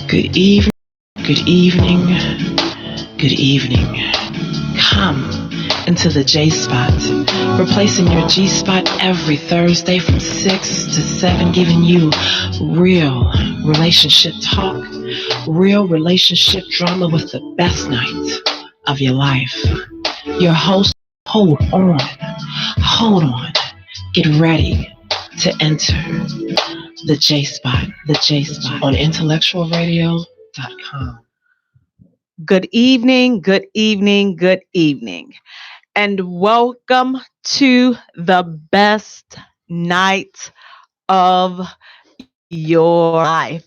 Good evening, good evening, good evening. Come into the J Spot, replacing your G Spot every Thursday from 6 to 7, giving you real relationship talk, real relationship drama with the best night of your life. Your host, hold on, get ready to enter the J Spot on IntellectualRadio.com. Good evening, good evening, good evening, and welcome to the best night of your life.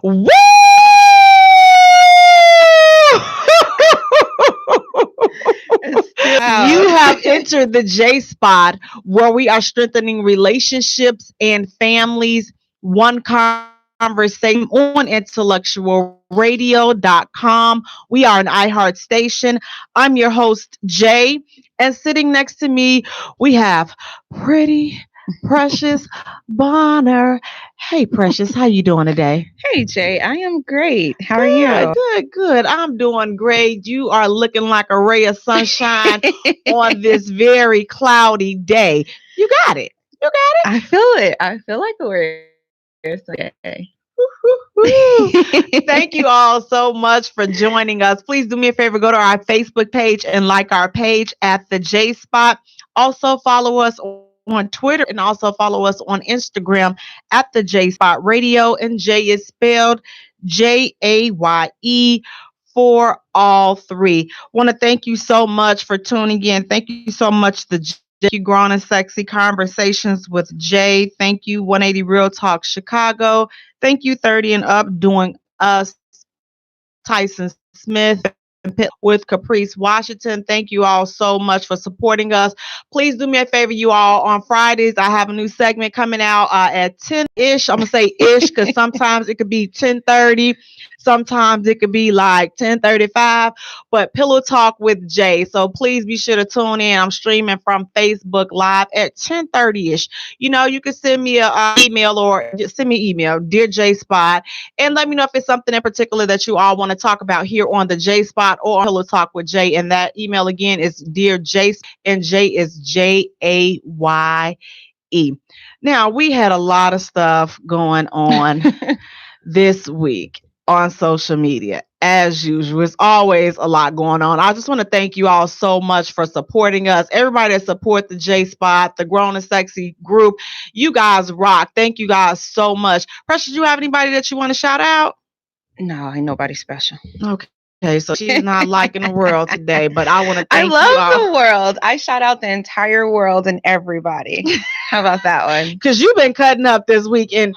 Woo! You have entered the J Spot, where we are strengthening relationships and families one conversation on IntellectualRadio.com. We are an iHeart station. I'm your host, Jaye, and sitting next to me, we have pretty Precious Bonner. Hey, Precious, how you doing today? Hey, Jay, I am great. How are you? Good. I'm doing great. You are looking like a ray of sunshine on this very cloudy day. You got it. I feel it. I feel like a ray of sunshine. Thank you all so much for joining us. Please do me a favor, go to our Facebook page and like our page at the J Spot. Also follow us on Twitter and also follow us on Instagram at the J Spot Radio. And Jay is spelled Jaye for all three. Want to thank you so much for tuning in. Thank you so much, Thank you, Grown and Sexy Conversations with Jay. Thank you, 180 Real Talk Chicago. Thank you, 30 and Up, doing us, Tyson Smith with Caprice Washington. Thank you all so much for supporting us. Please do me a favor, you all. On Fridays, I have a new segment coming out at 10-ish. I'm going to say ish because sometimes it could be 10:30. Sometimes it could be like 10:35, but Pillow Talk with Jay. So please be sure to tune in. I'm streaming from Facebook Live at 10:30-ish. You know, you can send me an email or just send me an email, Dear J Spot, and let me know if it's something in particular that you all want to talk about here on the J Spot or Pillow Talk with Jay. And that email again is Dear J, and Jay is Jaye. Now, we had a lot of stuff going on this week on social media. As usual, it's always a lot going on. I just want to thank you all so much for supporting us. Everybody that support the J Spot, the Grown and Sexy group, you guys rock. Thank you guys so much. Precious, you have anybody that you want to shout out? No, ain't nobody special. Okay, so she's not liking the world today, but I want to thank you all. I love the world. I shout out the entire world and everybody. How about that one? Because you've been cutting up this week, and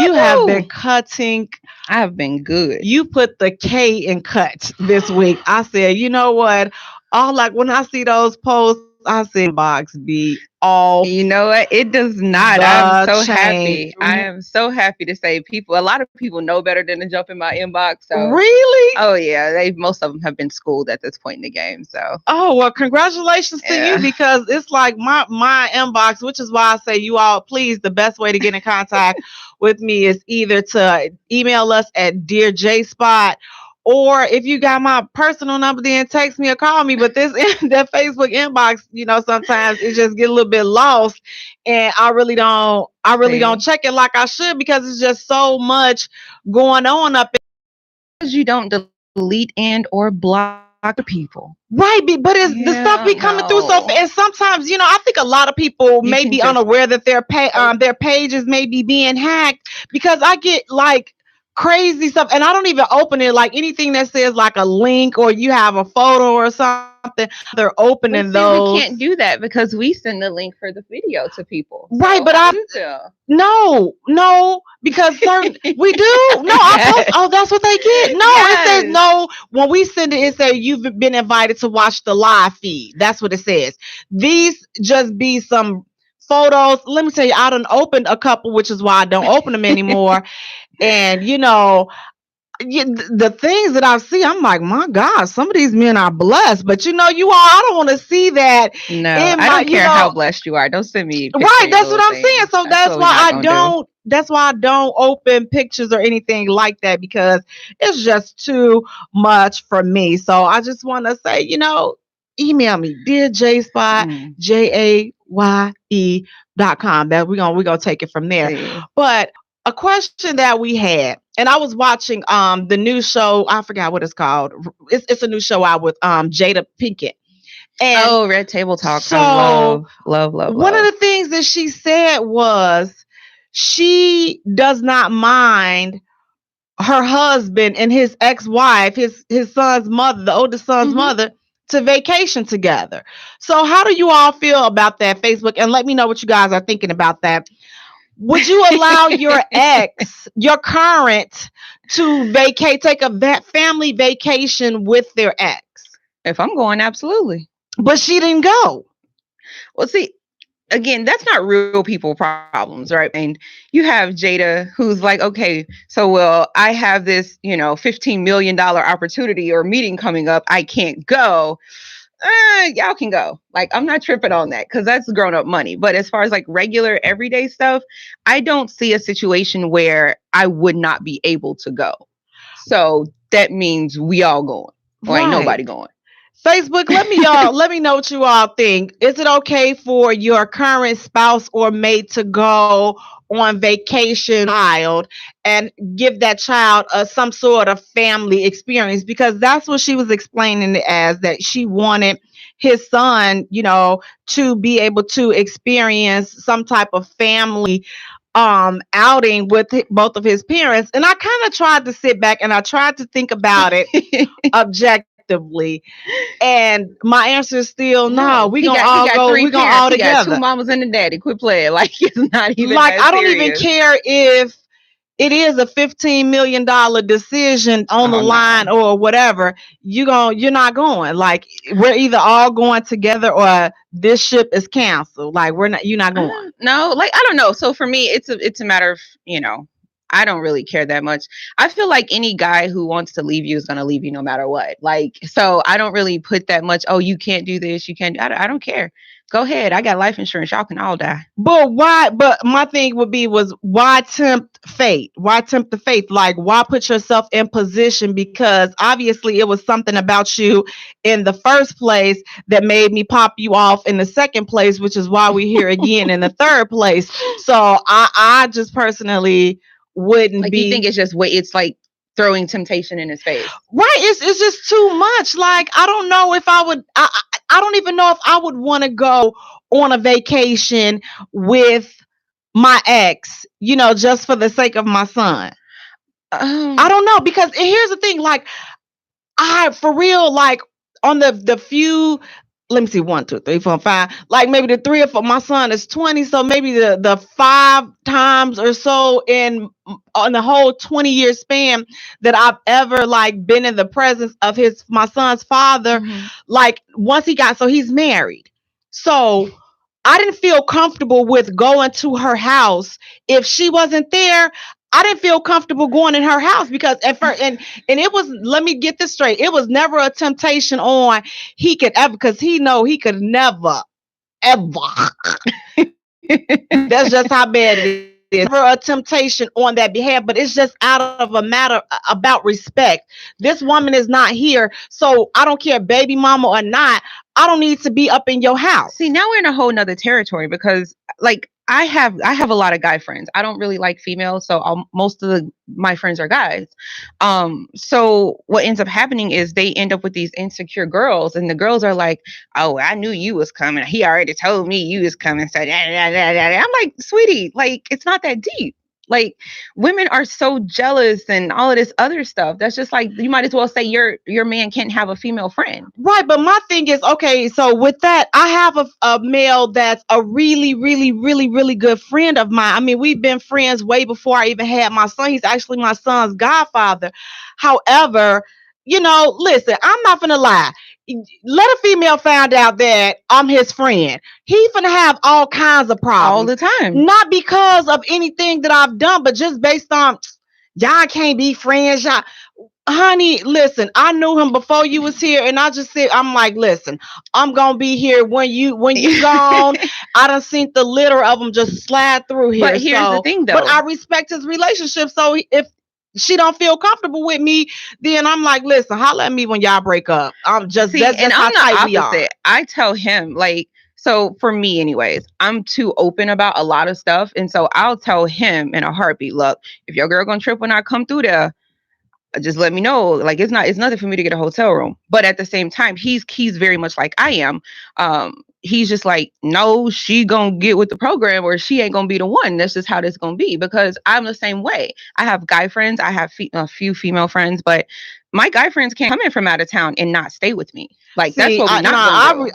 you have been cutting. I have been good. You put the K in cut this week. I said, you know what? When I see those posts, I say box be all. You know what? It does not. I'm so happy. I am so happy to say a lot of people know better than to jump in my inbox. So really? Oh yeah. Most of them have been schooled at this point in the game. So well, congratulations to you, because it's like my inbox, which is why I say you all, please, the best way to get in contact with me is either to email us at Dear J Spot, or if you got my personal number, then text me or call me. But that Facebook inbox, sometimes it just get a little bit lost, and I really don't check it like I should, because it's just so much going on up. Because you don't delete and or block the people, right? But the stuff be coming through so fast. And sometimes, I think a lot of people may be unaware that their pages may be being hacked, because I get like crazy stuff, and I don't even open it. Like anything that says like a link or you have a photo or something, they're opening those. We can't do that because we send the link for the video to people. Right, but no, because we do. No, that's what they get. No, yes. It says no. When we send it says you've been invited to watch the live feed. That's what it says. These just be some photos. Let me tell you, I done opened a couple, which is why I don't open them anymore. And the things that I see, I'm like, my God, some of these men are blessed. But I don't want to see that. No, I don't care how blessed you are. Don't send me right. That's what I'm saying. So that's why I don't. That's why I don't open pictures or anything like that, because it's just too much for me. So I just want to say, email me, dear JSpot, JAYE.com. That we're gonna take it from there. See. But a question that we had, and I was watching the new show, I forgot what it's called. It's a new show out with Jada Pinkett. And Red Table Talk. So I love. One of the things that she said was she does not mind her husband and his ex-wife, his son's mother, the oldest son's mother, to vacation together. So how do you all feel about that, Facebook? And let me know what you guys are thinking about that. Would you allow your ex, your current, to take a family vacation with their ex? If I'm going, absolutely. But she didn't go. Well, see, again, that's not real people problems, right? And you have Jada, who's like, okay, so I have this, $15 million opportunity or meeting coming up. I can't go. Y'all can go. Like, I'm not tripping on that, because that's grown up money. But as far as like regular everyday stuff, I don't see a situation where I would not be able to go. So that means we all going. Or ain't nobody going. Facebook, let me know what you all think. Is it okay for your current spouse or mate to go on vacation child and give that child some sort of family experience? Because that's what she was explaining it as, that she wanted his son, to be able to experience some type of family outing with both of his parents. And I kind of tried to sit back and I tried to think about it objectively, and my answer is still no. We gonna all go. We gonna all together. Got two mamas and a daddy. Quit playing. Like, it's not even like I don't even care if it is a $15 million decision on the line or whatever. You're not going. Like, we're either all going together or this ship is canceled. Like, you're not going. No, like, I don't know. So for me, it's a matter of, I don't really care that much. I feel like any guy who wants to leave you is going to leave you no matter what. Like, so I don't really put that much, oh, you can't do this, you can't. I don't care. Go ahead. I got life insurance. Y'all can all die. But why? But my thing was why tempt fate? Why tempt the fate? Like, why put yourself in position? Because obviously it was something about you in the first place that made me pop you off in the second place, which is why we're here again in the third place. So I just personally wouldn't like, be. You think it's just it's like throwing temptation in his face, right? It's just too much. Like, I don't know if I would. I don't even know if I would want to go on a vacation with my ex, just for the sake of my son. I don't know, because here's the thing. Like, for real, like, on the few. Let me see, 1, 2, 3, 4, 5. Like, maybe the 3 or 4. My son is 20, so maybe the 5 times or so on the whole 20-year span that I've ever like been in the presence of my son's father. Like, once he's married, so I didn't feel comfortable with going to her house if she wasn't there. I didn't feel comfortable going in her house because at first, and it was, let me get this straight. It was never a temptation on he could ever, because he could never, ever. That's just how bad it is. Never a temptation on that behalf, but it's just out of a matter about respect. This woman is not here, so I don't care, baby mama or not. I don't need to be up in your house. See, now we're in a whole nother territory, because like I have a lot of guy friends. I don't really like females, so most of my friends are guys. So what ends up happening is they end up with these insecure girls, and the girls are like, "Oh, I knew you was coming. He already told me you was coming." So I'm like, sweetie, like, it's not that deep. Like, women are so jealous and all of this other stuff. That's just like, you might as well say your man can't have a female friend. Right. But my thing is, okay, so with that, I have a male that's a really, really, really, really good friend of mine. I mean, we've been friends way before I even had my son. He's actually my son's godfather. However, listen, I'm not gonna lie. Let a female find out that I'm his friend, he finna have all kinds of problems all the time. Not because of anything that I've done, but just based on y'all can't be friends. Y'all, honey, listen, I knew him before you was here, and I just said, I'm like, listen, I'm gonna be here when you gone. I done seen the litter of them just slide through But here. here's the So, thing, but though. I respect his relationship. So if she don't feel comfortable with me, then I'm like, listen, holla at me when y'all break up. I'm just See, that's and just how I'm the tight we are. opposite. I tell him, like, so for me, anyways, I'm too open about a lot of stuff. And so I'll tell him in a heartbeat, look, if your girl gonna trip when I come through there, just let me know. Like, it's nothing for me to get a hotel room. But at the same time, he's very much like I am. He's just like, no, she gonna get with the program, or she ain't gonna be the one. That's just how this gonna be, because I'm the same way. I have guy friends, I have a few female friends, but my guy friends can't come in from out of town and not stay with me. Like, that's See, what we not gonna do.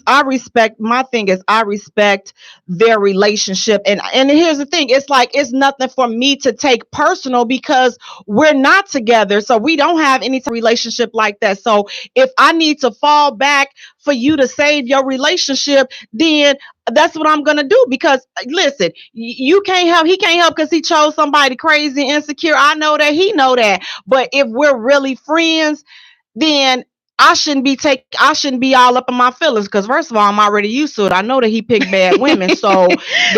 I respect. My thing is, I respect their relationship, and here's the thing: it's like it's nothing for me to take personal because we're not together, so we don't have any relationship like that. So if I need to fall back for you to save your relationship, then that's what I'm gonna do. Because listen, you can't help. He can't help because he chose somebody crazy, and insecure. I know that. He know that. But if we're really friends, then I shouldn't be all up in my feelings because first of all, I'm already used to it. I know that he picked bad women, so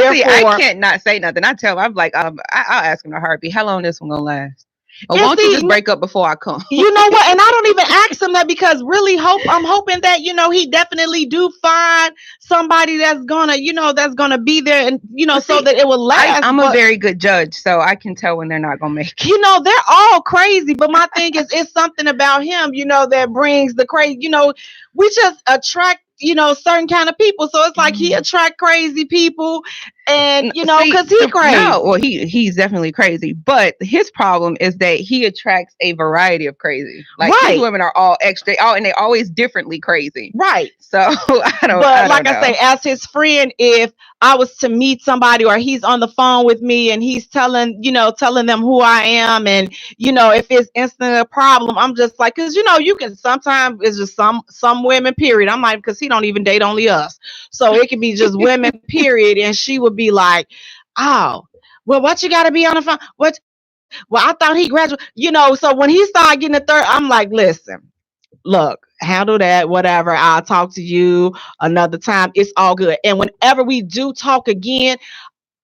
See, I therefore, can't not say nothing. I tell him, I'm like, I'll ask him in a heartbeat, how long this one gonna last? Or and won't you see, just break up before I come? you know what? And I don't even ask him that because really I'm hoping that he definitely do find somebody that's gonna that's gonna be there and But so see, that it will last. I'm a But very good judge, so I can tell when they're not gonna make it. they're all crazy. But my thing is, it's something about him, that brings the crazy. We just attract, certain kind of people. So it's like he attract crazy people, and See, because he no, crazy, well, he's definitely crazy, but his problem is that he attracts a variety of crazy. Like, his right? women are all extra, all, and they always differently crazy. Right. So I But don't like I know. say, as his friend, if I was to meet somebody or he's on the phone with me and he's telling them who I am, and if it's instant a problem, I'm just like, because you can sometimes it's just some women, period. I'm like, because he don't even date only us, so it could be just women, period, and she would be like, oh, well, what you got to be on the phone? What? Well, I thought he graduated. So when he started getting the third, I'm like, listen, look, handle that, whatever. I'll talk to you another time. It's all good. And whenever we do talk again,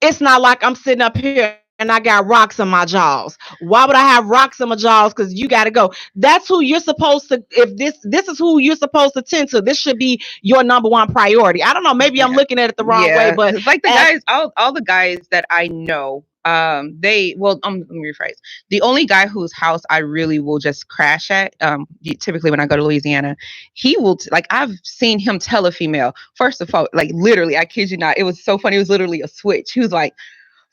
it's not like I'm sitting up here and I got rocks in my jaws. Why would I have rocks in my jaws? Because you got to go. That's who you're supposed to. If this is who you're supposed to tend to. This should be your number one priority. I don't know. Maybe I'm Yeah. looking at it the wrong way, Yeah, but because like the as guys, all the guys that I know, let me rephrase. The only guy whose house I really will just crash at, typically when I go to Louisiana, he will like I've seen him tell a female, first of all, like literally, I kid you not, it was so funny. It was literally a switch. He was like,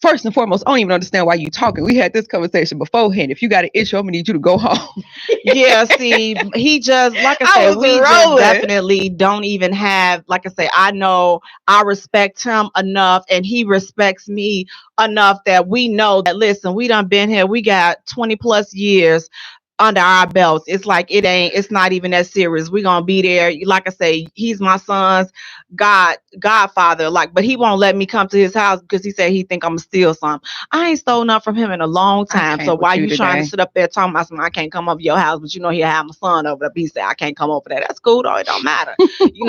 first and foremost, I don't even understand why you talking. We had this conversation beforehand. If you got an issue, I'm gonna need you to go home. yeah, see, he just, like I I said, was we just rolling. definitely don't even have, like I say, I know I respect him enough and he respects me enough that we know that, listen, we done been here, we got 20 plus years under our belts. It's like it's not even that serious. We're gonna be there. Like I say, he's my son's godfather. Like, but he won't let me come to his house because he said he think I'm gonna steal something. I ain't stole nothing from him in a long I time. So can't with why you you trying to today. sit up there talking about something? I can't come over your house, but he'll have my son over there. He said I can't come over there. That's cool though. It don't matter.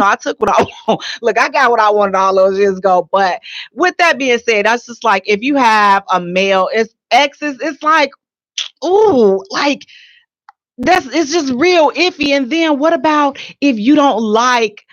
I took what I want. Look, I got what I wanted all those years ago. But with that being said, that's just like if you have a male, it's exes, it's like, ooh, like it's just real iffy. And then what about if you don't like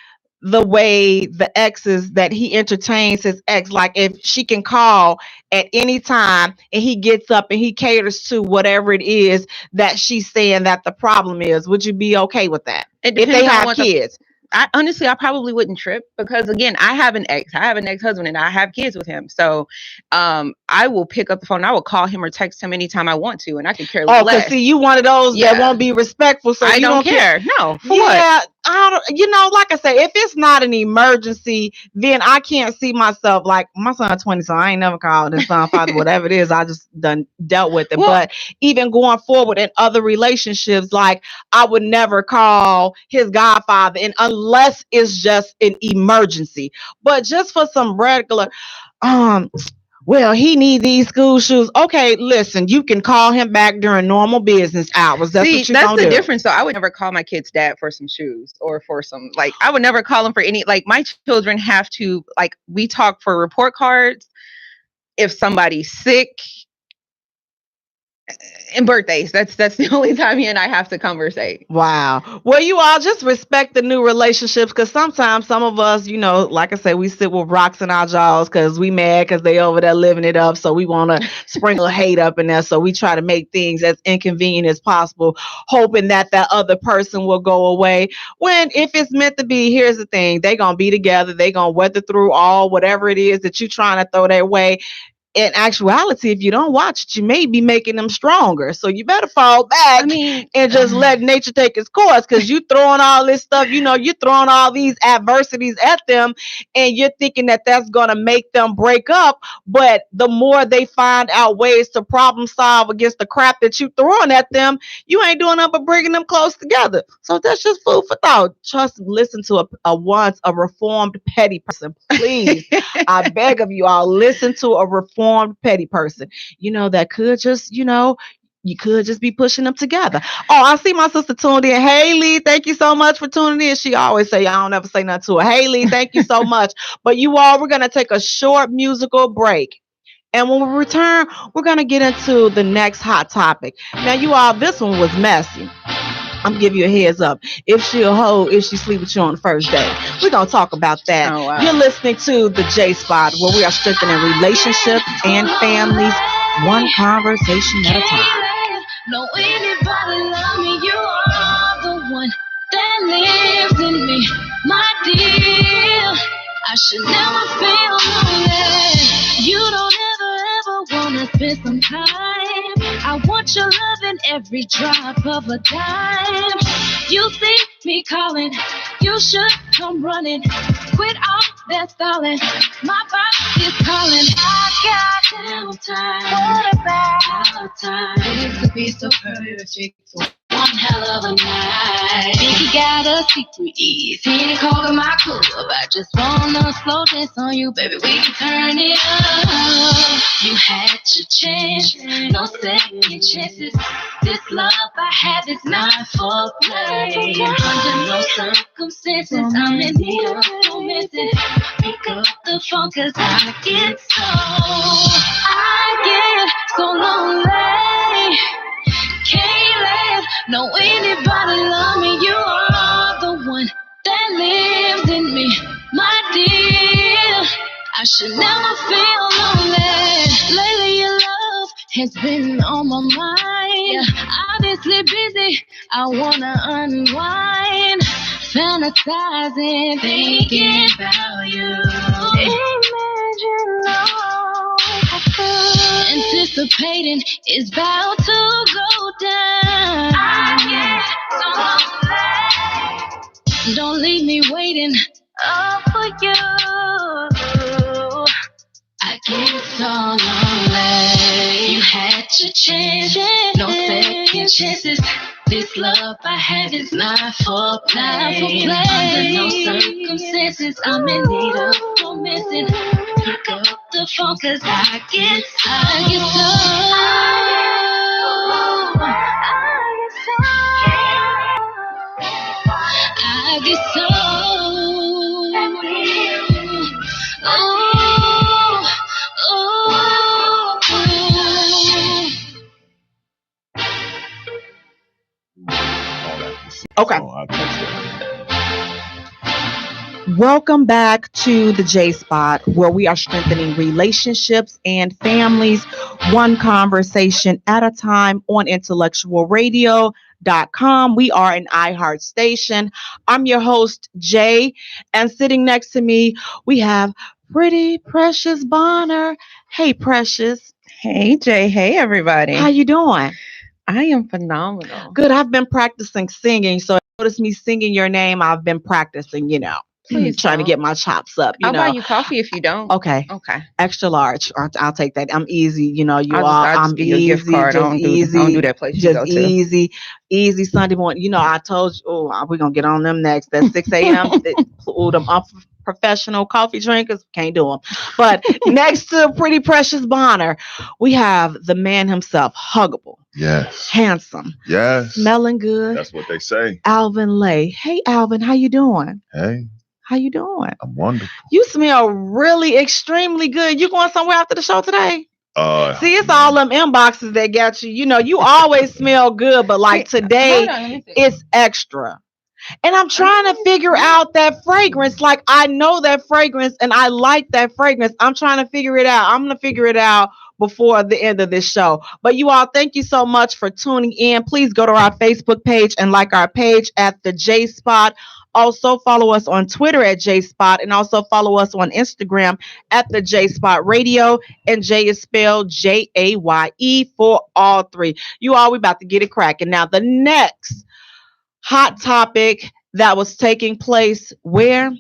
the way the exes that he entertains his ex? Like if she can call at any time and he gets up and he caters to whatever it is that she's saying that the problem is, would you be okay with that It if they depends on have what the kids? I honestly, I probably wouldn't trip because again, I have an ex. I have an ex-husband and I have kids with him. So I will pick up the phone. I will call him or text him anytime I want to, and I could care Oh, because see, less. you one of those that Yeah. won't be respectful, so I you don't don't care. care. No, for what? Yeah, I don't, like I say, if it's not an emergency, then I can't see myself, like my son 20, so I ain't never called his son father, whatever it is, I just done dealt with it. Well, But even going forward in other relationships, like I would never call his godfather, and unless it's just an emergency. But just for some regular, um, Well, he needs these school shoes. Okay, listen, you can call him back during normal business hours. That's See, what you're that's gonna the do. difference. So I would never call my kid's dad for some shoes or for some, like, I would never call him for any, like, my children have to, like, we talk for report cards if somebody's sick and birthdays. That's the only time he and I have to conversate. Wow. Well, you all just respect the new relationships, because sometimes some of us, like I said, we sit with rocks in our jaws because we mad because they over there living it up. So we want to sprinkle hate up in there. So we try to make things as inconvenient as possible, hoping that that other person will go away. When if it's meant to be, here's the thing, they going to be together. They going to weather through all whatever it is that you're trying to throw their way. In actuality, if you don't watch it, you may be making them stronger. So you better fall back and just let nature take its course, because you throwing all this stuff, you're throwing all these adversities at them, and you're thinking that that's going to make them break up. But the more they find out ways to problem solve against the crap that you throwing at them, you ain't doing nothing but bringing them close together. So that's just food for thought. Just listen to a reformed petty person, please. I beg of you all, listen to a reformed petty person, that could just, you could just be pushing them together. Oh, I see my sister tuned in. Haley, thank you so much for tuning in. She always say, I don't ever say nothing to her. Haley, thank you so much. But you all, we're going to take a short musical break. And when we return, we're going to get into the next hot topic. Now, you all, this one was messy. I'm giving you a heads up. If she a hoe, if she sleep with you on the first day, we're gonna talk about that. Oh, wow. You're listening to the J Spot, where we are strengthening relationships and families, one conversation at a time. Know anybody love me? You are the one that lives in me, my dear. I should never feel lonely. You don't ever wanna spend some time. I want your love in every drop of a dime. You see me calling, you should come running. Quit all that stalling, my body is calling. I got no time, what about time? This could be so perfect for one hell of a night. Think he got a secret ease. He ain't calling my club. I just wanna slow dance on you, baby. We can turn it up. You had your chance, no second chances. This love I have is not for play. Under no circumstances, I'm in need of romancing. Pick up the phone, cause I get so lonely. Can't let no anybody love me. You are the one that lives in me, my dear. I should never feel lonely. Lately your love has been on my mind. Obviously busy, I wanna unwind. Fantasizing, thinking about you. Imagine all anticipating is about to go down. I get so lonely. Don't leave me waiting up for you. I get so lonely. You had your chance, no second chances. This love I have is not for play. Under no circumstances, I'm in need of romancing. Pick up the phone, cause I get Okay. Welcome back to the J Spot, where we are strengthening relationships and families, one conversation at a time, on IntellectualRadio.com. We are an iHeart station. I'm your host, Jaye, and sitting next to me, we have pretty Precious Bonner. Hey, Precious. Hey, Jay. Hey, everybody. How you doing? I am phenomenal. Good. I've been practicing singing, so notice me singing your name. I've been practicing, Please trying to don't. get my chops up. I'll buy you coffee if you don't. Okay. Okay. Extra large. I'll take that. I'm easy. You know, I'll just I'm give you a easy. gift card. Just easy. I don't do that place you Just go to. easy Sunday morning. You know, I told you, we're going to get on them next. That's 6 a.m. Them unprofessional coffee drinkers. Can't do them. But next to Pretty Precious Bonner, we have the man himself, huggable. Yes. Handsome. Yes. Smelling good. That's what they say. Alvin Lay. Hey, Alvin, how you doing? Hey. How you doing? I'm wonderful. You smell really extremely good. You going somewhere after the show today? See, it's all them inboxes that got you. You know, you always smell good, but like today, it's extra. And I'm trying to figure out that fragrance. Like, I know that fragrance and I like that fragrance. I'm trying to figure it out. I'm going to figure it out before the end of this show. But you all, thank you so much for tuning in. Please go to our Facebook page and like our page at the J Spot. Also follow us on Twitter at J Spot, and also follow us on Instagram at the J Spot Radio. And Jay is spelled Jaye for all three. You all, we about to get it cracking. Now, the next hot topic that was taking place where?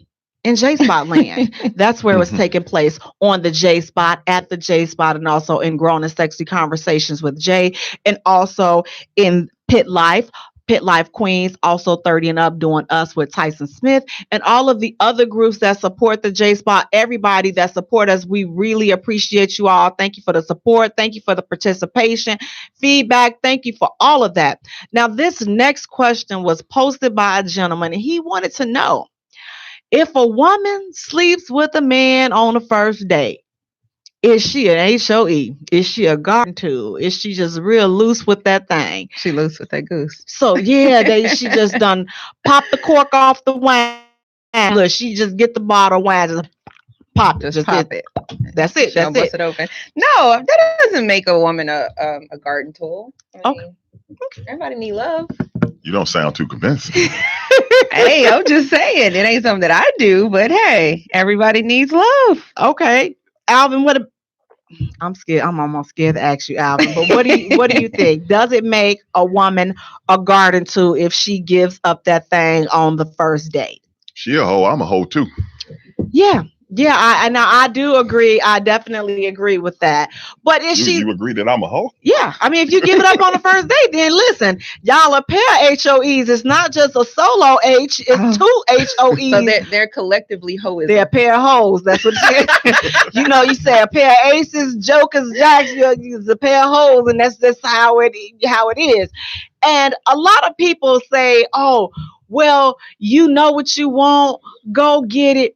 In J Spot land. That's where it was taking place, on the J Spot, at the J Spot, and also in Grown and Sexy Conversations with Jay, and also in Pit Life Queens, also 30 and up, doing us with Tyson Smith, and all of the other groups that support the J Spot. Everybody that support us, we really appreciate you all. Thank you for the support. Thank you for the participation, feedback. Thank you for all of that. Now, this next question was posted by a gentleman, and he wanted to know, if a woman sleeps with a man on the first date, is she an HOE? Is she a garden tool? Is she just real loose with that thing? She loose with that goose. So yeah, she just done pop the cork off the wine. Look, she just get the bottle of wine, just pop it. That's it. That's bust it open. No, that doesn't make a woman a garden tool. I mean, everybody need love. You don't sound too convincing. Hey, I'm just saying, it ain't something that I do, but hey, everybody needs love. Okay. Alvin, I'm scared. I'm almost scared to ask you, Alvin. But what do you think? Does it make a woman a garden tool if she gives up that thing on the first date? She a hoe. I'm a hoe too. Yeah. I do agree. I definitely agree with that. But you agree that I'm a hoe? Yeah. I mean, if you give it up on the first date, then listen, y'all are pair HOEs. It's not just a solo H. It's two HOEs. So they're collectively hoes. They're a pair of hoes. That's what you say a pair of aces, jokers, jacks. You're a pair of hoes, and that's just how it is. And a lot of people say, "Oh, well, you know what you want, go get it."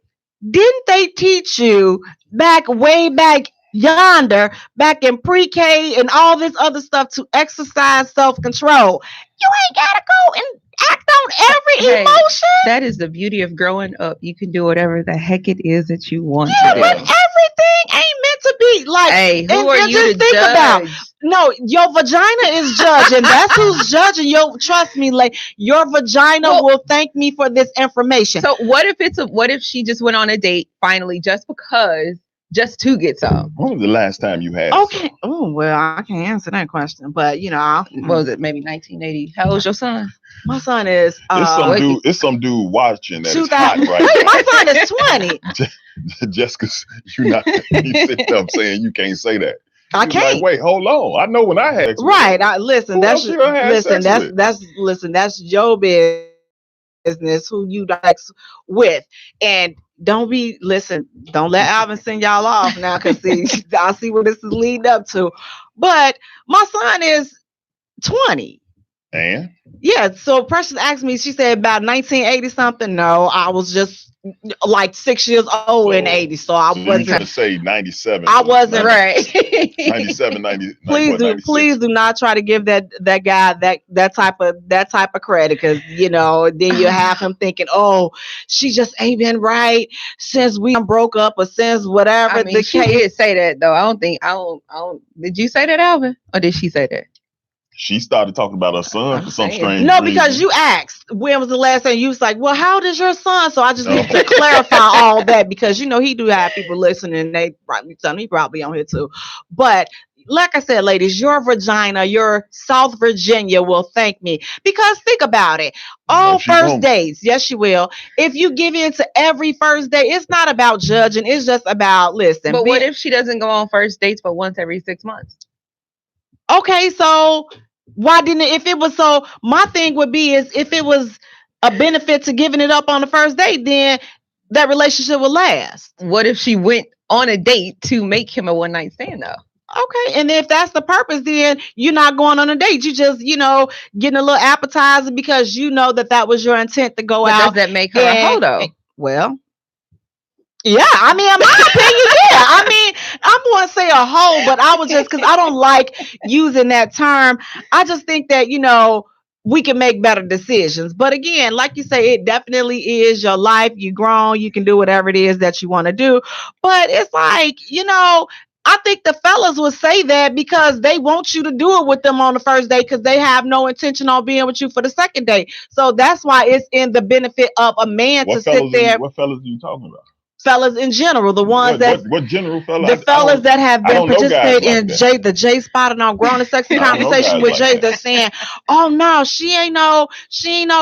Didn't they teach you way back yonder, back in pre-K and all this other stuff, to exercise self-control? You ain't gotta go and act on every emotion. That is the beauty of growing up. You can do whatever the heck it is that you want to do. But everything ain't meant to be like. Hey, who are you to think judge? About? No, your vagina is judging. That's who's judging. Trust me, like, your vagina will thank me for this information. So what if she just went on a date finally just to get some? When was the last time you had? Okay. Oh, well, I can't answer that question, but what was it? Maybe 1980. How old's your son? My son is. It's some dude watching that. It's hot right now. My son is 20. Just because you sit up saying you can't say that. I can't. Like, wait, hold on. I know when I had sex. Right. That's your business. Who you sex with, and don't let Alvin send y'all off now, because I'll see what this is leading up to. But my son is 20. And? Yeah, so Precious asked me, she said about 1980 something. No, I was just like 6 years old in 80, so I wasn't going to say 97. I wasn't 90, right. 97, 90. Please do not try to give that guy that type of credit, because then you have him thinking, oh, she just ain't been right since we broke up, or since whatever. I mean, she did say that though. I don't. Did you say that, Alvin, or did she say that? She started talking about her son for some strange reason. Because you asked when was the last time. You was like, well, how old is your son? So I just need to clarify all that, because he do have people listening. They probably tell me, he probably on here too. But like I said, ladies, your vagina, your South Virginia will thank me, because think about it. No, All she first won't. dates, yes, she will. If you give in to every first date, it's not about judging. It's just about listen. But what if she doesn't go on first dates but once every 6 months? Okay, so why didn't it? If it was so, my thing would be is if it was a benefit to giving it up on the first date, then that relationship would last. What if she went on a date to make him a one night stand though? Okay, and if that's the purpose, then you're not going on a date. You just, getting a little appetizer because you know that was your intent to go But out. does that make her a hoe though? Well, yeah, I mean, in my opinion, yeah. I mean, I'm going to say a hoe, but I was just because I don't like using that term. I just think that, we can make better decisions. But again, like you say, it definitely is your life. You grown, you can do whatever it is that you want to do. But it's like, I think the fellas would say that because they want you to do it with them on the first date because they have no intention on being with you for the second date. So that's why it's in the benefit of a man to sit there. What fellas are you talking about? Fellas in general, the ones what general fella? The fellas that have been participating in like the Jay Spot and on Grown and Sexy Conversation with Jay, they're saying, "Oh no, she ain't no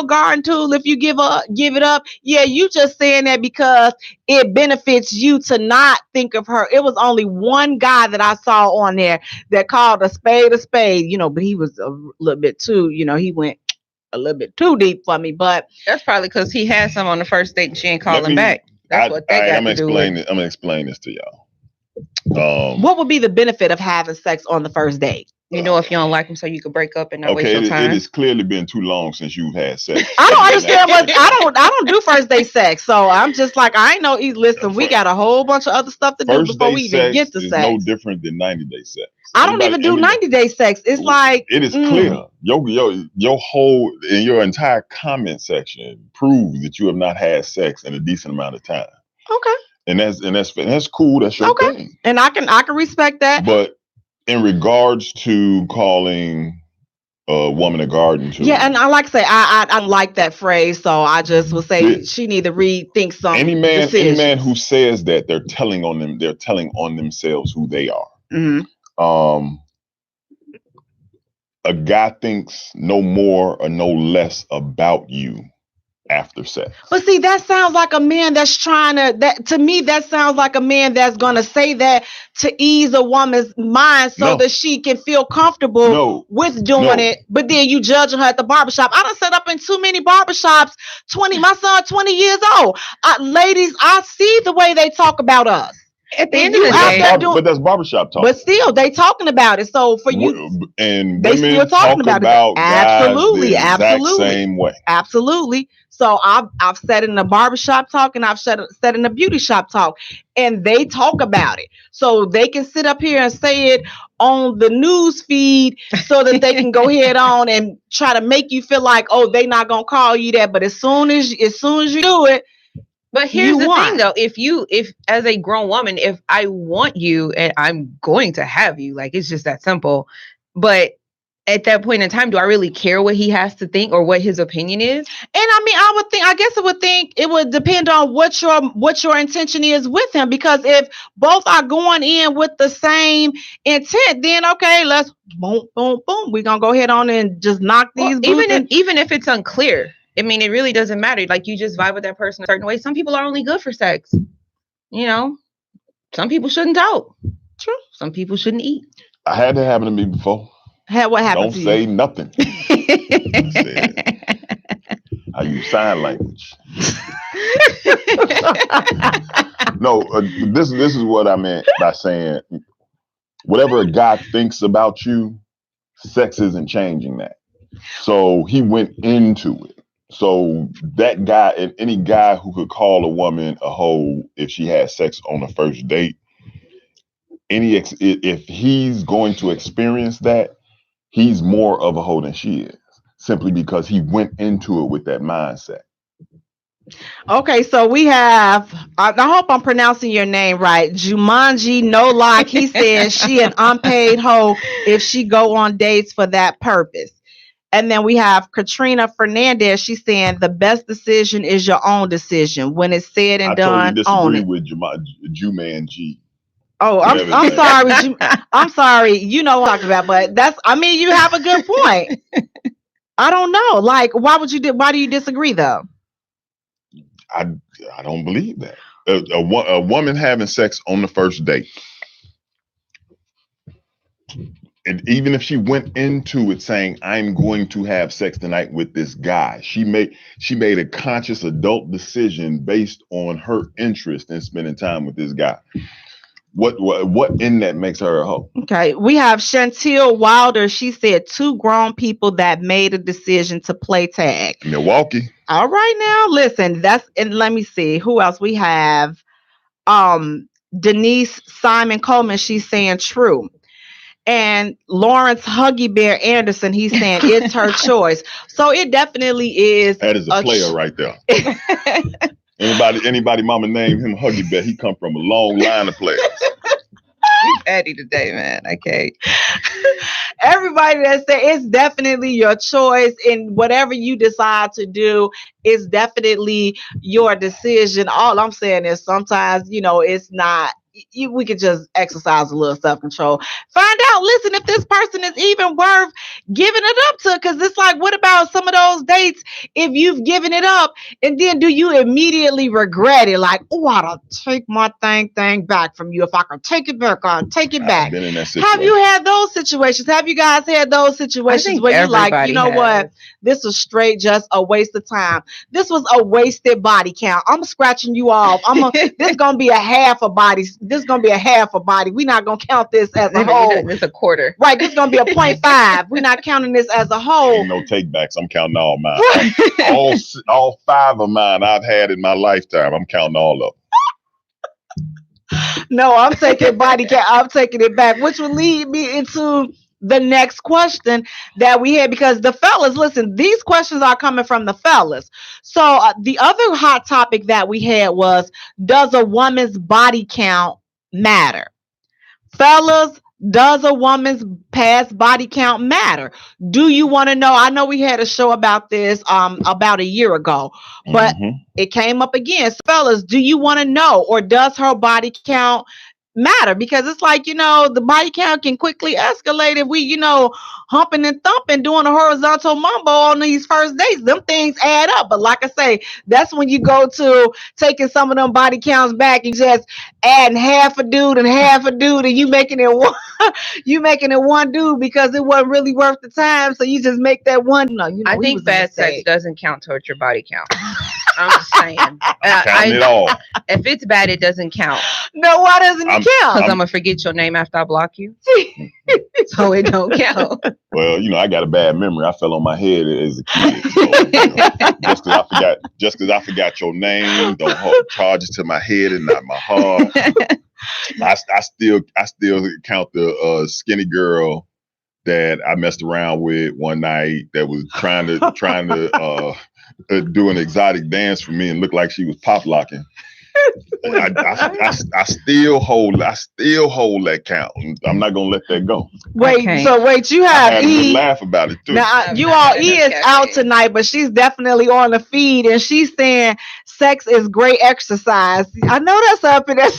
garden tool. If you give it up, yeah, you just saying that because it benefits you to not think of her." It was only one guy that I saw on there that called a spade, but he was a little bit too, he went a little bit too deep for me. But that's probably because he had some on the first date and she ain't calling back. That's what that got to do with. I'm gonna explain this to y'all. What would be the benefit of having sex on the first date? If you don't like him, so you could break up and not waste your time. It has clearly been too long since you've had sex. I don't understand I don't do first date sex, so I'm just like, I ain't know. Listen, we got a whole bunch of other stuff to do before we even get to sex. No different than 90-day sex. I don't even do 90-day sex. It's like it is clear. Your whole and your entire comment section proves that you have not had sex in a decent amount of time. Okay. And that's cool. That's your thing. And I can respect that. But in regards to calling a woman a garden tool, yeah, and I like to say I don't like that phrase, so I just will say she need to rethink something. Any man who says that, they're telling on themselves who they are. Mm-hmm. A guy thinks no more or no less about you after sex. But see, that sounds like a man that's that sounds like a man that's going to say that to ease a woman's mind so that she can feel comfortable with doing it. But then you judging her at the barbershop. I done set up in too many barbershops. My son 20 years old. Ladies, I see the way they talk about us. At the end of the day, but that's barbershop talk. But still, they talking about it. So for you, and they women still talking about it. Absolutely, same way. Absolutely. So I've said it in a barbershop talk, and I've said in a beauty shop talk, and they talk about it. So they can sit up here and say it on the news feed, so that they can go head on and try to make you feel like, oh, they not gonna call you that. But as soon as you do it. But here's the thing, though. If as a grown woman, if I want you and I'm going to have you, like, it's just that simple. But at that point in time, do I really care what he has to think or what his opinion is? And I mean, I guess it would depend on what your intention is with him. Because if both are going in with the same intent, then okay, let's boom, boom, boom. We're gonna go ahead on and just knock these. Even if it's unclear. I mean, it really doesn't matter. Like, you just vibe with that person a certain way. Some people are only good for sex. Some people shouldn't talk. True. Some people shouldn't eat. I had that happen to me before. What happened to you? Don't say nothing. I use sign language. No, this is what I meant by saying, whatever a guy thinks about you, sex isn't changing that. So he went into it. So that guy, and any guy who could call a woman a hoe if she had sex on the first date, if he's going to experience that, he's more of a hoe than she is, simply because he went into it with that mindset. Okay, so we have, I hope I'm pronouncing your name right, Jumanji No Lock. He says she an unpaid hoe if she go on dates for that purpose. And then we have Katrina Fernandez. She's saying the best decision is your own decision. When it's said and done, I totally disagree with Juman G. Oh, I'm sorry. I'm sorry. You know what I'm talking about, but you have a good point. I don't know. Like, why do you disagree though? I don't believe that. A woman having sex on the first date, and even if she went into it saying, I'm going to have sex tonight with this guy, she made a conscious adult decision based on her interest in spending time with this guy. What in that makes her a hoe? Okay, we have Chantel Wilder. She said 2 grown people that made a decision to play tag. Milwaukee. All right, now listen. And let me see who else we have. Denise Simon Coleman. She's saying true. And Lawrence Huggy Bear Anderson, he's saying it's her choice. So it definitely is. That is a player right there. Anybody mama name him Huggy Bear, he come from a long line of players. You petty today, man. Okay. Everybody that said it's definitely your choice, and whatever you decide to do is definitely your decision. All I'm saying is sometimes, it's not. We could just exercise a little self-control. Find out, listen, if this person is even worth giving it up to. Because it's like, what about some of those dates if you've given it up and then do you immediately regret it? Like, oh, I don't take my thing back from you. If I can take it back, I'll take it back. Been in that situation. Have you had those situations? Have you guys had those situations where you're like, you know what? This was straight just a waste of time. This was a wasted body count. I'm scratching you off. This is going to be a half a body. This is going to be a half a body. We're not going to count this as a whole. It's a quarter. Right. This is going to be a 0.5. We're not counting this as a whole. Ain't no takebacks. I'm counting all mine. all 5 of mine I've had in my lifetime. I'm counting all of them. No, I'm taking body count. I'm taking it back, which will lead me into the next question that we had, because the fellas, listen, these questions are coming from the fellas. So the other hot topic that we had was, does a woman's body count matter? Fellas, does a woman's past body count matter? Do you want to know? I know we had a show about this about a year ago, but it came up again. So fellas, do you want to know, or does her body count matter? Because it's like, the body count can quickly escalate if we, humping and thumping, doing a horizontal mumbo on these first dates. Them things add up. But like I say, that's when you go to taking some of them body counts back and just adding half a dude and you making it one, one dude because it wasn't really worth the time. So you just make that one. I think fast sex doesn't count towards your body count. I'm just saying. Counting it all. If it's bad, it doesn't count. No, why doesn't it count? Because I'm going to forget your name after I block you. So it don't count. Well, I got a bad memory. I fell on my head as a kid. So, just because I forgot your name, don't charge it to my head and not my heart. I still count the skinny girl that I messed around with one night that was trying to do an exotic dance for me and looked like she was pop locking. I still hold that count. I'm not gonna let that go. Wait, okay. So you have E laugh about it too. Now you all E is out tonight, but she's definitely on the feed and she's saying sex is great exercise. I know that's up in that.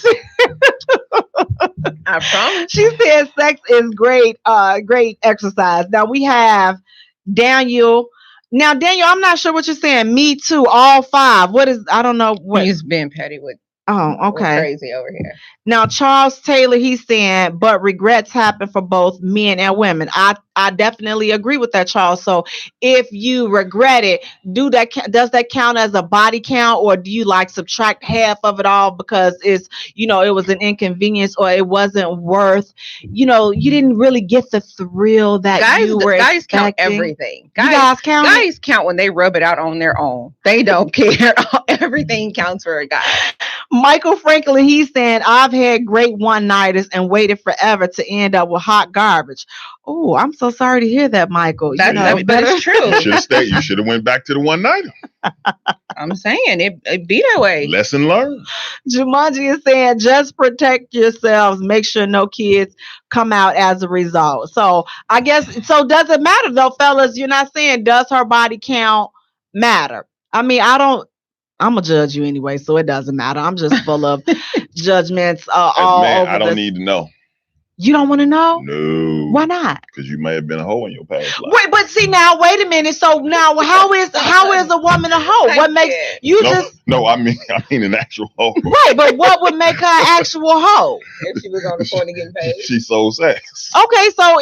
I promise. She said sex is great exercise. Now we have Daniel. Now, Daniel, I'm not sure what you're saying. Me too, all 5. I don't know what. He's been petty with. Oh, okay. We're crazy over here. Now, Charles Taylor, he's saying, but regrets happen for both men and women. I definitely agree with that, Charles. So if you regret it, does that count as a body count, or do you subtract half of it all because it's, it was an inconvenience or it wasn't worth, you didn't really get the thrill that you were guys expecting. Count everything. Guys count? Guys count when they rub it out on their own. They don't care. Everything counts for a guy. Michael Franklin, he's saying, I've had great one-nighters and waited forever to end up with hot garbage. Oh, I'm so sorry to hear that, Michael. That's true. You should have stayed. You should have went back to the one-nighter. I'm saying it be that way. Lesson learned. Jumanji is saying, just protect yourselves. Make sure no kids come out as a result. So I guess, does it matter though, fellas? You're not saying, does her body count matter? I mean, I'm going to judge you anyway, so it doesn't matter. I'm just full of judgments As all man, over I don't this. need to know. You don't want to know? No. Why not? Because you may have been a hoe in your past life. Wait, but see now, wait a minute. So now, how is a woman a hoe? What makes you just? No, I mean an actual hoe. Right, but what would make her an actual hoe? If she was on the phone and getting paid. She sold sex. Okay, so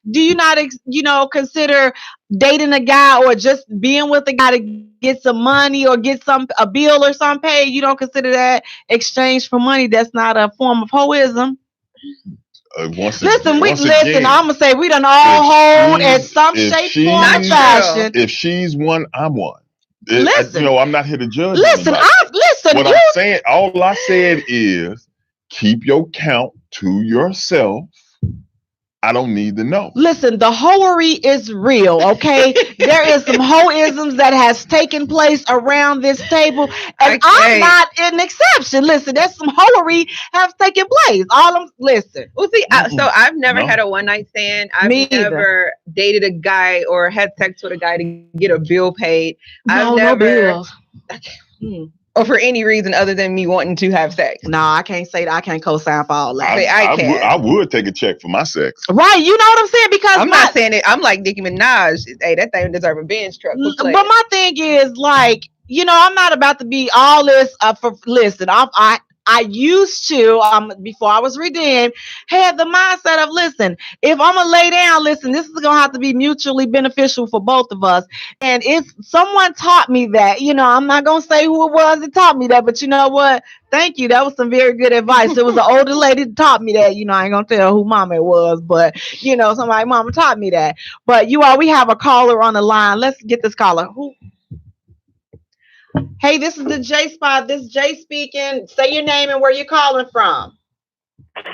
do you not consider dating a guy or just being with a guy to get some money or get a bill or something paid? You don't consider that exchange for money? That's not a form of hoism. Listen, I'm gonna say we done all hold in some shape, form, or fashion. If she's one, I'm one. Listen, I'm not here to judge. Listen, all I said is keep your count to yourself. I don't need to know. Listen, the hoery is real, okay? There is some hoisms that has taken place around this table, and I'm not an exception. Listen, there's some hoery have taken place. Listen. Well, see, so I've never had a one night stand. I've never dated a guy or had sex with a guy to get a bill paid. I've never. Or for any reason other than me wanting to have sex. No, I can't say that. I can't co-sign for all that. I would take a check for my sex. Right, you know what I'm saying? Because I'm not saying it. I'm like Nicki Minaj. Hey, that thing deserves a Benz truck. But my thing is like, I'm not about to be all this listen, I used to, before I was redeemed, had the mindset of, listen, if I'm going to lay down, listen, this is going to have to be mutually beneficial for both of us. And if someone taught me that, I'm not going to say who it was that taught me that, but you know what? Thank you. That was some very good advice. It was an older lady that taught me that. I ain't going to tell who mama it was, but, somebody mama taught me that. But we have a caller on the line. Let's get this caller. Who? Hey, this is the J Spot. This is Jay speaking. Say your name and where you're calling from.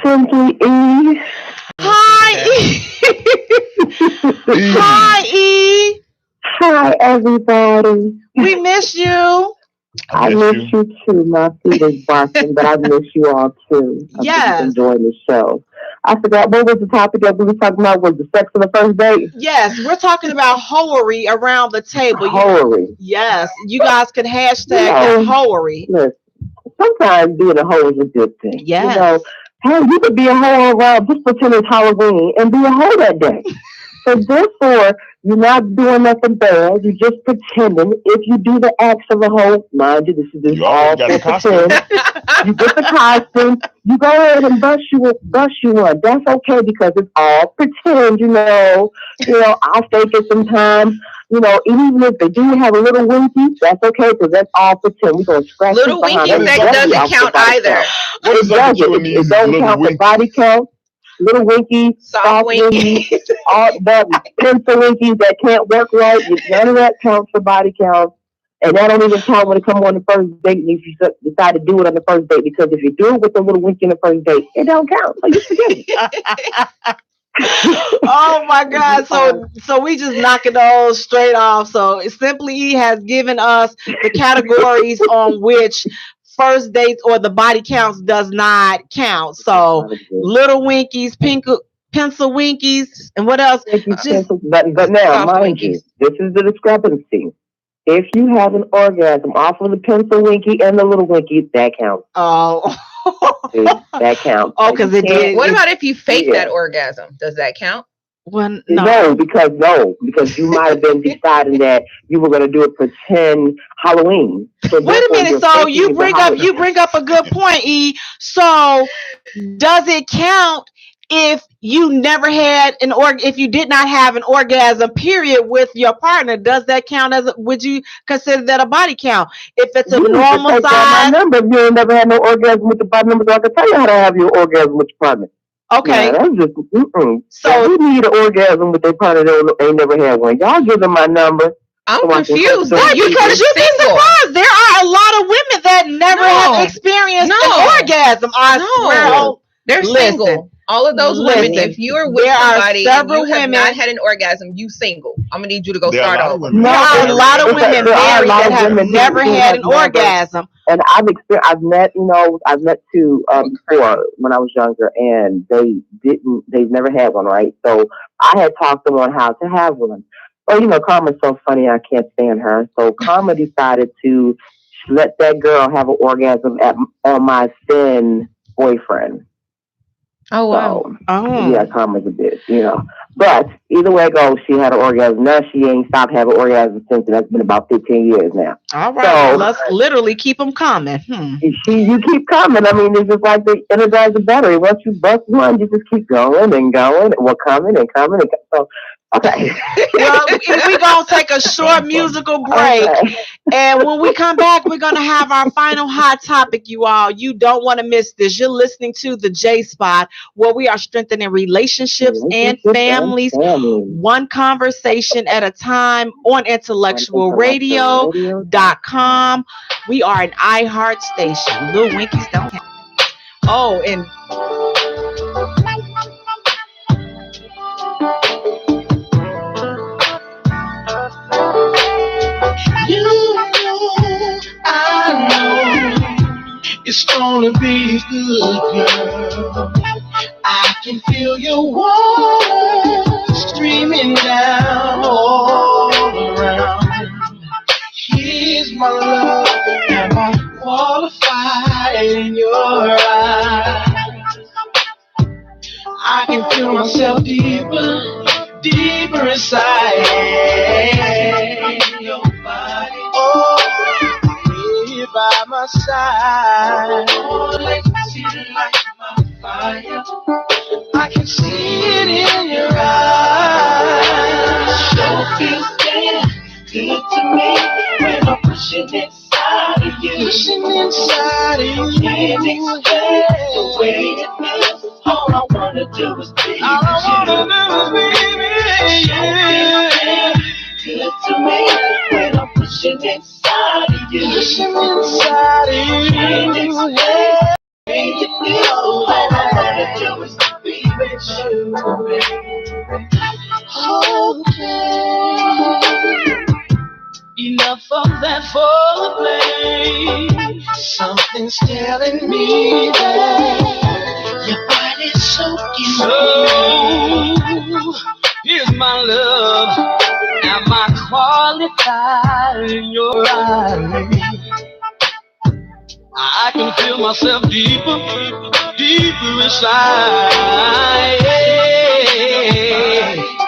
Simply E. Hi, E. Hi, E. Hi, everybody. We miss you. I miss you too. My feet is barking, but I miss you all too. I'm just enjoying the show. I forgot what was the topic that we were talking about. Was the sex on the first date? Yes, we're talking about hoery around the table. Hoery. Yes, you guys could hashtag hoery. Listen, sometimes being a hoe is a good thing. Yes. Hey, you could be a hoe around, just pretend it's Halloween and be a hoe that day. So therefore, you're not doing nothing bad. You're just pretending. If you do the acts of a hoe, mind you, this is all for pretend. You get the costume. You go ahead and bust you one. That's okay because it's all pretend. I'll fake it sometimes. Even if they do have a little winky, that's okay because that's all pretend. We're gonna scratch little winky sex doesn't count either. What is up with it don't count for body count. Little winkies, soft winkies, all that pencil winkies that can't work right. None of that counts for body count. And that don't even count when it comes on the first date if you decide to do it on the first date. Because if you do it with a little winky on the first date, it don't count. So you forget it. Oh my God. So we just knock it all straight off. So Simply E has given us the categories on which first dates or the body counts does not count. So little winkies, pencil winkies, and what else? But now, mind you, this is the discrepancy. If you have an orgasm off of the pencil winky and the little winky, that counts. Oh. That counts. Oh, because it did. What about if you fake that orgasm? Does that count? Well, no, because you might have been deciding that you were going to do a pretend Halloween. So wait a minute. So you bring up a good point, E. So does it count if you never had if you did not have an orgasm period with your partner? Does that count would you consider that a body count? If it's a normal size. My number, if you never had no orgasm with the body number, so I can tell you how to have your orgasm with your partner. Okay. Nah, that's just So we need an orgasm with their partner that ain't never had one. Y'all give them my number. I'm confused. Because you'd be surprised. There are a lot of women that never have experienced an orgasm. They're single. All of those women, if you're with somebody and you have not had an orgasm, you single. I'm gonna need you to go start over. There are a lot of women married that have never had an orgasm. And I've met two before when I was younger, and they've never had one, right? So I had talked to them on how to have one. Oh, Karma's so funny, I can't stand her. So Karma decided to let that girl have an orgasm on my thin boyfriend. Oh wow. So, Oh. yeah, karma's a bitch. But either way it goes, she had an orgasm. Now she ain't stopped having orgasms since, and that's been about 15 years now. All right. So, Let's literally keep them coming. you keep coming. I mean, it's just like the Energizer battery. Once you bust one, you just keep going and going. Well, coming and coming. So, okay. Well, we're going to take a short musical break. Okay. And when we come back, we're going to have our final hot topic, you all. You don't want to miss this. You're listening to the J Spot, where we are strengthening relationships and families, one conversation at a time on IntellectualRadio.com. We are an iHeart station. Lil Winkies don't count. Oh, and You know, I know it's gonna be good, girl. I can feel your water streaming down all around. Here's my love, am I qualified in your eyes? I can feel myself deeper, deeper inside your body. Oh, here by my side. Oh, let me see the light of my fire. I can see it in your eyes. Sure feels good to me when I'm pushing inside of you. Pushing inside of you. Can't explain the way it feels. All I wanna do is be with you. Good to me when I'm pushing inside of you. Pushing inside of you. Can't explain the way it feels. All I wanna do is be with you, baby. Okay. Enough of that foreplay. Something's telling me that your body's soaking me. Here's my love. Am I qualified in your eyes? I can feel myself deeper, deeper inside.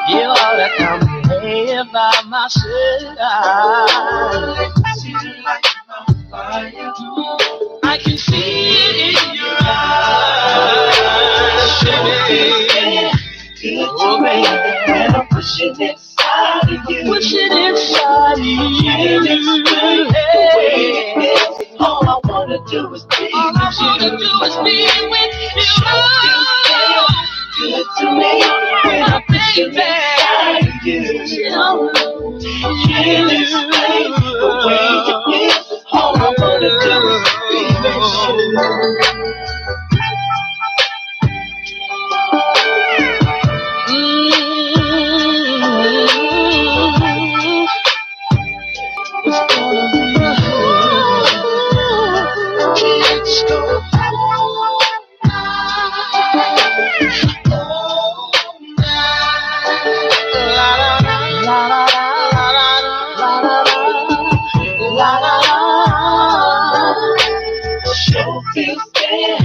You ought to come here by my side. See the light of my fire. I can see it in your eyes. Oh, baby, and I'm pushing inside of you. Pushing inside of you. All I wanna do is be with you. Good to me when I'm pushing inside of you. Can't explain the way you feel. All I wanna do is be with you. It's gonna be let's go all night, all night. La la la la la la la la. Sure feels good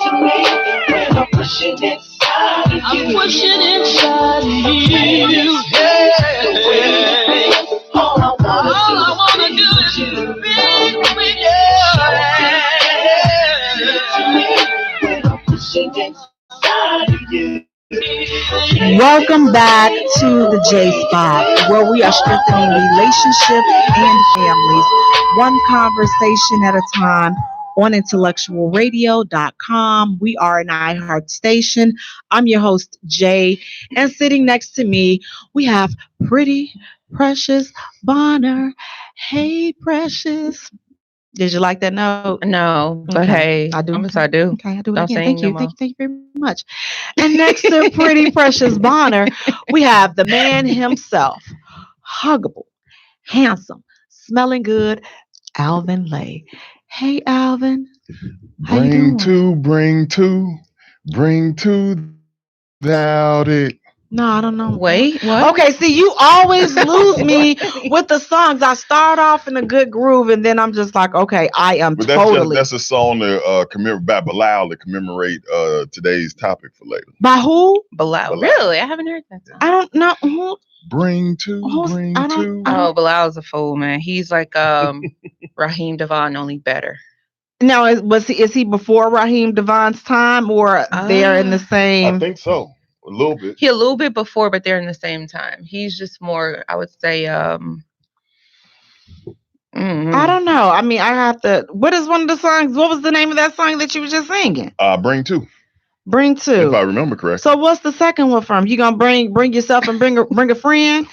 to me when I'm pushing inside of you. I'm pushing inside of you. All I wanna do is be with you. When I'm pushing inside of you. welcome back to the J Spot, where we are strengthening relationships and families, one conversation at a time on IntellectualRadio.com. We are an iHeart station. I'm your host, Jay, and sitting next to me, we have pretty Precious Bonner. Hey, Precious. Did you like that note? No, but Okay. hey, I do. promise I do. Okay, I do it Don't again. sing Thank no you. more. Thank you very much. And next to pretty Precious Bonner, we have the man himself, huggable, handsome, smelling good, Alvin Lay. Hey, Alvin. How you doing? Bring two, without it. No, I don't know. Wait, what? Okay, see, you always lose me with the songs. I start off in a good groove, and then I'm just like, okay, I am But totally. that's a song to commemorate by Bilal to commemorate today's topic for later. By who? Bilal. Bilal. Really? I haven't heard that song. I don't know. Who? Bring two. I don't. Oh, Bilal's a fool, man. He's like Raheem Devon, only better. Now, is he before Raheem Devon's time, or they're in the same? I think so. A little bit. He a little bit before, but they're in the same time. He's just more, I would say, I don't know. I mean, I have to. What is one of the songs? What was the name of that song that you were just singing? Bring two. Bring two. If I remember correctly. So what's the second one from? You gonna bring yourself and bring a friend?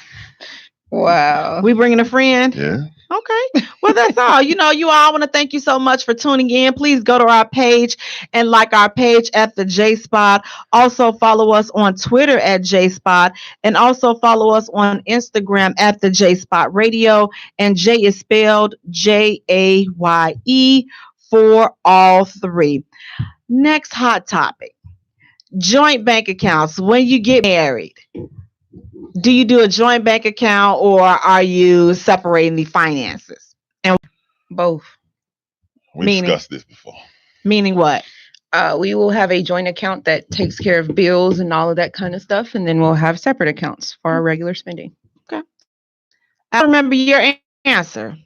Wow. We bringing a friend? Yeah. Okay. Well, that's all. You all want to thank you so much for tuning in. Please go to our page and like our page at the J Spot. Also follow us on Twitter at J Spot, and also follow us on Instagram at the J Spot Radio. And Jay is spelled Jaye for all three. Next hot topic: joint bank accounts. When you get married, do you do a joint bank account, or are you separating the finances? And both. We discussed this before. Meaning what? We will have a joint account that takes care of bills and all of that kind of stuff, and then we'll have separate accounts for our regular spending. Okay. I remember your answer.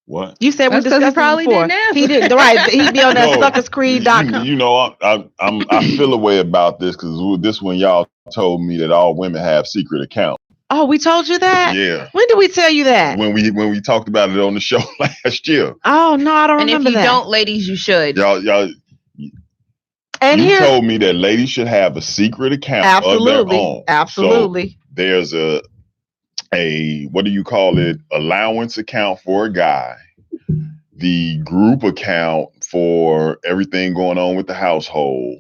What? You said we discussed probably before. didn't answer. He did. Right. He'd be on that suckerscreed.com. I feel a way about this because this one y'all told me that all women have secret accounts. Oh, we told you that? Yeah. When did we tell you that? When we talked about it on the show last year. Oh no, I don't remember that. And if you don't, ladies, you should. Y'all. And you told me that ladies should have a secret account of their own. Absolutely. So there's a what do you call it? Allowance account for a guy. The group account for everything going on with the household.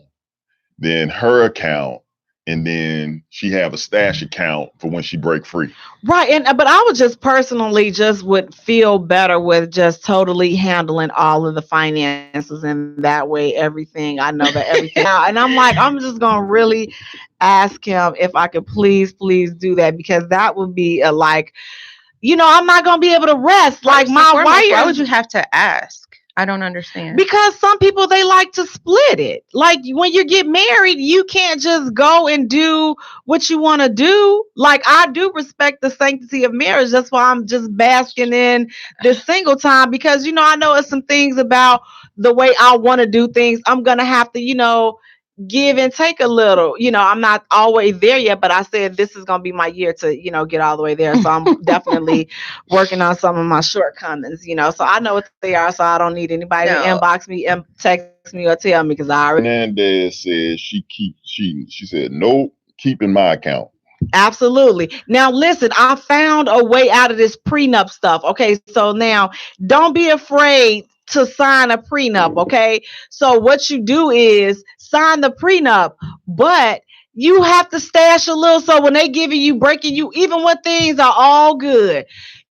Then her account. And then she have a stash account for when she break free. Right. But I would just personally would feel better with just totally handling all of the finances, and that way everything, I know that everything out. And I'm just going to really ask him if I could please do that, because that would be I'm not going to be able to rest. Like my wife. Why would you have to ask? I don't understand. Because some people, they like to split it. Like when you get married, you can't just go and do what you want to do. Like I do respect the sanctity of marriage. That's why I'm just basking in this single time, because, I know it's some things about the way I want to do things. I'm going to have to, give and take a little. I'm not always there yet, but I said this is going to be my year to, get all the way there. So I'm definitely working on some of my shortcomings, so I know what they are. So I don't need anybody to inbox me and text me or tell me, because I already. Hernandez says she said, nope, keeping my account. Absolutely. Now, listen, I found a way out of this prenup stuff. Okay. So now don't be afraid to sign a prenup. Okay. So what you do is sign the prenup, but you have to stash a little. So when they breaking you, even when things are all good,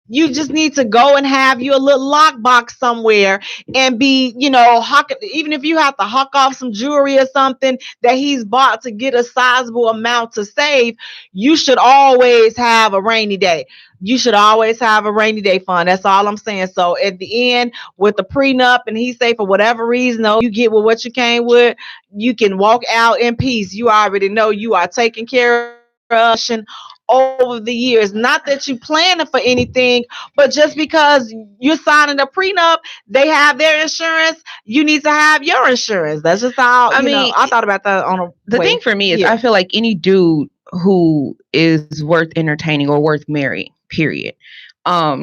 you just need to go and have you a little lockbox somewhere and be, even if you have to huck off some jewelry or something that he's bought to get a sizable amount to save, you should always have a rainy day. You should always have a rainy day fund. That's all I'm saying. So at the end with the prenup, and he say for whatever reason, you get with what you came with, you can walk out in peace. You already know you are taking care of over the years. Not that you planning for anything, but just because you're signing a prenup, they have their insurance. You need to have your insurance. That's just how I thought about that on the thing for me is I feel like any dude who is worth entertaining or worth marrying, period,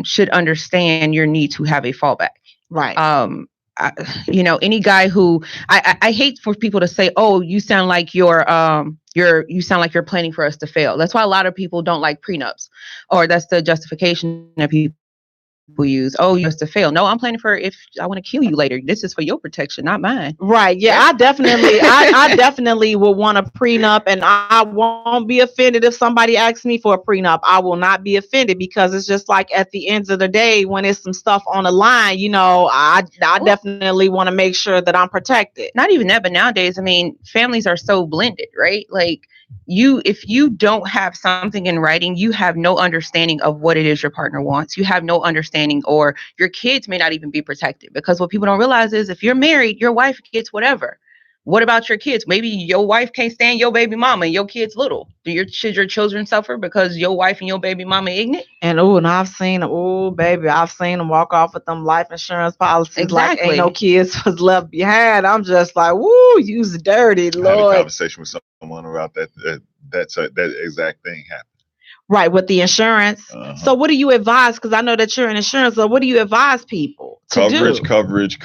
should understand your need to have a fallback. Right. Any guy who I hate for people to say, oh, you sound like you're planning for us to fail. That's why a lot of people don't like prenups, or that's the justification that people use. Oh, you have to fail. No, I'm planning for if I want to kill you later. This is for your protection, not mine. Right. Yeah, I definitely will want a prenup, and I won't be offended if somebody asks me for a prenup. I will not be offended, because it's just like at the end of the day, when it's some stuff on the line, I definitely want to make sure that I'm protected. Not even that, but nowadays, families are so blended, right? Like if you don't have something in writing, you have no understanding of what it is your partner wants. You have no understanding, or your kids may not even be protected, because what people don't realize is if you're married, your wife gets whatever. What about your kids? Maybe your wife can't stand your baby mama and your kid's little. Should your children suffer because your wife and your baby mama ignorant? And I've seen them walk off with them life insurance policies like ain't no kids was left behind. I'm just like, woo, you's dirty, Lord. I had a conversation with someone about that exact thing happened. Right, with the insurance. So what do you advise? Because I know that you're in insurance. So what do you advise people to do? Coverage.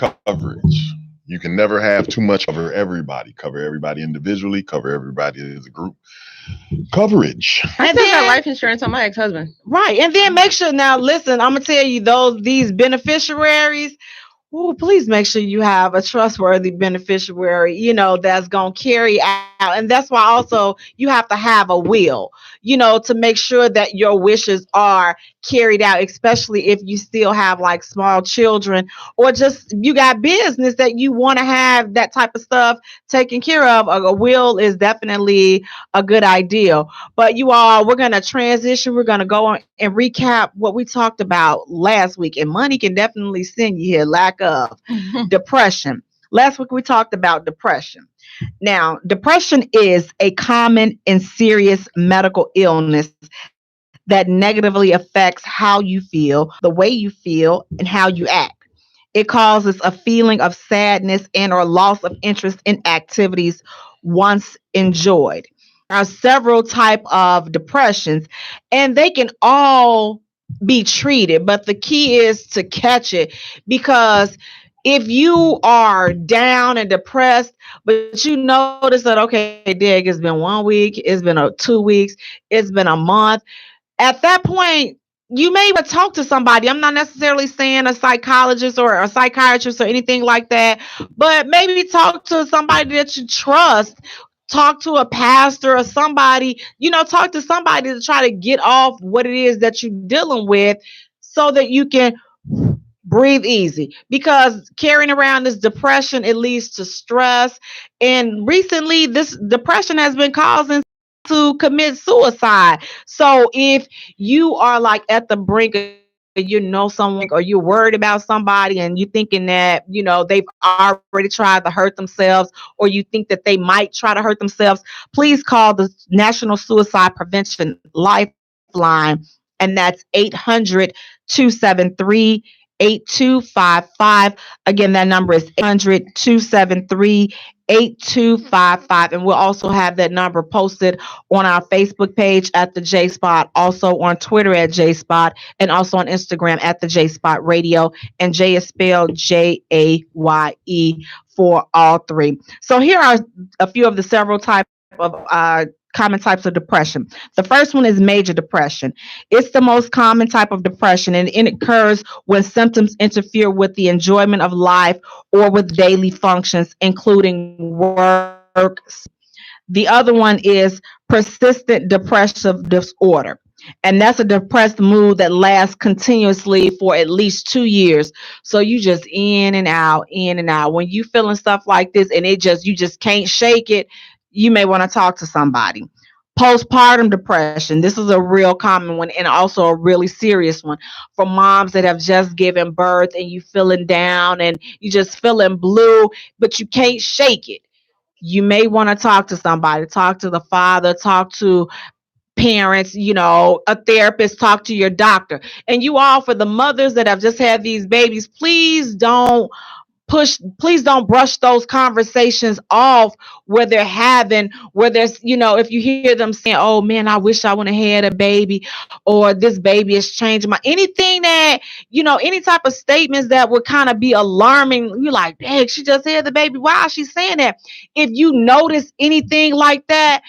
You can never have too much. Cover everybody individually, cover everybody as a group. Coverage. I still got life insurance on my ex-husband. Right. And then make sure, now listen, I'm going to tell you, these beneficiaries, please make sure you have a trustworthy beneficiary, that's going to carry out. And that's why also you have to have a will, to make sure that your wishes are carried out, especially if you still have like small children, or just you got business that you want to have that type of stuff taken care of. A will is definitely a good idea. But we're going to transition. We're going to go on and recap what we talked about last week. And money can definitely send you here. Lack of depression. Last week we talked about depression. Now, depression is a common and serious medical illness that negatively affects how you feel, the way you feel, and how you act. It causes a feeling of sadness and or loss of interest in activities once enjoyed. There are several types of depressions, and they can all be treated, but the key is to catch it, because if you are down and depressed, but you notice that, okay, Dig, it's been 1 week, it's been 2 weeks, it's been a month, at that point, you may want to talk to somebody. I'm not necessarily saying a psychologist or a psychiatrist or anything like that, but maybe talk to somebody that you trust. Talk to a pastor or somebody, talk to somebody to try to get off what it is that you're dealing with, so that you can breathe easy, because carrying around this depression, it leads to stress. And recently this depression has been causing to commit suicide. So if you are like at the brink of, someone, or you're worried about somebody and you're thinking that, they've already tried to hurt themselves, or you think that they might try to hurt themselves, please call the National Suicide Prevention Lifeline. And that's 800-273-8255. Again, that number is 800-273-8255. And we'll also have that number posted on our Facebook page at the J Spot, also on Twitter at J Spot, and also on Instagram at the J Spot Radio. And Jay is spelled Jaye for all three. So here are a few of the several types of common types of depression. The first one is major depression. It's the most common type of depression, and it occurs when symptoms interfere with the enjoyment of life or with daily functions, including work. The other one is persistent depressive disorder. And that's a depressed mood that lasts continuously for at least 2 years. So you just in and out, in and out. When you feeling stuff like this and you just can't shake it, you may want to talk to somebody. Postpartum depression. This is a real common one, and also a really serious one for moms that have just given birth and you feeling down and you just feeling blue, but you can't shake it. You may want to talk to somebody, talk to the father, talk to parents, a therapist, talk to your doctor. And you all, for the mothers that have just had these babies, please don't brush those conversations off where there's, if you hear them saying, oh man, I wish I would have had a baby, or this baby is changing anything that, any type of statements that would kind of be alarming. You're like, dang, she just had the baby. Why is she saying that? If you notice anything like that,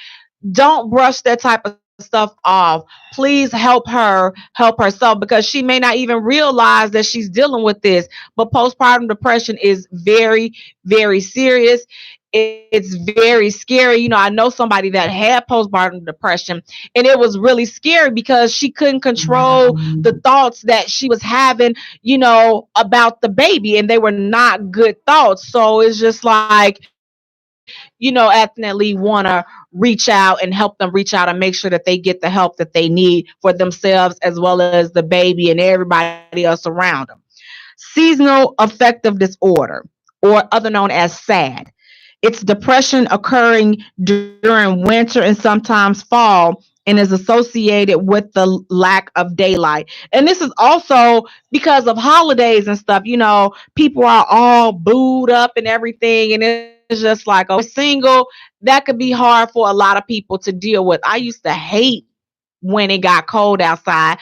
don't brush that type of stuff off. Please help herself, because she may not even realize that she's dealing with this. But postpartum depression is very, very serious. It's very scary. I know somebody that had postpartum depression, and it was really scary because she couldn't control the thoughts that she was having, about the baby, and they were not good thoughts. So it's just like, definitely want to reach out and help them reach out and make sure that they get the help that they need for themselves as well as the baby and everybody else around them. Seasonal affective disorder, or other known as SAD. It's depression occurring during winter and sometimes fall, and is associated with the lack of daylight. And this is also because of holidays and stuff. You know, people are all booed up and everything, and it's just like, oh, single. That could be hard for a lot of people to deal with. I used to hate when it got cold outside.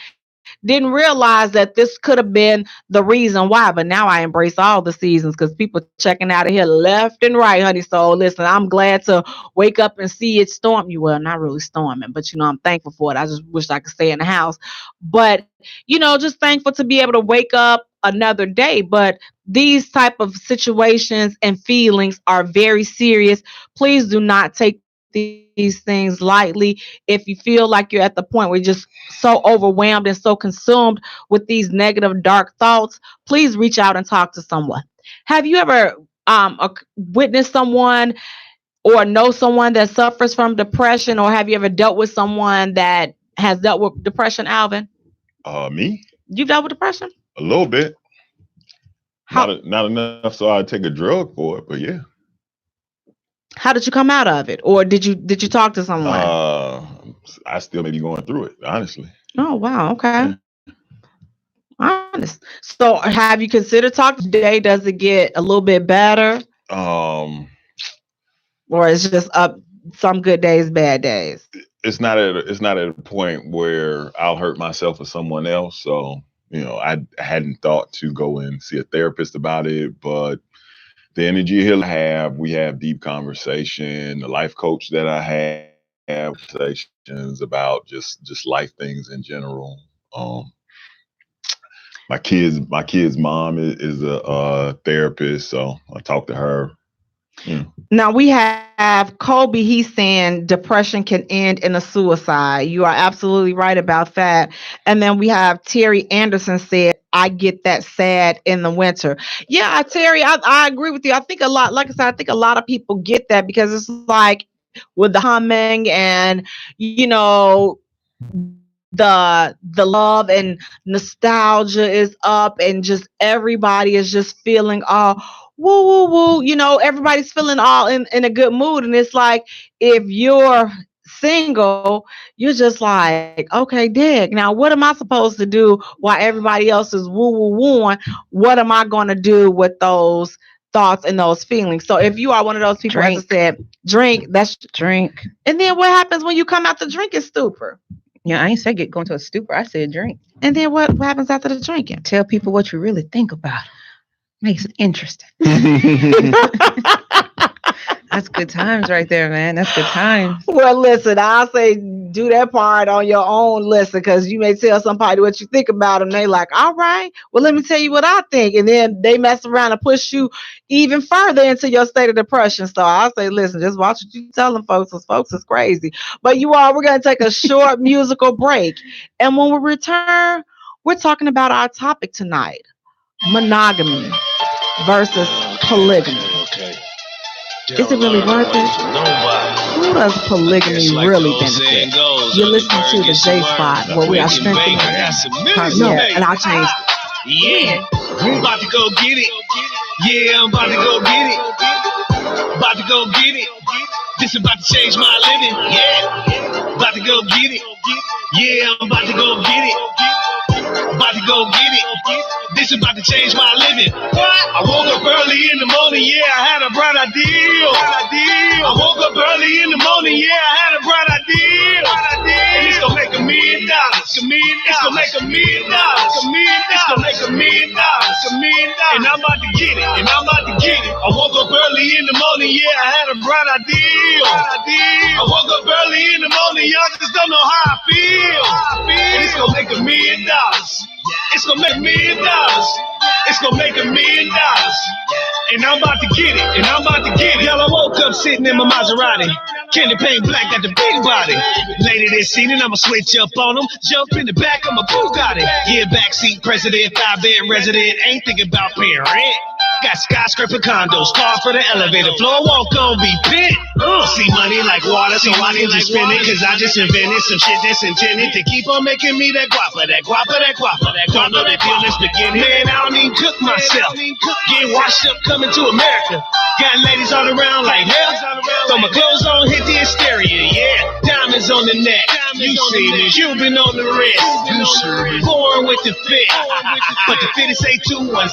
Didn't realize that this could have been the reason why, but now I embrace all the seasons because people checking out of here left and right, honey. So listen, I'm glad to wake up and see it storm. You well, not really storming, but you know, I'm thankful for it. I just wish I could stay in the house, but you know, just thankful to be able to wake up another day. But these type of situations and feelings are very serious. Please do not take these things lightly. If you feel like you're at the point where you're just so overwhelmed and so consumed with these negative dark thoughts, please reach out and talk to someone. Have you ever witnessed someone or know someone that suffers from depression, or have you ever dealt with someone that has dealt with depression, Alvin? Me? You've dealt with depression? A little bit. How, not enough so I'd take a drug for it, but yeah. How did you come out of it, or did you talk to someone? I still may be going through it, honestly. Oh wow, okay. Honest. So, have you considered talking today? Does it get a little bit better, or it's just up some good days, bad days? It's not at a point where I'll hurt myself or someone else. So, you know, I hadn't thought to go and see a therapist about it, but the energy healer we have deep conversation. The life coach that I have conversations about just life things in general. My kid's mom is a therapist, so I talk to her. Yeah. Now we have Kobe. He's saying depression can end in a suicide. You are absolutely right about that. And then we have Terry Anderson said, I get that sad in the winter. Yeah, Terry, I agree with you. I think a lot, like I said, I think a lot of people get that because it's like with the humming and, you know, the love and nostalgia is up and just everybody is just feeling all woo woo woo, you know, everybody's feeling all in a good mood. And it's like, if you're single, you're just like, okay, dig. Now, what am I supposed to do while everybody else is woo woo wooing? What am I going to do with those thoughts and those feelings? So if you are one of those people, as I said, drink, that's drink. And then what happens when you come out the drinking stupor? Yeah, I ain't say go into a stupor. I said drink. And then what happens after the drinking? Tell people what you really think about it. Makes it interesting. That's good times right there, man. That's good times. Well, listen, I'll say do that part on your own, listen, because you may tell somebody what you think about them. They like, all right, well, let me tell you what I think. And then they mess around and push you even further into your state of depression. So I'll say, listen, just watch what you tell them, folks, because folks is crazy. But you all, we're going to take a short musical break. And when we return, we're talking about our topic tonight, monogamy versus polygamy. Is it really worth it? Who does polygamy really benefit? You're listening to the J Spot, where we are strengthening and I'll change. Yeah, I'm about to go get it. Yeah, I'm about to go get it. About to go get it. This about to change my living. Yeah, about to go get it. Yeah, I'm about to go get it. About to go get it. This about to change my living. What? I woke up early in the morning, yeah, I had a bright idea. I woke up early in the morning, yeah, I had a bright idea. And it's gonna make $1 million. It's gonna make $1 million. It's gonna make $1 million. And I'm about to get it. I woke up early in the morning, yeah, I had a bright idea. I woke up early in the morning, y'all just don't know how I feel. And it's gonna make $1 million. It's gonna make $1 million. It's gonna make $1 million. And I'm about to get it. Y'all, I woke up sitting in my Maserati. Candy paint black, got the big body. Later this evening, I'ma switch up on them. Jump in the back of my Bugatti. Yeah, backseat president, 5-bed resident. Ain't thinking about paying rent. Got skyscraper condos, car for the elevator, floor won't gon' be pit. See money like water, so I can just spend it, cause I just invented some shit that's intended to keep on making me that guapa, that guapa, that guapa. Don't know that deal is beginning. Man, I don't even cook myself. Get washed up coming to America. Got ladies all around like hell. Throw my clothes on, hit the hysteria, yeah. Diamonds on the neck. You see me, you been on the wrist. You see me, born with the fit. But the fit is say 216.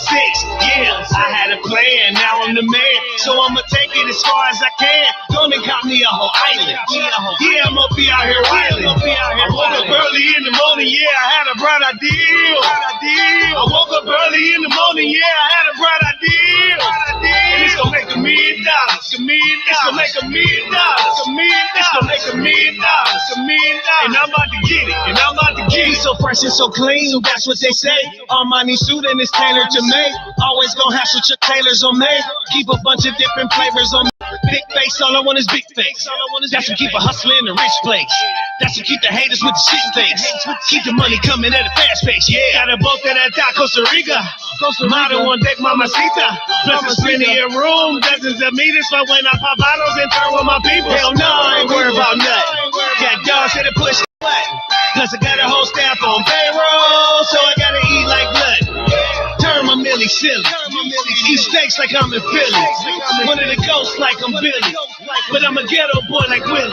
Yeah, I had a plan, now I'm the man. So I'ma take it as far as I can. Gonna cop me a whole island. Yeah, I'ma be out here wildin'. I woke up early in the morning, yeah, I had a bright idea. I woke up early in the morning, yeah, I had a bright idea. And it's gonna make $1 million. It's gonna make $1 million. It's gonna make $1 million. And I'm about to get it. So fresh and so clean, that's what they say. Armani suit and it's tailored to me. Always gonna have such a tailors on me. Keep a bunch of different flavors on me. Big face, all I want is big face. That's what keep a hustler in a rich place. That's what keep the haters with the shit face. Keep the money coming at a fast pace. Yeah, got a boat that Costa Rica. Model on deck, mamacita. Plus there's plenty of room, dozens of meters for when I pop bottles and turn with my people. Hell no, I ain't worried about nothing. Got dogs here to push button. Plus I got a whole staff on payroll, so I gotta eat like blood. Turn my millie silly. Eat steaks like I'm in Philly. One of the ghosts like I'm Billy. But I'm a ghetto boy like Willie.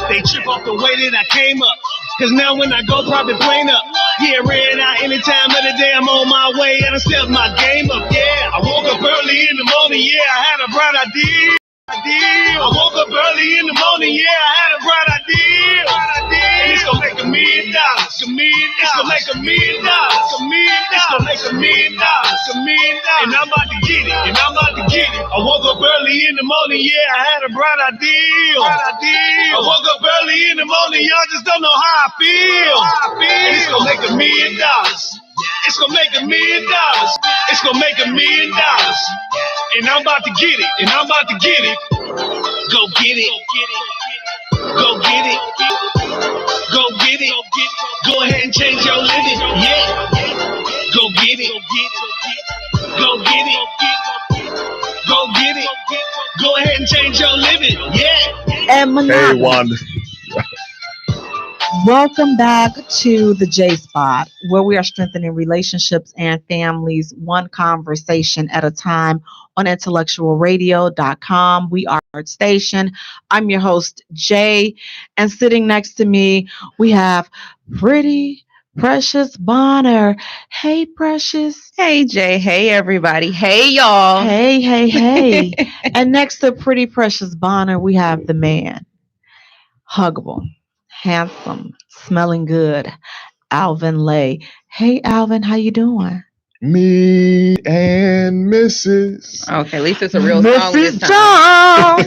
They trip off the way that I came up. Cause now when I go private plane up, yeah, ran out any time of the day, I'm on my way and I step my game up, yeah. I woke up early in the morning, yeah, I had a bright idea. I woke up early in the morning, yeah, I had a bright idea. And it's gonna make $1 million. It's gonna make $1 million. It's gonna make $1 million. And I'm about to get it. I woke up early in the morning, yeah, I had a bright idea. I woke up early in the morning, y'all just don't know how I feel. And it's gonna make $1 million. It's gonna make $1 million. It's gonna make $1 million. And I'm about to get it. Go get it. Go get it. Go get it. Go ahead and change your living. Yeah. Go get it. Go get it. Go get it. Go ahead and change your living. Yeah. And Hey, Wanda. welcome back to the J Spot, where we are strengthening relationships and families one conversation at a time on IntellectualRadio.com. We are our station. I'm your host, Jaye, and sitting next to me, we have pretty Precious Bonner. Hey, Precious. Hey, Jay. Hey, everybody. Hey, y'all. Hey. And next to pretty Precious Bonner, we have the man, huggable, handsome, smelling good, Alvin Lay. Hey, Alvin, how you doing? Me and Mrs. Okay, at least it's a real song this Mrs. time. John.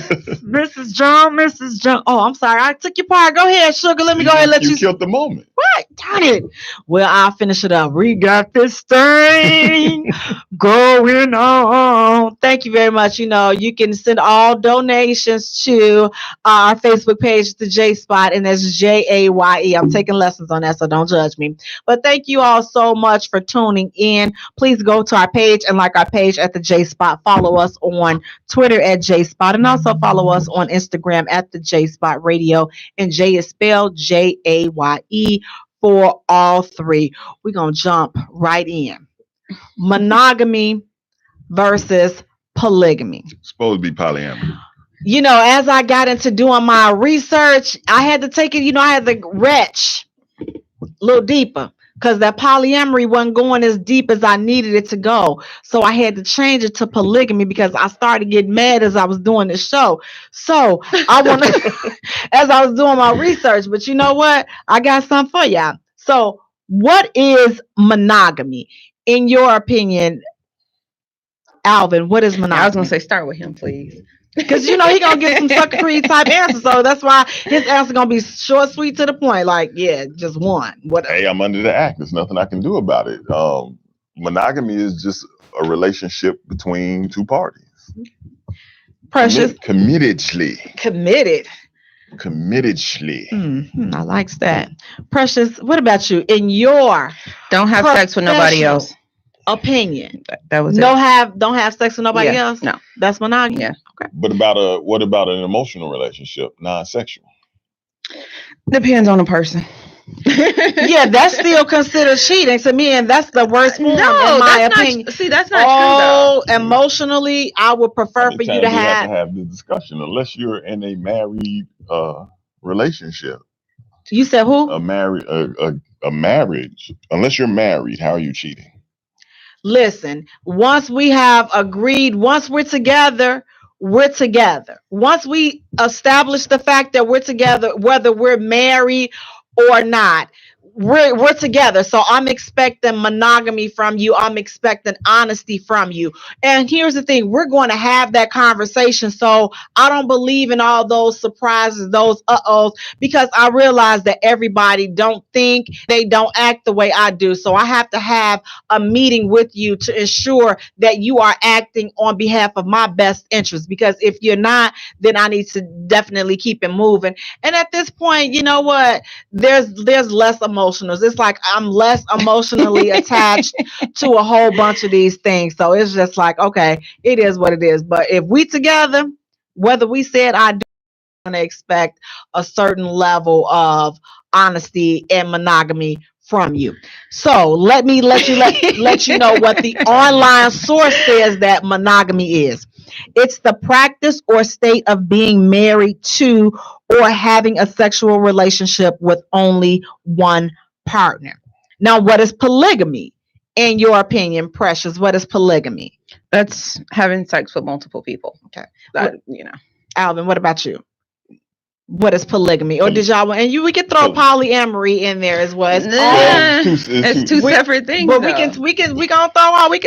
Mrs. John. Oh, I'm sorry. I took your part. Go ahead, sugar. Let me go ahead and let you. You killed the moment. What? Darn it. Well, I'll finish it up. We got this thing going on. Thank you very much. You know, you can send all donations to our Facebook page, The J Spot, and that's Jaye. I'm taking lessons on that, so don't judge me. But thank you all so much for tuning in. Please go to our page and like our page at The J Spot. Follow us on Twitter at J Spot, and also follow us on Instagram at The J Spot Radio. And Jay is spelled Jaye for all three. We're going to jump right in. Monogamy versus polygamy. It's supposed to be polyamory. You know, as I got into doing my research, I had to take it, you know, I had to retch a little deeper because that polyamory wasn't going as deep as I needed it to go. So I had to change it to polygamy because I started getting mad as I was doing the show. So I want to, as I was doing my research, but you know what? I got something for y'all. So what is monogamy? In your opinion, Alvin, what is monogamy? I was going to say, start with him, please. Because, you know, he going to get some sucker free type answers. So that's why his answer going to be short, sweet, to the point. Like, yeah, just one. What? Hey, I'm under the act. There's nothing I can do about it. Monogamy is just a relationship between two parties. Precious. Committedly. Committed. I like that. Precious, what about you? In your don't have sex with nobody else. opinion. That was don't it. have sex with nobody else. No, that's monogamy. Yeah. Okay. But what about an emotional relationship, non-sexual? Depends on the person. Yeah, that's still considered cheating to me, and that's the worst form in my opinion. That's not true though. Emotionally, I would prefer for you to have this discussion unless you're in a married relationship. You said who? A marriage. Unless you're married, how are you cheating? Listen, once we have agreed, once we're together, we're together. Once we establish the fact that we're together, whether we're married or not, we're together. So I'm expecting monogamy from you. I'm expecting honesty from you. And here's the thing, we're going to have that conversation. So I don't believe in all those surprises, those uh-ohs, because I realize that everybody don't think, they don't act the way I do. So I have to have a meeting with you to ensure that you are acting on behalf of my best interest. Because if you're not, then I need to definitely keep it moving. And at this point, you know what? There's less emotionals. It's like I'm less emotionally attached to a whole bunch of these things. So it's just like, okay, it is what it is. But if we together, whether we said I do, I'm gonna expect a certain level of honesty and monogamy from you. So let you know what the online source says that monogamy is. It's the practice or state of being married to or having a sexual relationship with only one partner. Now, what is polygamy? In your opinion, Precious, what is polygamy? That's having sex with multiple people. Okay. Alvin, what about you? What is polygamy? Or did y'all we can throw polyamory in there as well. It's two separate things. But we can throw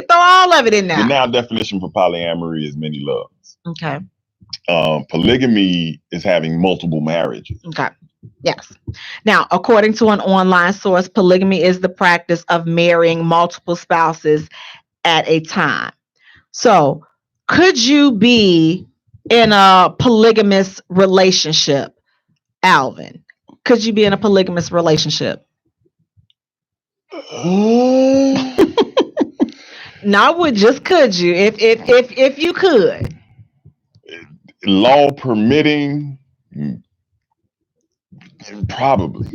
all of it in there. The now definition for polyamory is many loves. Okay. Polygamy is having multiple marriages. Okay. Yes. Now, according to an online source, polygamy is the practice of marrying multiple spouses at a time. So, could you be in a polygamous relationship, Alvin? Could you be in a polygamous relationship? Now, could you? If you could, law permitting, probably.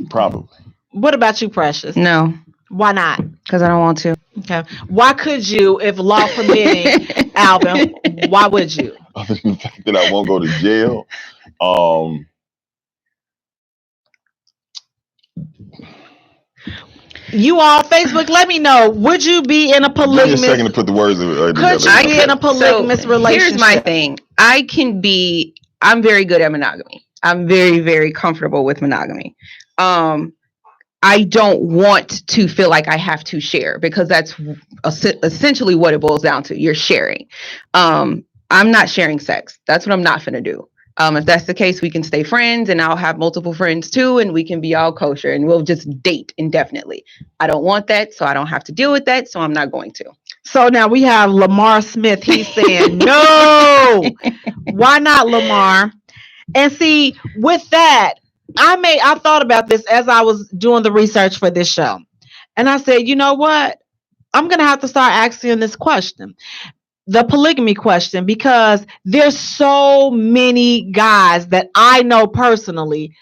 What about you, Precious? No. Why not? Because I don't want to. Okay. Why could you, if law permitting, Alvin? Why would you? Other than the fact that I won't go to jail. You all Facebook, let me know. Would you be in a polygamous? Give me a second to put the words together. Could you be in a polygamous relationship? Here's my thing. I'm very good at monogamy. I'm very, very comfortable with monogamy. I don't want to feel like I have to share, because that's essentially what it boils down to. You're sharing. I'm not sharing sex. That's what I'm not going to do. If that's the case, we can stay friends, and I'll have multiple friends too, and we can be all kosher, and we'll just date indefinitely. I don't want that, so I don't have to deal with that, so I'm not going to. So now we have Lamar Smith. He's saying, no, why not, Lamar? And see, with that, I thought about this as I was doing the research for this show. And I said, you know what? I'm going to have to start asking this question, the polygamy question, because there's so many guys that I know personally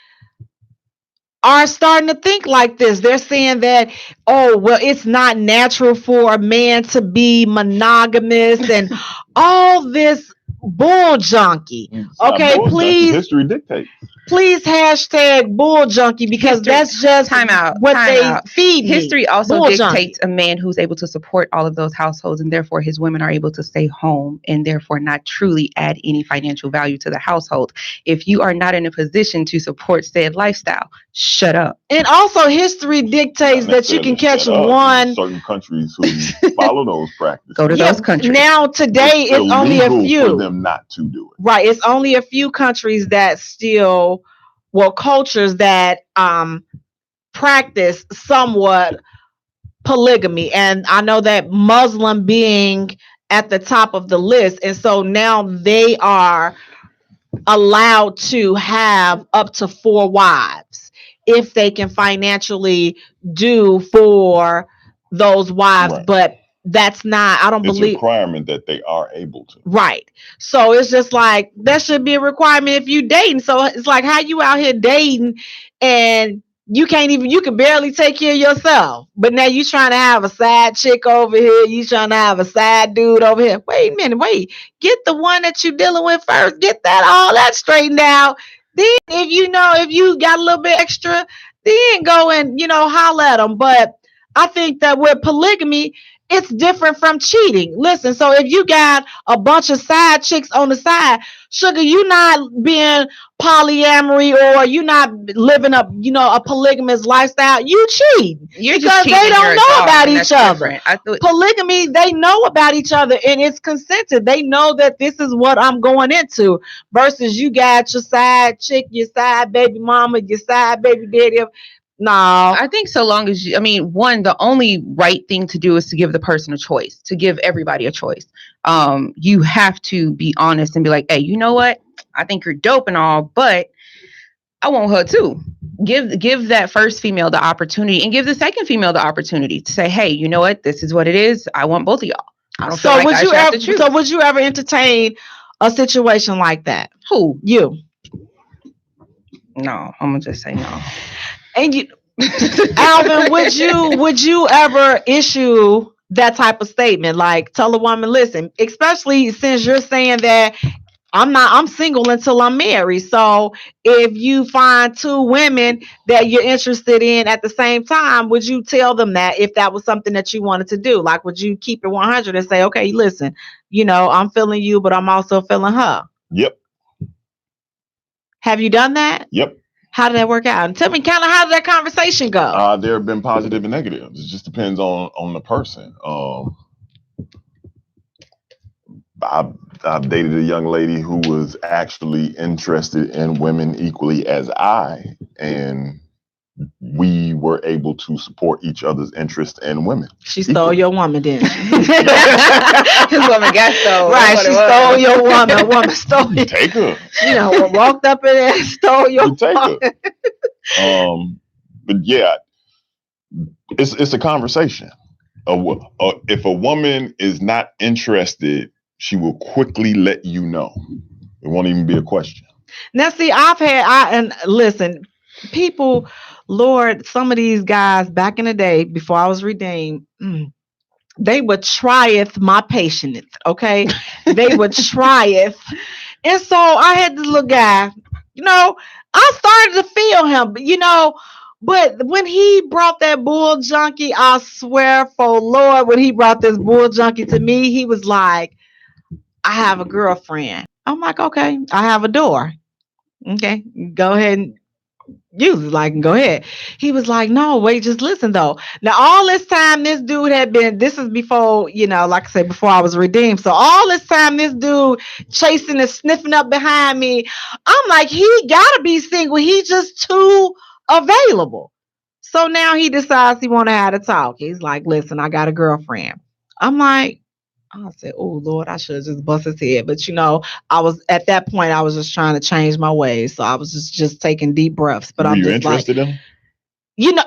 are starting to think like this. They're saying that, oh, well, it's not natural for a man to be monogamous and all this bull junkie. Okay, please. History dictates. Please hashtag bull junkie, because that's just what they feed me. History also dictates a man who's able to support all of those households, and therefore his women are able to stay home and therefore not truly add any financial value to the household. If you are not in a position to support said lifestyle, shut up. And also history dictates that you can catch one. Certain countries who follow those practices. Go to those countries. Now today it's only a few for them not to do it. Right. It's only a few countries that still, cultures that practice somewhat polygamy. And I know that Muslim being at the top of the list. And so now they are allowed to have up to 4 wives if they can financially do for those wives. Right. But that's not, I don't It's a believe. requirement that they are able to. Right. So it's just like, that should be a requirement if you dating. So it's like, how you out here dating and you can barely take care of yourself. But now you trying to have a side chick over here. You trying to have a side dude over here. Wait a minute, get the one that you dealing with first. Get all that straightened out. Then if you got a little bit extra, then go and, holler at them. But I think that with polygamy, it's different from cheating. Listen, so if you got a bunch of side chicks on the side, sugar, you not being polyamory or you not living a polygamous lifestyle. You cheat. You're because just they don't know about each other. Different. Polygamy, they know about each other and it's consented. They know that this is what I'm going into. Versus you got your side chick, your side baby mama, your side baby daddy. No, I think so long as the only right thing to do is to give the person a choice, to give everybody a choice. You have to be honest and be like, hey, you know what? I think you're dope and all, but I want her too. Give that first female the opportunity and give the second female the opportunity to say, hey, you know what? This is what it is. I want both of y'all. I don't feel like I should have to choose. So would you ever entertain a situation like that? Who? You? No, I'm gonna just say no. And you, Alvin, would you ever issue that type of statement? Like, tell a woman, listen, especially since you're saying that I'm single until I'm married. So if you find two women that you're interested in at the same time, would you tell them that if that was something that you wanted to do? Like, would you keep it 100 and say, okay, listen, I'm feeling you, but I'm also feeling her? Yep. Have you done that? Yep. How did that work out? And tell me kind of how did that conversation go? There have been positive and negatives. It just depends on the person. I've dated a young lady who was actually interested in women equally as I, and we were able to support each other's interest in women. She stole your woman, didn't she? His woman got stolen. Right, she stole your woman. A woman stole you. Take her. Walked up in there and stole your woman. But yeah, it's a conversation. If a woman is not interested, she will quickly let you know. It won't even be a question. Now, see, and listen, people, Lord, some of these guys back in the day before I was redeemed, they would trieth my patience. Okay, they would trieth, and so I had this little guy. I started to feel him, but when he brought that bull junkie, I swear for Lord, when he brought this bull junkie to me, he was like, I have a girlfriend. I'm like, okay, I have a door. Okay, go ahead and use it. Like, go ahead. He was like, no, wait, just listen though. Now, all this time, this dude this is before, like I said, before I was redeemed. So all this time, this dude chasing and sniffing up behind me. I'm like, he gotta be single. He just too available. So now he decides he want to have a talk. He's like, listen, I got a girlfriend. I'm like, I said, oh, Lord, I should have just bust his head. But, I was at that point, I was just trying to change my ways. So I was just taking deep breaths. But Were you interested in him?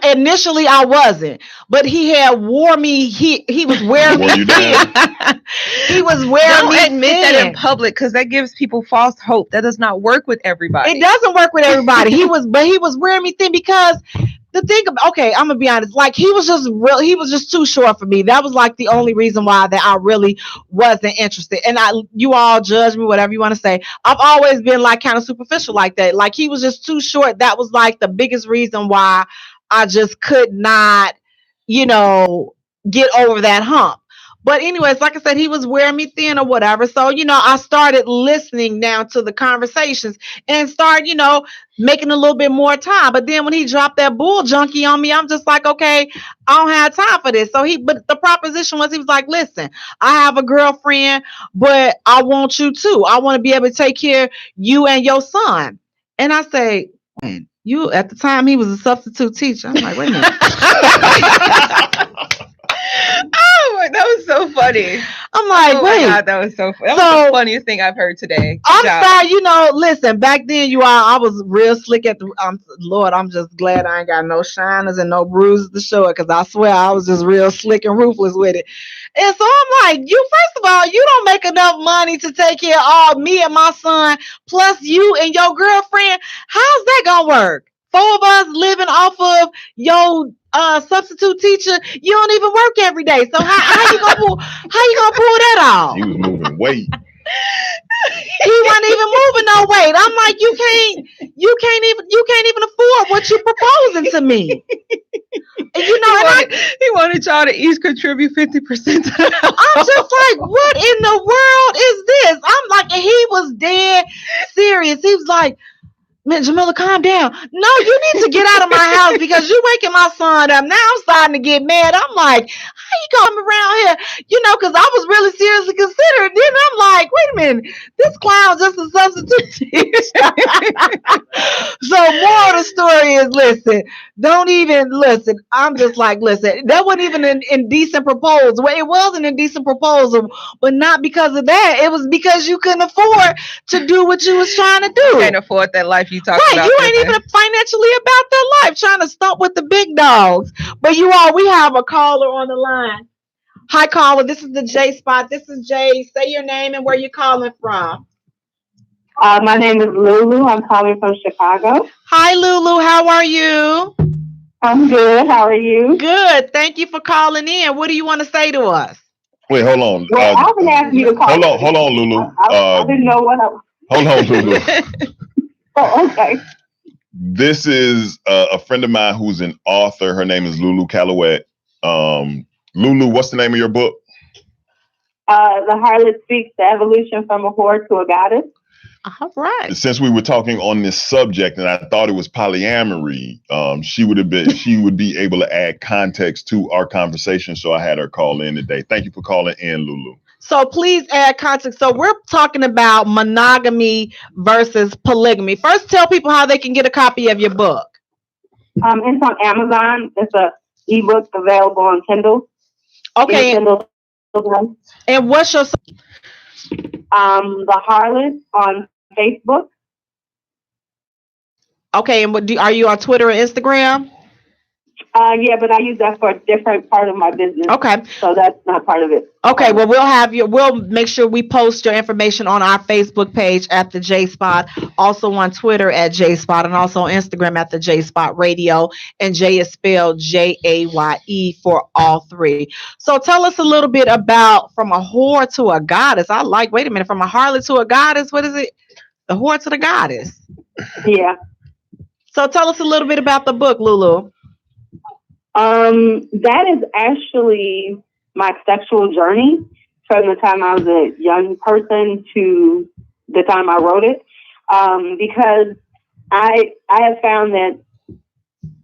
Initially I wasn't. But he had wore me. He was wearing me. He was wearing me. Don't admit that in public because that gives people false hope. That does not work with everybody. It doesn't work with everybody. He was wearing me thin because the thing about, okay, I'm gonna be honest, like he was just too short for me. That was like the only reason why that I really wasn't interested. And you all judge me, whatever you want to say. I've always been like kind of superficial like that. Like he was just too short. That was like the biggest reason why I just could not, get over that hump. But anyways, like I said, he was wearing me thin or whatever. So, I started listening now to the conversations and started, making a little bit more time. But then when he dropped that bull junkie on me, I'm just like, okay, I don't have time for this. But the proposition was, he was like, listen, I have a girlfriend, but I want you too. I want to be able to take care of you and your son. And I say, man, at the time he was a substitute teacher. I'm like, wait a minute. Oh, that was so funny. I'm like, oh wait. my God, that was so funny. That was the funniest thing I've heard today. I'm sorry, listen, back then I was real slick at the, Lord, I'm just glad I ain't got no shiners and no bruises to show it, because I swear I was just real slick and ruthless with it. And so I'm like, first of all, you don't make enough money to take care of all me and my son, plus you and your girlfriend. How's that gonna work? 4 of us living off of your substitute teacher. You don't even work every day. So how you gonna pull that off? He was moving weight. He wasn't even moving no weight. I'm like, you can't even afford what you're proposing to me. And he wanted y'all to each contribute 50%. I'm just like, what in the world is this? I'm like, and he was dead serious. He was like, man, Jamila, calm down. No, you need to get out of my house because you're waking my son up. Now I'm starting to get mad. I'm like, how you come around here? Because I was really seriously considering. Then I'm like, wait a minute, this clown's just a substitute teacher. So moral of the story is, listen, don't even listen. I'm just like, listen, that wasn't even an indecent proposal. Well, it was an indecent proposal, but not because of that. It was because you couldn't afford to do what you was trying to do. You can't afford that life you talk about. Right, you ain't even financially about that life, trying to stump with the big dogs. But we have a caller on the line. Hi, caller. This is the J Spot. This is Jay. Say your name and where you're calling from. My name is Lulu. I'm calling from Chicago. Hi, Lulu. How are you? I'm good. How are you? Good. Thank you for calling in. What do you want to say to us? Wait, hold on. Well, I've been asking you to call. Hold on, Lulu. I didn't know what I was. Hold on, Lulu. Oh, okay. This is a friend of mine who's an author. Her name is Lulu Calouette. Lulu, what's the name of your book? The Harlot Speaks: The Evolution from a Whore to a Goddess. All right. Since we were talking on this subject, and I thought it was polyamory, she would be able to add context to our conversation. So I had her call in today. Thank you for calling in, Lulu. So please add context. So we're talking about monogamy versus polygamy. First, tell people how they can get a copy of your book. It's on Amazon. It's a ebook available on Kindle. Okay. Kindle. And what's your The Harlot on Facebook. Okay, and are you on Twitter or Instagram? Yeah, but I use that for a different part of my business. Okay. So that's not part of it. Okay, well, we'll make sure we post your information on our Facebook page at the J Spot, also on Twitter at J Spot, and also on Instagram at the J Spot Radio. And Jay is spelled Jaye for all 3. So tell us a little bit about from a whore to a goddess. Wait a minute, from a harlot to a goddess. What is it? The whore to the goddess. Yeah. So tell us a little bit about the book, Lulu. That is actually my sexual journey from the time I was a young person to the time I wrote it. Because I have found that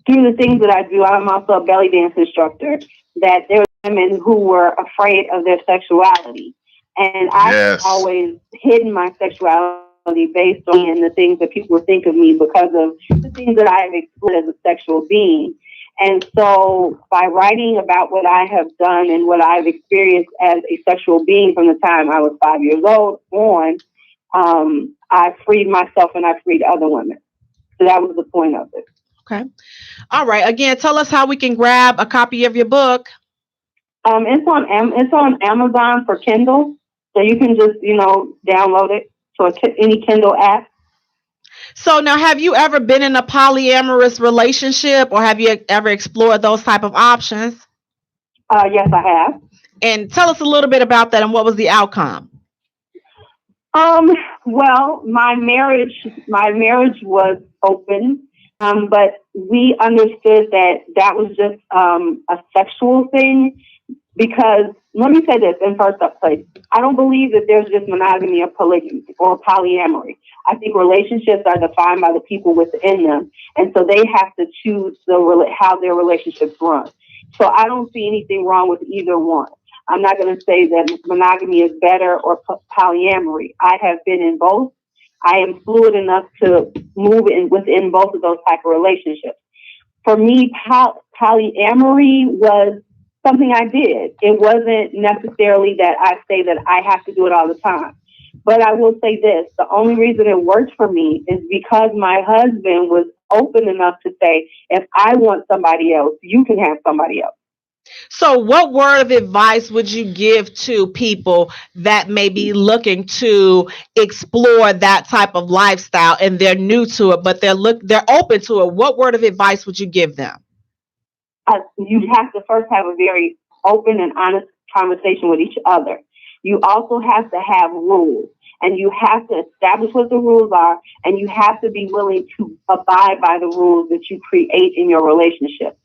through the things that I do, I'm also a belly dance instructor, that there were women who were afraid of their sexuality. And I've always hidden my sexuality based on the things that people think of me because of the things that I have explored as a sexual being. And so by writing about what I have done and what I've experienced as a sexual being from the time I was 5 years old on, I freed myself and I freed other women. So that was the point of it. Okay. All right. Again, tell us how we can grab a copy of your book. It's on Amazon for Kindle. So you can just, download it. So any Kindle app. So now, have you ever been in a polyamorous relationship, or have you ever explored those type of options? Yes, I have. And tell us a little bit about that and what was the outcome? Well, my marriage was open, but we understood that was just a sexual thing. Because let me say this in first place, I don't believe that there's just monogamy or polygamy or polyamory. I think relationships are defined by the people within them, and so they have to choose how their relationships run. So I don't see anything wrong with either one. I'm not going to say that monogamy is better or polyamory. I have been in both. I am fluid enough to move within both of those type of relationships. For me, polyamory was something I did. It wasn't necessarily that I say that I have to do it all the time. But I will say this, the only reason it worked for me is because my husband was open enough to say, if I want somebody else, you can have somebody else. So, what word of advice would you give to people that may be looking to explore that type of lifestyle and they're new to it, but they're open to it? What word of advice would you give them? You have to first have a very open and honest conversation with each other. You also have to have rules, and you have to establish what the rules are, and you have to be willing to abide by the rules that you create in your relationship.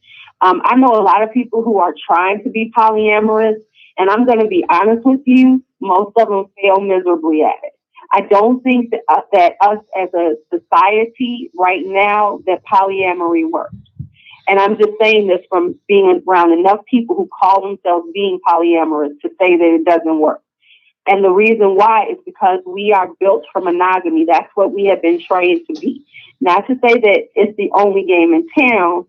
I know a lot of people who are trying to be polyamorous, and I'm going to be honest with you, most of them fail miserably at it. I don't think that us as a society right now, that polyamory works. And I'm just saying this from being around enough people who call themselves being polyamorous to say that it doesn't work. And the reason why is because we are built for monogamy. That's what we have been trained to be. Not to say that it's the only game in town,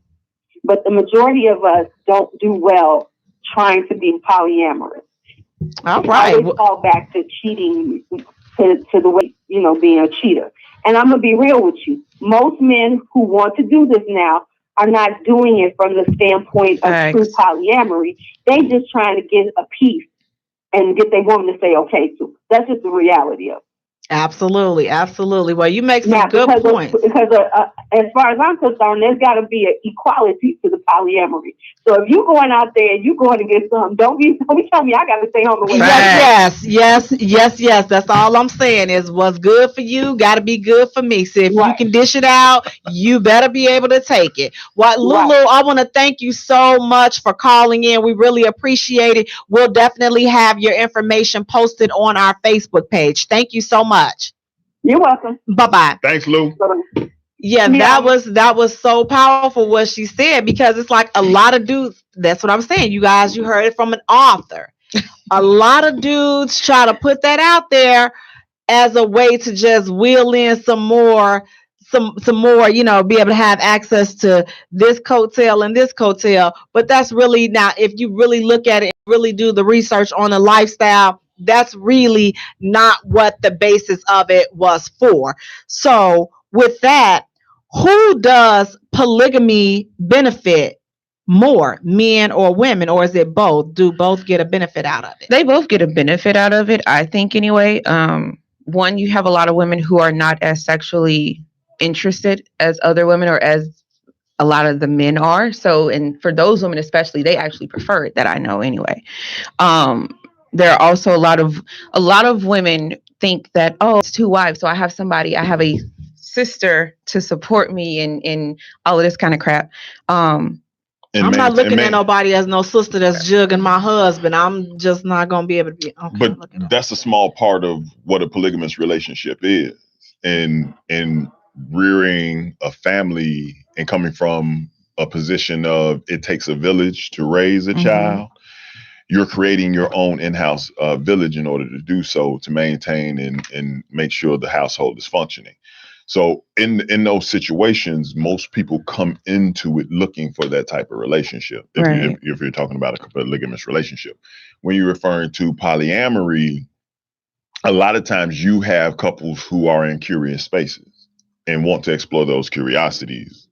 but the majority of us don't do well trying to be polyamorous. All right. I always fall back to cheating, to the way, being a cheater. And I'm going to be real with you. Most men who want to do this now are not doing it from the standpoint of true polyamory. They just trying to get a piece and get their woman to say okay to. That's just the reality of it. Absolutely, absolutely. Well, you make some good points. Because as far as I'm concerned, there's got to be an equality to the polyamory. So if you're going out there and you're going to get some, don't be telling me I got to stay home and wait. Yes. That's all I'm saying is what's good for you got to be good for me. So if you can dish it out, you better be able to take it. Well, Lulu, I want to thank you so much for calling in. We really appreciate it. We'll definitely have your information posted on our Facebook page. Thank you so much. You're welcome. Bye-bye. Thanks, Lou. Yeah, that was so powerful what she said, because it's like a lot of dudes, that's what I'm saying. You guys, you heard it from an author. A lot of dudes try to put that out there as a way to just wheel in some more, be able to have access to this coattail and this coattail. But that's really not, if you really look at it, really do the research on the lifestyle, that's really not what the basis of it was for. So with that, who does polygamy benefit more, men or women, or is it both? Do both get a benefit out of it? They both get a benefit out of it, I think, anyway. One, you have a lot of women who are not as sexually interested as other women, or as a lot of the men are. So, and for those women especially, they actually prefer it, that I know anyway. There are also a lot of women think that, oh, it's two wives, so I have a sister to support me in all of this kind of crap. I'm not looking at nobody as no sister that's jugging my husband. I'm just not going to be able to be. Okay, but that's a small part of what a polygamous relationship is. And rearing a family and coming from a position of it takes a village to raise a child, you're creating your own in-house village in order to do so, to maintain and make sure the household is functioning. So in those situations, most people come into it looking for that type of relationship. If you're talking about a polygamous relationship, when you're referring to polyamory, a lot of times you have couples who are in curious spaces and want to explore those curiosities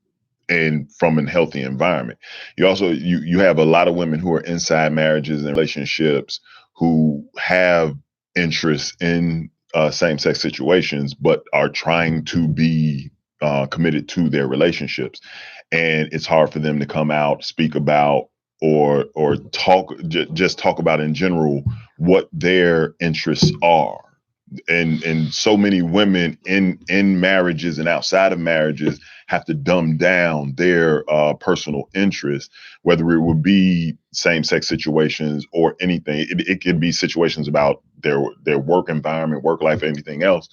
and from a healthy environment. You also, you have a lot of women who are inside marriages and relationships who have interests in same-sex situations, but are trying to be committed to their relationships. And it's hard for them to come out, speak about, or just talk about in general what their interests are. And so many women in marriages and outside of marriages have to dumb down their personal interests, whether it would be same-sex situations or anything. It could be situations about their work environment, work life, anything else.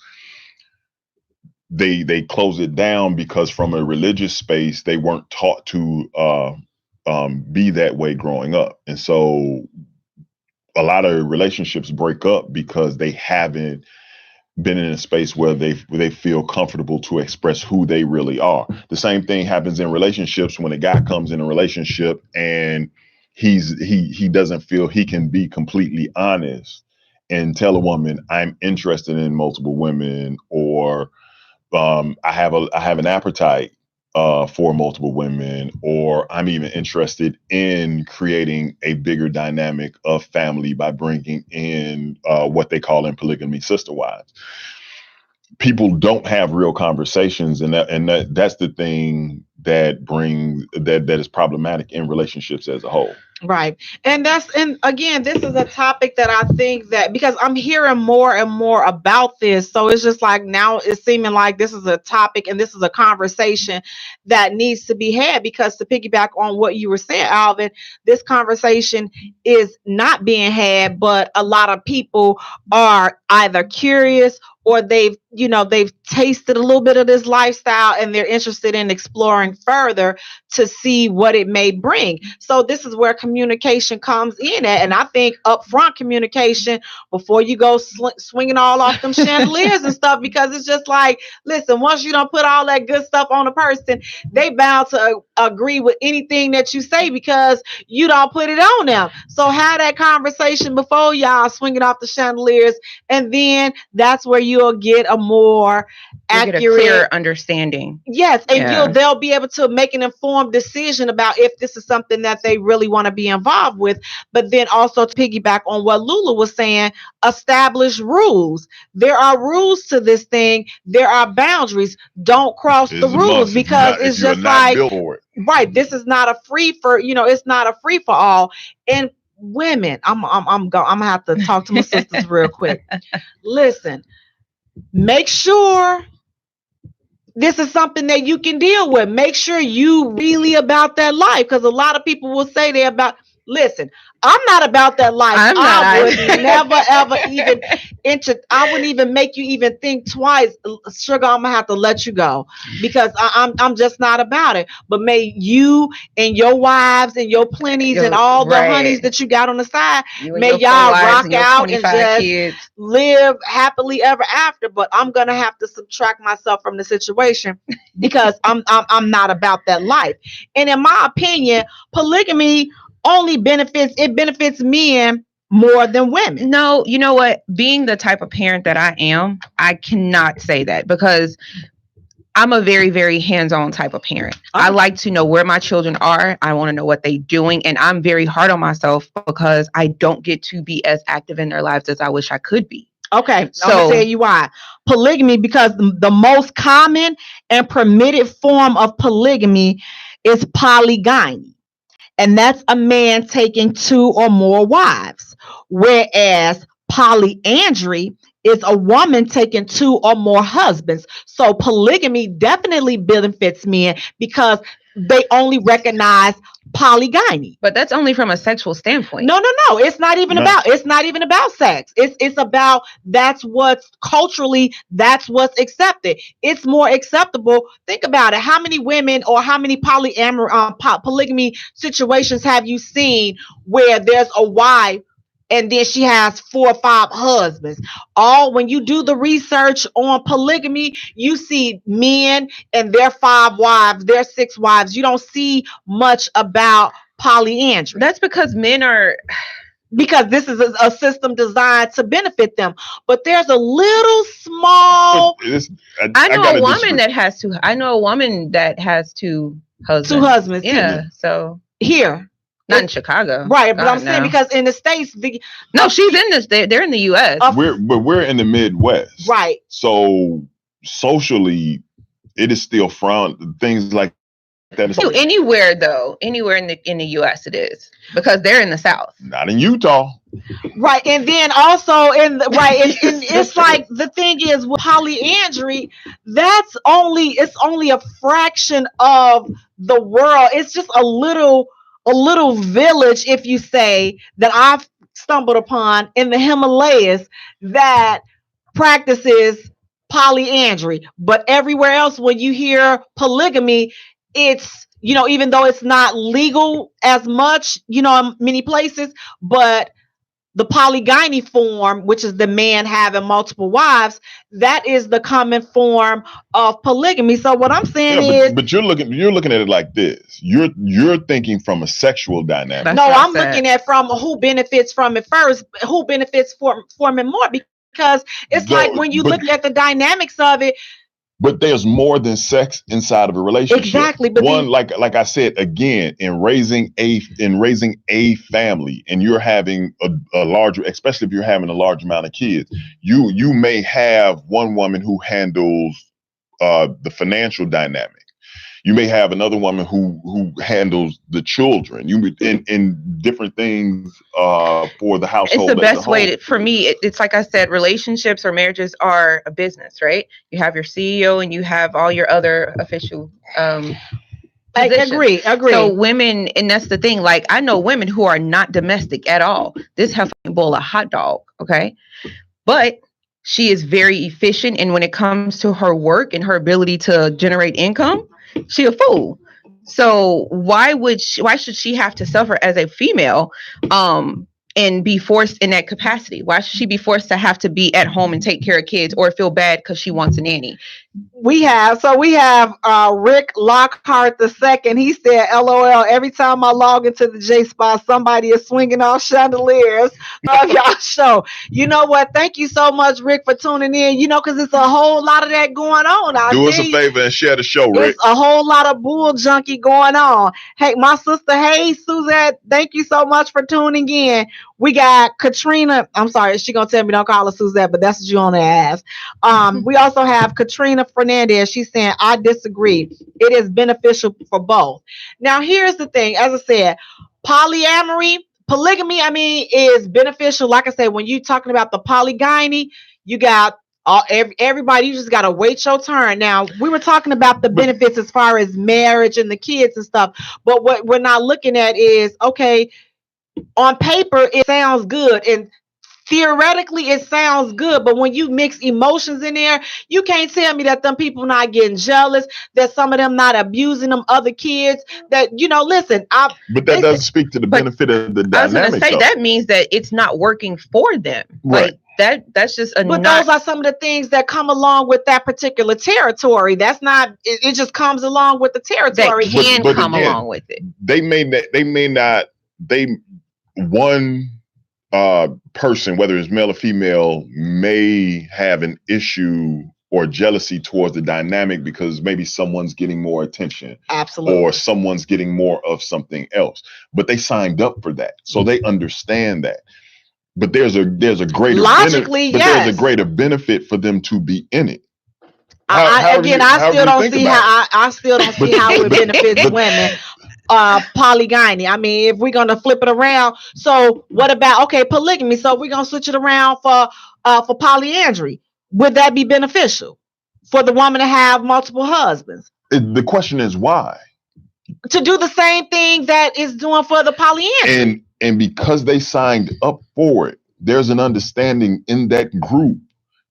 They close it down because from a religious space, they weren't taught to be that way growing up. And so a lot of relationships break up because they haven't been in a space where they feel comfortable to express who they really are. The same thing happens in relationships when a guy comes in a relationship and he doesn't feel he can be completely honest and tell a woman, I'm interested in multiple women, or I have an appetite for multiple women, or I'm even interested in creating a bigger dynamic of family by bringing in what they call in polygamy sister wives. People don't have real conversations, and that's the thing that is problematic in relationships as a whole. Right. And again, this is a topic that I think that, because I'm hearing more and more about this. So it's just like now it's seeming like this is a topic and this is a conversation that needs to be had, because to piggyback on what you were saying, Alvin, this conversation is not being had, but a lot of people are either curious or they've tasted a little bit of this lifestyle and they're interested in exploring further to see what it may bring. So this is where communication comes in at. And I think upfront communication before you go swinging all off them chandeliers and stuff, because it's just like, listen, once you don't put all that good stuff on a person, they bound to agree with anything that you say because you don't put it on them. So have that conversation before y'all swinging off the chandeliers, and then that's where you'll get a more accurate, get a clear understanding. Yes, and they'll be able to make an informed decision about if this is something that they really want to be involved with. But then also to piggyback on what Lula was saying, establish rules. There are rules to this thing. There are boundaries. Don't cross the rules, because it's just like, right, this is not a free for, it's not a free for all. And women, I'm gonna have to talk to my sisters real quick. Listen, make sure this is something that you can deal with. Make sure you really about that life, because a lot of people will say they're about. Listen, I'm not about that life. I would never ever even I wouldn't even make you even think twice. Sugar, I'm gonna have to let you go, because I'm just not about it. But may you and your wives and your plenties and all the honeys that you got on the side, may y'all rock out and just live happily ever after. But I'm gonna have to subtract myself from the situation, because I'm not about that life. And in my opinion, polygamy only benefits men more than women. No, you know what? Being the type of parent that I am, I cannot say that, because I'm a very, very hands-on type of parent. I like to know where my children are. I want to know what they're doing. And I'm very hard on myself because I don't get to be as active in their lives as I wish I could be. Okay, so I'm gonna tell you why. Polygamy, because the most common and permitted form of polygamy is polygyny. And that's a man taking 2 or more wives. Whereas polyandry is a woman taking 2 or more husbands. So polygamy definitely benefits men because they only recognize polygyny. But that's only from a sexual standpoint. No. It's not even about sex. It's about that's what's culturally, that's what's accepted. It's more acceptable. Think about it. How many women or how many polygamy situations have you seen where there's a wife and then she has 4 or 5 husbands? When you do the research on polygamy, you see men and their 5 wives, their 6 wives. You don't see much about polyandry. That's because because this is a system designed to benefit them. But there's a little small. I know a woman that has 2 husbands. 2 husbands. Yeah. So here. Not in Chicago. Right, but I'm saying because in the States... she's in this. They're in the U.S. We're in the Midwest. Right. So socially, it is still frowned. Things like that. Anywhere in the U.S. it is, because they're in the South. Not in Utah. Right, and then also it's like the thing is with polyandry, it's only a fraction of the world. It's just a little village, if you say, that I've stumbled upon in the Himalayas that practices polyandry. But everywhere else, when you hear polygamy, it's, even though it's not legal as much, in many places, but the polygyny form, which is the man having multiple wives, that is the common form of polygamy. So what I'm saying is, but you're looking at it like this. You're thinking from a sexual dynamic. That's no, what I I'm said. looking at from who benefits from it first, who benefits from it more, because it's No, like when you but- look at the dynamics of it. But there's more than sex inside of a relationship. Exactly, but one, like I said again, in raising a family, and you're having a larger, especially if you're having a large amount of kids, you may have one woman who handles the financial dynamic. You may have another woman who handles the children. You in different things for the household. It's the as a best way whole. for me. It's like I said, relationships or marriages are a business, right? You have your CEO and you have all your other official I positions. agree. So women, and that's the thing. Like I know women who are not domestic at all. This heifer can boil a hot dog, okay, but she is very efficient, and when it comes to her work and her ability to generate income, she a fool. So why should she have to suffer as a female and be forced in that capacity? Why should she be forced to have to be at home and take care of kids or feel bad because she wants a nanny? We have Rick Lockhart II. He said, LOL, every time I log into the J Spot, somebody is swinging off chandeliers of y'all show. You know what? Thank you so much, Rick, for tuning in. You know, because it's a whole lot of that going on out Do there. us a favor and share the show, Rick. It's a whole lot of bull junkie going on. Hey, my sister, hey, Suzette, thank you so much for tuning in. We got Katrina. I'm sorry, she gonna tell me don't call her Suzette, but that's what you want to ask. We also have Katrina Fernandez. She's saying, I disagree. It is beneficial for both. Now, here's the thing. As I said, polygamy, I mean, is beneficial. Like I said, when you're talking about the polygyny, you got everybody, you just got to wait your turn. Now, we were talking about the benefits as far as marriage and the kids and stuff, but what we're not looking at is, okay, on paper, it sounds good, and theoretically it sounds good, but when you mix emotions in there, you can't tell me that them people not getting jealous, that some of them not abusing them other kids, that, you know, listen, but that doesn't speak to the benefit of the dynamic. I was going to say, that means that it's not working for them. Right. Like that's just a but those are some of the things that come along with that particular territory. That's not, it just comes along with the territory. That can but come again, along with it. One person, whether it's male or female, may have an issue or jealousy towards the dynamic because maybe someone's getting more attention. Absolutely. Or someone's getting more of something else. But they signed up for that. So they understand that. But there's a greater logically, there's a greater benefit for them to be in it. I still don't see how it benefits women. Polygyny. I mean, if we're gonna flip it around, so what about polygamy? So we're gonna switch it around for polyandry. Would that be beneficial for the woman to have multiple husbands? The question is why? To do the same thing that is doing for the polyandry. And because they signed up for it, there's an understanding in that group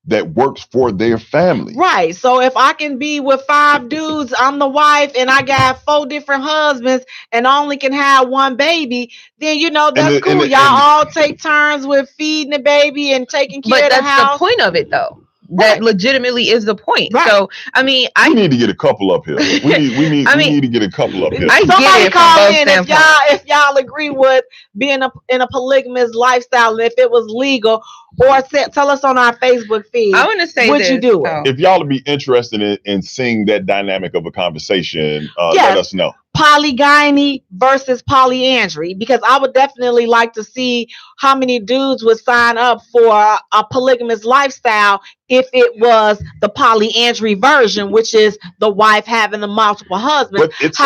that works for their family. Right. So if I can be with 5 dudes, I'm the wife, and I got 4 different husbands and I only can have 1 baby, then that's cool. Y'all all take turns with feeding the baby and taking care of the house. But that's the point of it, though. That legitimately is the point. Right. So we need to get a couple up here. We need to get a couple up here. Somebody call in if y'all agree with being in a polygamous lifestyle, and if it was legal, or tell us on our Facebook feed. I want to say would you do it? If y'all would be interested in seeing that dynamic of a conversation, let us know. Polygyny versus polyandry, because I would definitely like to see how many dudes would sign up for a polygamous lifestyle if it was the polyandry version, which is the wife having the multiple husbands. But it's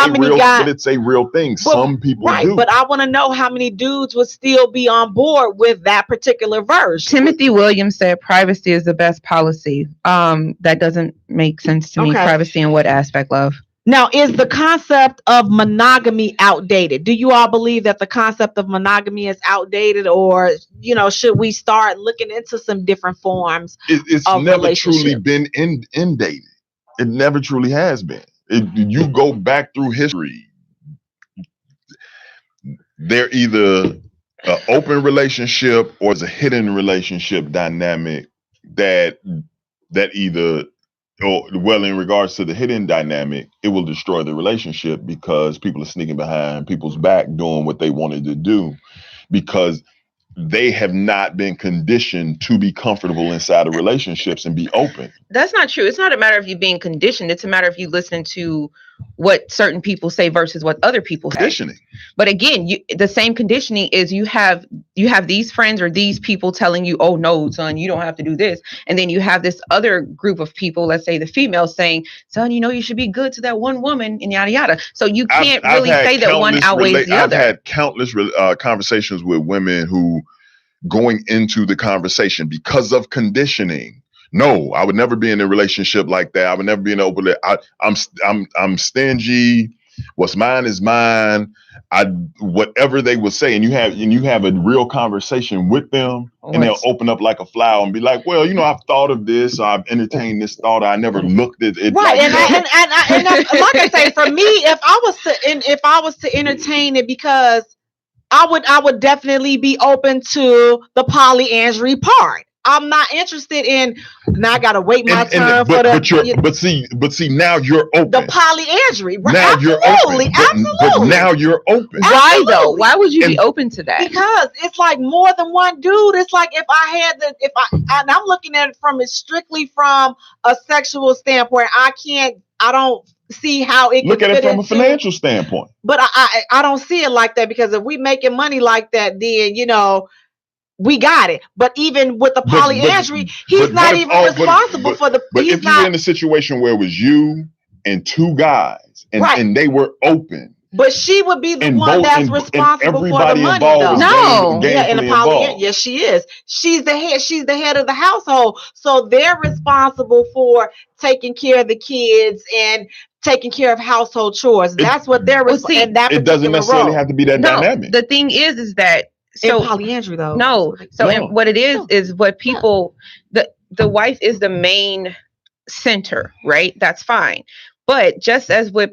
a real thing. Some people do. But I want to know how many dudes would still be on board with that particular version. Timothy Williams said privacy is the best policy. That doesn't make sense to me. Privacy in what aspect, love? Now, is the concept of monogamy outdated? Do you all believe that the concept of monogamy is outdated, or, should we start looking into some different forms? It's never truly been inundated. It never truly has been. You go back through history, they're either An open relationship or is a hidden relationship dynamic that either, or well, in regards to the hidden dynamic, it will destroy the relationship because people are sneaking behind people's back doing what they wanted to do because they have not been conditioned to be comfortable inside of relationships and be open. That's not true. It's not a matter of you being conditioned. It's a matter of you listening to what certain people say versus what other people say. Conditioning. But again, the same conditioning is you have these friends or these people telling you, oh no, son, you don't have to do this. And then you have this other group of people, let's say the females saying, son, you should be good to that one woman and yada, yada. So you can't really say that one outweighs the other. I've had countless conversations with women who going into the conversation because of conditioning. No, I would never be in a relationship like that. I would never be in an open. I'm stingy. What's mine is mine. Whatever they would say, and you have a real conversation with them, and they'll open up like a flower and be like, "Well, I've thought of this. I've entertained this thought. I never looked at it." Right, like and like I say, for me, if I was to entertain it, because I would definitely be open to the polyandry part. I'm not interested in now. I gotta wait my turn for the. But see, now you're open. The polyandry, right? Now Absolutely, you're open. But now you're open. Why though? Why would you be open to that? Because it's like more than one dude. It's like if I'm looking at it strictly from a sexual standpoint. I don't see how it look at it from a financial standpoint. But I don't see it like that, because if we making money like that, then we got it. But even with the polyandry, he's not even responsible for the. But if you're in a situation where it was you and two guys and they were open. But she would be the one that's responsible for the money, though. No, in the polyandry, yes, she is. She's the head. She's the head of the household, so they're responsible for taking care of the kids and taking care of household chores. That's what they're responsible. It doesn't necessarily have to be that dynamic. The thing is that. So in polyandry, though. No. So what it is what people, the wife is the main center, right? That's fine. But just as with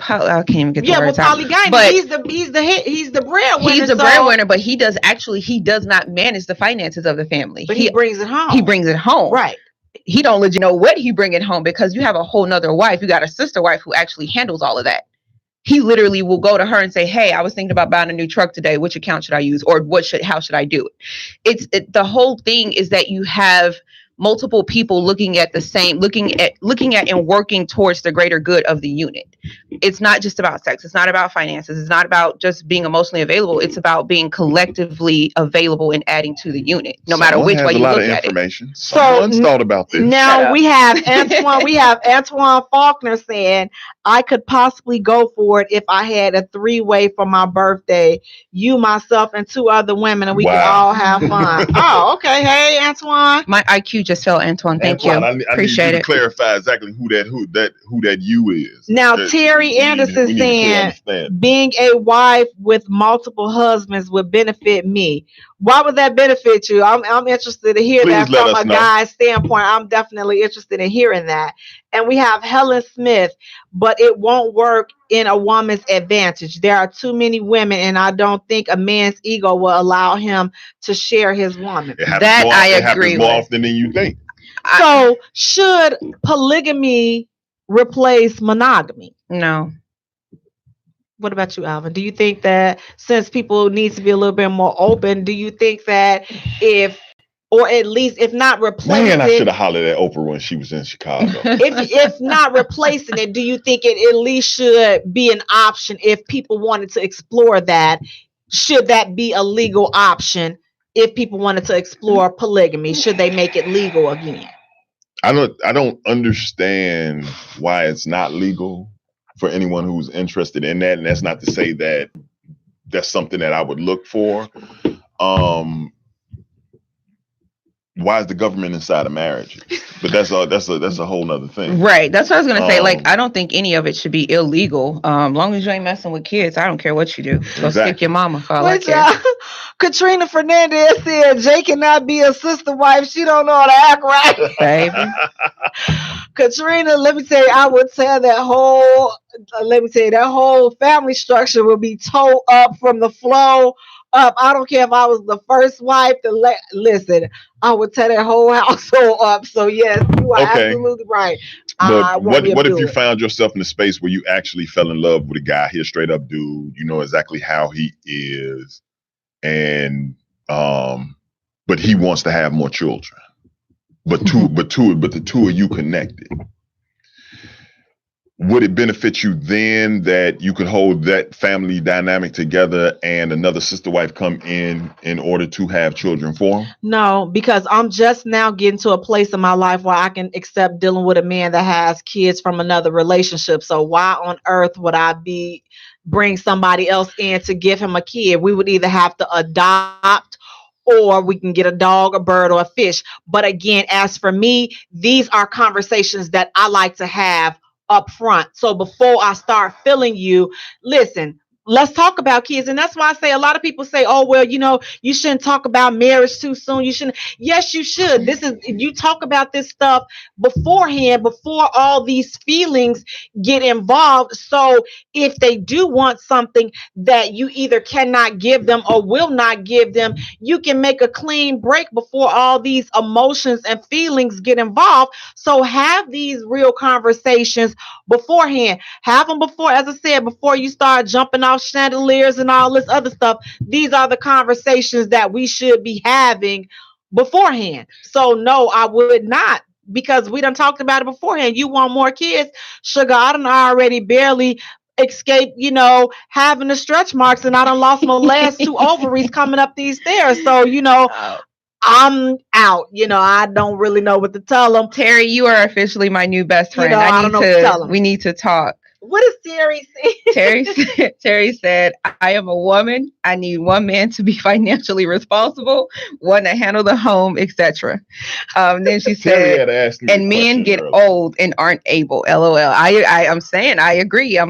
poly, I can't even get the words out. Polygamy, but he's the breadwinner. He's the breadwinner, but he does not manage the finances of the family. But he brings it home. He brings it home. Right. He don't let you know what he bring it home, because you have a whole nother wife. You got a sister wife who actually handles all of that. He literally will go to her and say, hey, I was thinking about buying a new truck today. Which account should I use? Or how should I do it? The whole thing is that you have multiple people looking at and working towards the greater good of the unit. It's not just about sex. It's not about finances. It's not about just being emotionally available. It's about being collectively available and adding to the unit, no matter which way you look at it. Someone's thought about this. Now we have Antoine Faulkner saying, I could possibly go for it if I had a 3-way for my birthday. You, myself, and 2 other women, and we can all have fun. Oh, okay. Hey, Antoine. My IQ just fell, Antoine. Thank you. Appreciate need you it. to clarify exactly who that you is. Now, Terry Anderson saying, being a wife with multiple husbands would benefit me. Why would that benefit you? I'm interested to hear that from a guy's standpoint. I'm definitely interested in hearing that. And we have Helen Smith, but it won't work in a woman's advantage. There are too many women, and I don't think a man's ego will allow him to share his woman. That I agree with. More often than you think. So should polygamy replace monogamy? No. What about you, Alvin? Do you think that since people need to be a little bit more open, do you think that if not replacing it? Man, I should have hollered at Oprah when she was in Chicago. if not replacing it, do you think it at least should be an option if people wanted to explore that? Should that be a legal option if people wanted to explore polygamy? Should they make it legal again? I don't understand why it's not legal for anyone who's interested in that. And that's not to say that that's something that I would look for. Why is the government inside of marriage? But that's a whole nother thing. Right. That's what I was gonna say. I don't think any of it should be illegal. Long as you ain't messing with kids, I don't care what you do. Go stick your mama for all I care. Katrina Fernandez said Jay cannot be a sister wife. She don't know how to act right. Baby. Katrina, let me tell you, I would tell that whole family structure will be towed up from the flow up. I don't care if I was the first wife to listen. I would tear that whole household up. So yes, you are absolutely right. But what if you found yourself in a space where you actually fell in love with a guy? He's a straight up dude. You know exactly how he is, and but he wants to have more children. But the two of you connected. Would it benefit you then that you could hold that family dynamic together and another sister wife come in order to have children for him? No, because I'm just now getting to a place in my life where I can accept dealing with a man that has kids from another relationship. So why on earth would I bring somebody else in to give him a kid? We would either have to adopt, or we can get a dog, a bird, or a fish. But again, as for me, these are conversations that I like to have up front. So before I start feeling you, listen, let's talk about kids. And that's why I say a lot of people say, oh, well, you shouldn't talk about marriage too soon. You shouldn't. Yes, you should. You talk about this stuff beforehand, before all these feelings get involved. So if they do want something that you either cannot give them or will not give them, you can make a clean break before all these emotions and feelings get involved. So have these real conversations beforehand. Have them before, as I said, before you start jumping off chandeliers and all this other stuff. These are the conversations that we should be having beforehand. So no, I would not, because we done talked about it beforehand. You want more kids? Sugar, I done already barely escape, having the stretch marks, and I done lost my last 2 ovaries coming up these stairs. So, I'm out. I don't really know what to tell them. Terry, you are officially my new best friend. I don't know what to tell them. We need to talk. What does Terry say? Terry said, I am a woman. I need one man to be financially responsible, one to handle the home, etc. Then she said, and men get old and aren't able. LOL. I'm saying I agree.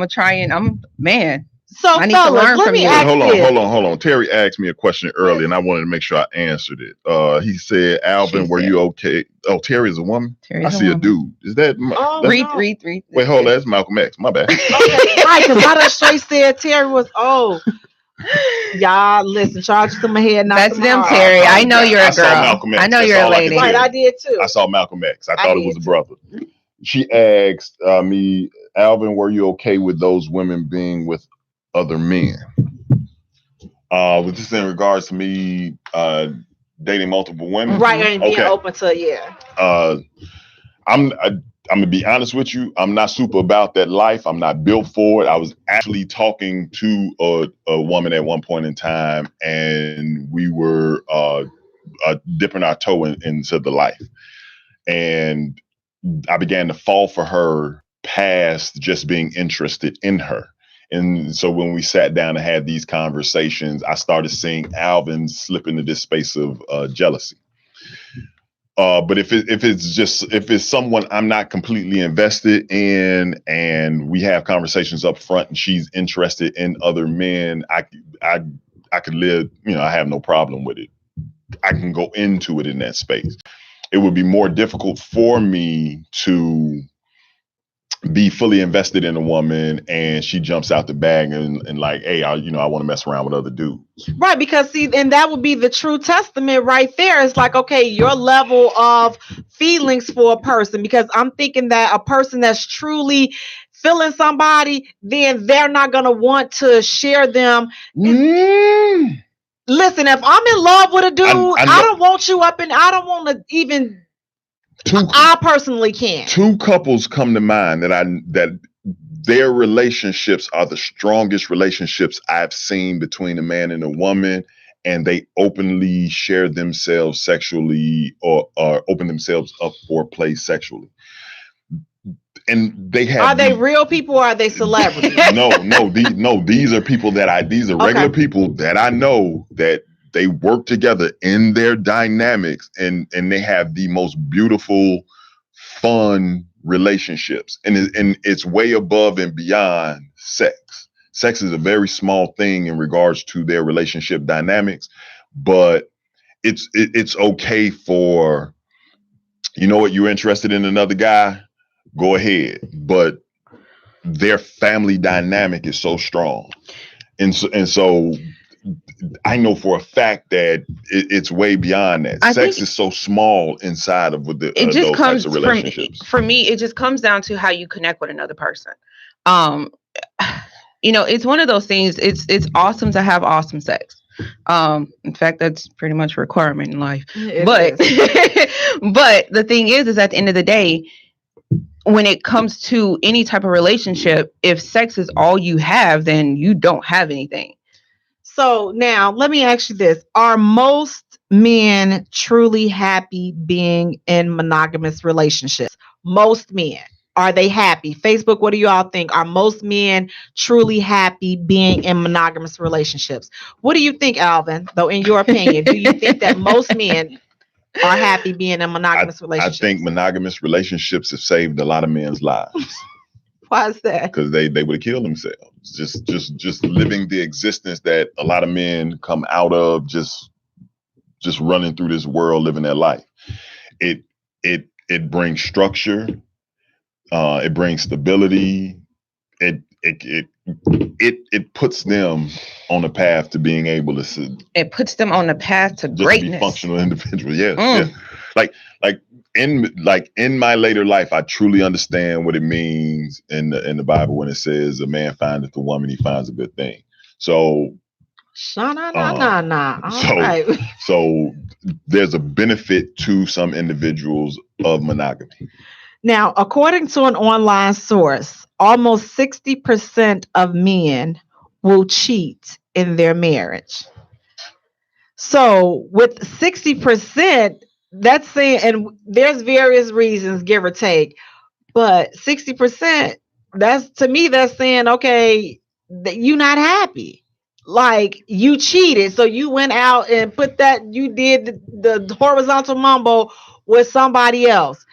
Man. So I need to learn from you. Hold on. Terry asked me a question earlier, and I wanted to make sure I answered it. He said, Alvin, were you okay? Oh, Terry is a woman? I see a dude. Is that? Read. Wait, hold on. That's Malcolm X. My bad. Okay, right, because I done straight said Terry was old. Y'all, listen, charge to my head. That's them, Terry. I know you're a girl. I know you're a lady. Right, I did too. I saw Malcolm X. I thought it was a brother. She asked me, Alvin, were you okay with those women being with other men? Was this in regards to me dating multiple women? Right, and being open to, I'm gonna be honest with you. I'm not super about that life. I'm not built for it. I was actually talking to a woman at one point in time, and we were dipping our toe into the life. And I began to fall for her past just being interested in her. And so when we sat down and had these conversations, I started seeing Alvin slip into this space of jealousy. But if it's someone I'm not completely invested in, and we have conversations up front, and she's interested in other men, I could live. I have no problem with it. I can go into it in that space. It would be more difficult for me to be fully invested in a woman and she jumps out the bag and like, hey, I want to mess around with other dudes. Right, because and that would be the true testament right there. It's like, okay, your level of feelings for a person, because I'm thinking that a person that's truly feeling somebody, then they're not going to want to share them. Listen, if I'm in love with a dude, I don't want you up, and I don't want to even. I personally can't. 2 couples come to mind that their relationships are the strongest relationships I've seen between a man and a woman, and they openly share themselves sexually or open themselves up for play sexually. And they have. Are they real people or are they celebrities? No. These are people these are regular people that I know that. They work together in their dynamics, and they have the most beautiful, fun relationships. And it's way above and beyond sex. Sex is a very small thing in regards to their relationship dynamics, but it's okay for, you're interested in another guy, go ahead. But their family dynamic is so strong. And so I know for a fact that it's way beyond that. Sex is so small inside of those types of relationships. For me, it just comes down to how you connect with another person. It's one of those things. It's awesome to have awesome sex. In fact, that's pretty much a requirement in life. But the thing is at the end of the day, when it comes to any type of relationship, if sex is all you have, then you don't have anything. So now let me ask you this. Are most men truly happy being in monogamous relationships? Most men. Are they happy? Facebook, what do you all think? Are most men truly happy being in monogamous relationships? What do you think, Alvin, though, in your opinion? Do you think that most men are happy being in monogamous relationships? I think monogamous relationships have saved a lot of men's lives. Why is that? Because they would have killed themselves. Just living the existence that a lot of men come out of, just running through this world, living their life. It brings structure. It brings stability. It puts them on a path to being able to. It puts them on the path to greatness. Be functional individuals. Yeah. Like in my later life, I truly understand what it means in the Bible when it says a man findeth a woman, he finds a good thing. So. All right. So there's a benefit to some individuals of monogamy. Now, according to an online source, almost 60% of men will cheat in their marriage. So with 60%, that's saying, and there's various reasons, give or take, but 60%, that's saying, okay, that you're not happy. Like you cheated. So you went out and you did the horizontal mumbo with somebody else.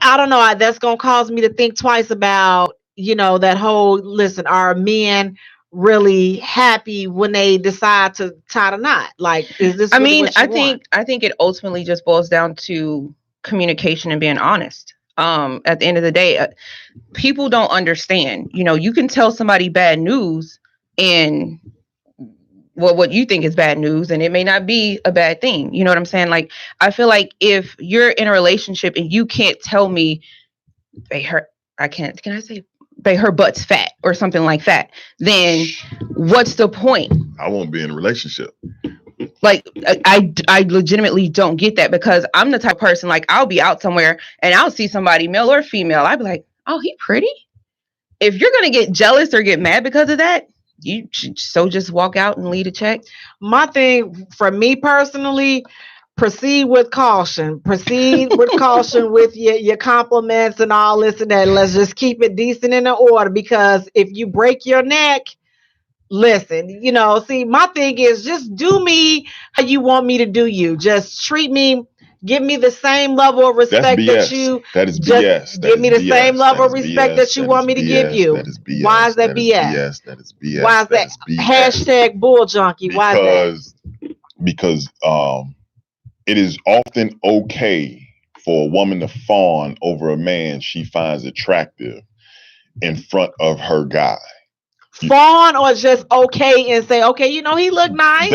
I don't know. That's going to cause me to think twice about, that whole, listen, are men really happy when they decide to tie the knot? Like, is this really what you want? I think it ultimately just boils down to communication and being honest. At the end of the day, people don't understand. You can tell somebody bad news and what you think is bad news, and it may not be a bad thing. You know what I'm saying? Like, I feel like if you're in a relationship and you can't tell me her butt's fat or something like that, then what's the point? I won't be in a relationship. Like, I legitimately don't get that, because I'm the type of person, like, I'll be out somewhere and I'll see somebody, male or female. I'd be like, oh, he pretty. If you're going to get jealous or get mad because of that, you should just walk out and leave a check. My thing, for me personally, proceed with caution. Proceed with caution with your compliments and all this and that. Let's just keep it decent in the order, because if you break your neck, listen, see, my thing is just do me how you want me to do you. Just treat me, give me the same level of respect that you. That is BS. Give me the same level of respect that you want me to give you. That is BS. Why is that BS? That is BS. Why is that? Hashtag bull junkie. Why is that? Because it is often okay for a woman to fawn over a man she finds attractive in front of her guy. Fawn, or just okay and say, okay, he look nice.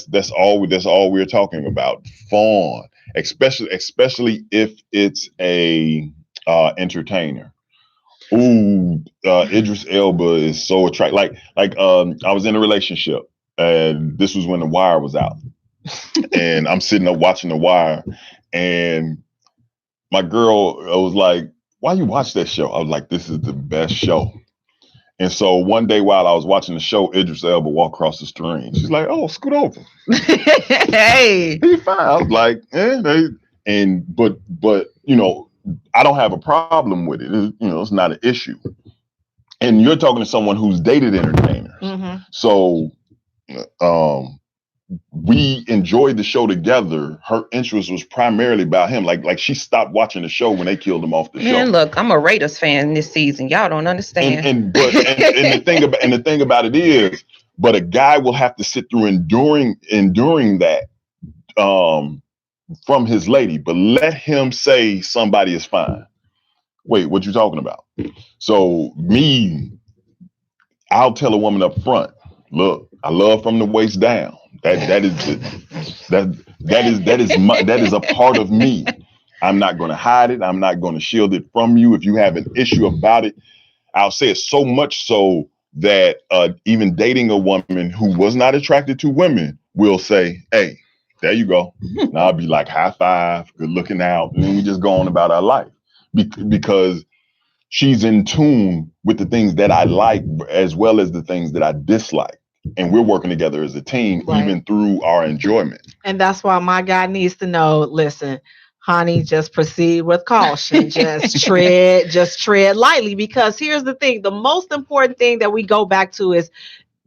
That's all we're talking about. Fawn, especially if it's a entertainer. Ooh, Idris Elba is so attractive. Like I was in a relationship, and this was when The Wire was out, and I'm sitting up watching The Wire, and my girl was like, "Why you watch that show?" I was like, "This is the best show." And so one day while I was watching the show, Idris Elba walked across the screen. She's like, "Oh, scoot over." Hey, he's fine. I was like, but I don't have a problem with it. It's not an issue. And you're talking to someone who's dated entertainers. Mm-hmm. So we enjoyed the show together. Her interest was primarily about him. Like she stopped watching the show when they killed him off the show. Man, look, I'm a Raiders fan this season. Y'all don't understand. And the thing about it is, but a guy will have to sit through enduring that from his lady. But let him say somebody is fine. Wait, what you talking about? So I'll tell a woman up front, look, I love from the waist down. That is a part of me. I'm not going to hide it. I'm not going to shield it from you. If you have an issue about it, I'll say it so much so that even dating a woman who was not attracted to women will say, hey, there you go. And I'll be like, high five, good looking out. And then we just go on about our life because she's in tune with the things that I like as well as the things that I dislike. And we're working together as a team, Right. even through our enjoyment. And that's why my guy needs to know, listen, honey, just proceed with caution. Just tread lightly. Because here's the thing. The most important thing that we go back to is,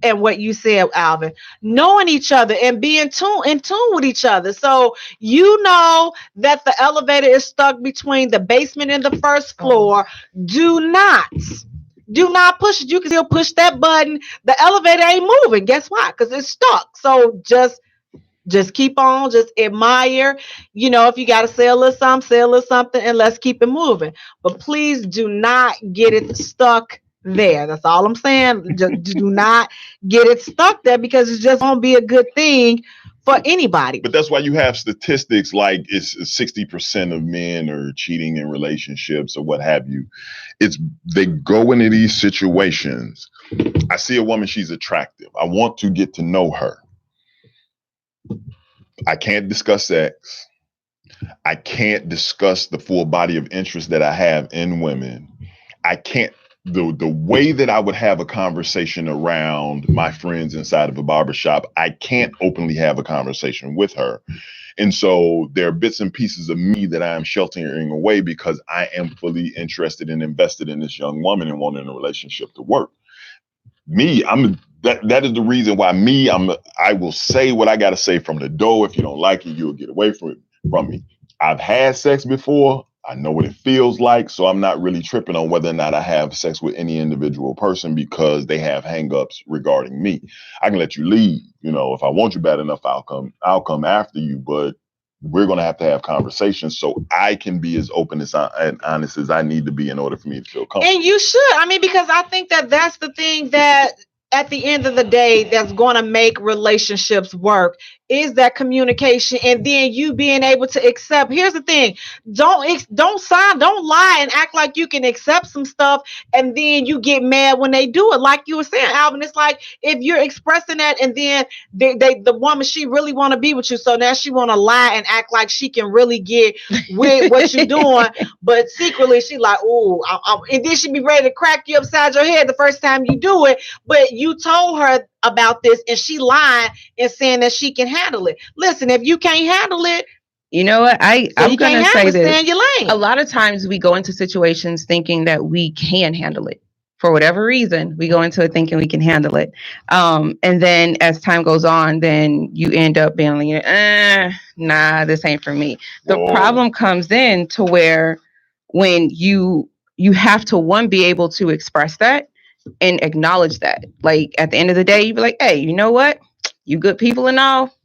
and what you said, Alvin, knowing each other and being in tune with each other. So you know that the elevator is stuck between the basement and the first floor. Do not push it. You can still push that button. The elevator ain't moving. Guess why? Because it's stuck. So just keep on, just admire. You know, if you got to say a little something, and let's keep it moving. But please do not get it stuck there. That's all I'm saying. Just do not get it stuck there, because it's just won't be a good thing for anybody. But that's why you have statistics like it's 60% of men are cheating in relationships or what have you. They go into these situations. I see a woman, she's attractive. I want to get to know her. I can't discuss sex. I can't discuss the full body of interest that I have in women. I can't. The way that I would have a conversation around my friends inside of a barbershop, I can't openly have a conversation with her. And so there are bits and pieces of me that I am sheltering away because I am fully interested and invested in this young woman and wanting a relationship to work. That is the reason why I will say what I got to say from the door. If you don't like it, you'll get away from me. I've had sex before. I know what it feels like. So I'm not really tripping on whether or not I have sex with any individual person because they have hangups regarding me. I can let you leave. You know, if I want you bad enough, I'll come after you. But we're going to have conversations so I can be as open and honest as I need to be in order for me to feel comfortable. And you should. I mean, because I think that that's the thing that at the end of the day, that's going to make relationships work, is that communication, and then you being able to accept. Here's the thing: don't lie and act like you can accept some stuff, and then you get mad when they do it. Like you were saying, Alvin, it's like if you're expressing that, and then the woman, she really want to be with you, so now she want to lie and act like she can really get with what you're doing, but secretly she like, oh, and then she be ready to crack you upside your head the first time you do it, but you told her about this and she lied and saying that she can handle it. Listen, if you can't handle it, you know what? I'm going to say this. Stay in your lane. A lot of times we go into situations thinking that we can handle it. For whatever reason, we go into it thinking we can handle it. And then as time goes on, then you end up being like, nah, this ain't for me. The problem comes in to where when you have to, be able to express that and acknowledge that. Like at the end of the day, you be like, hey, you know what? You good people and all.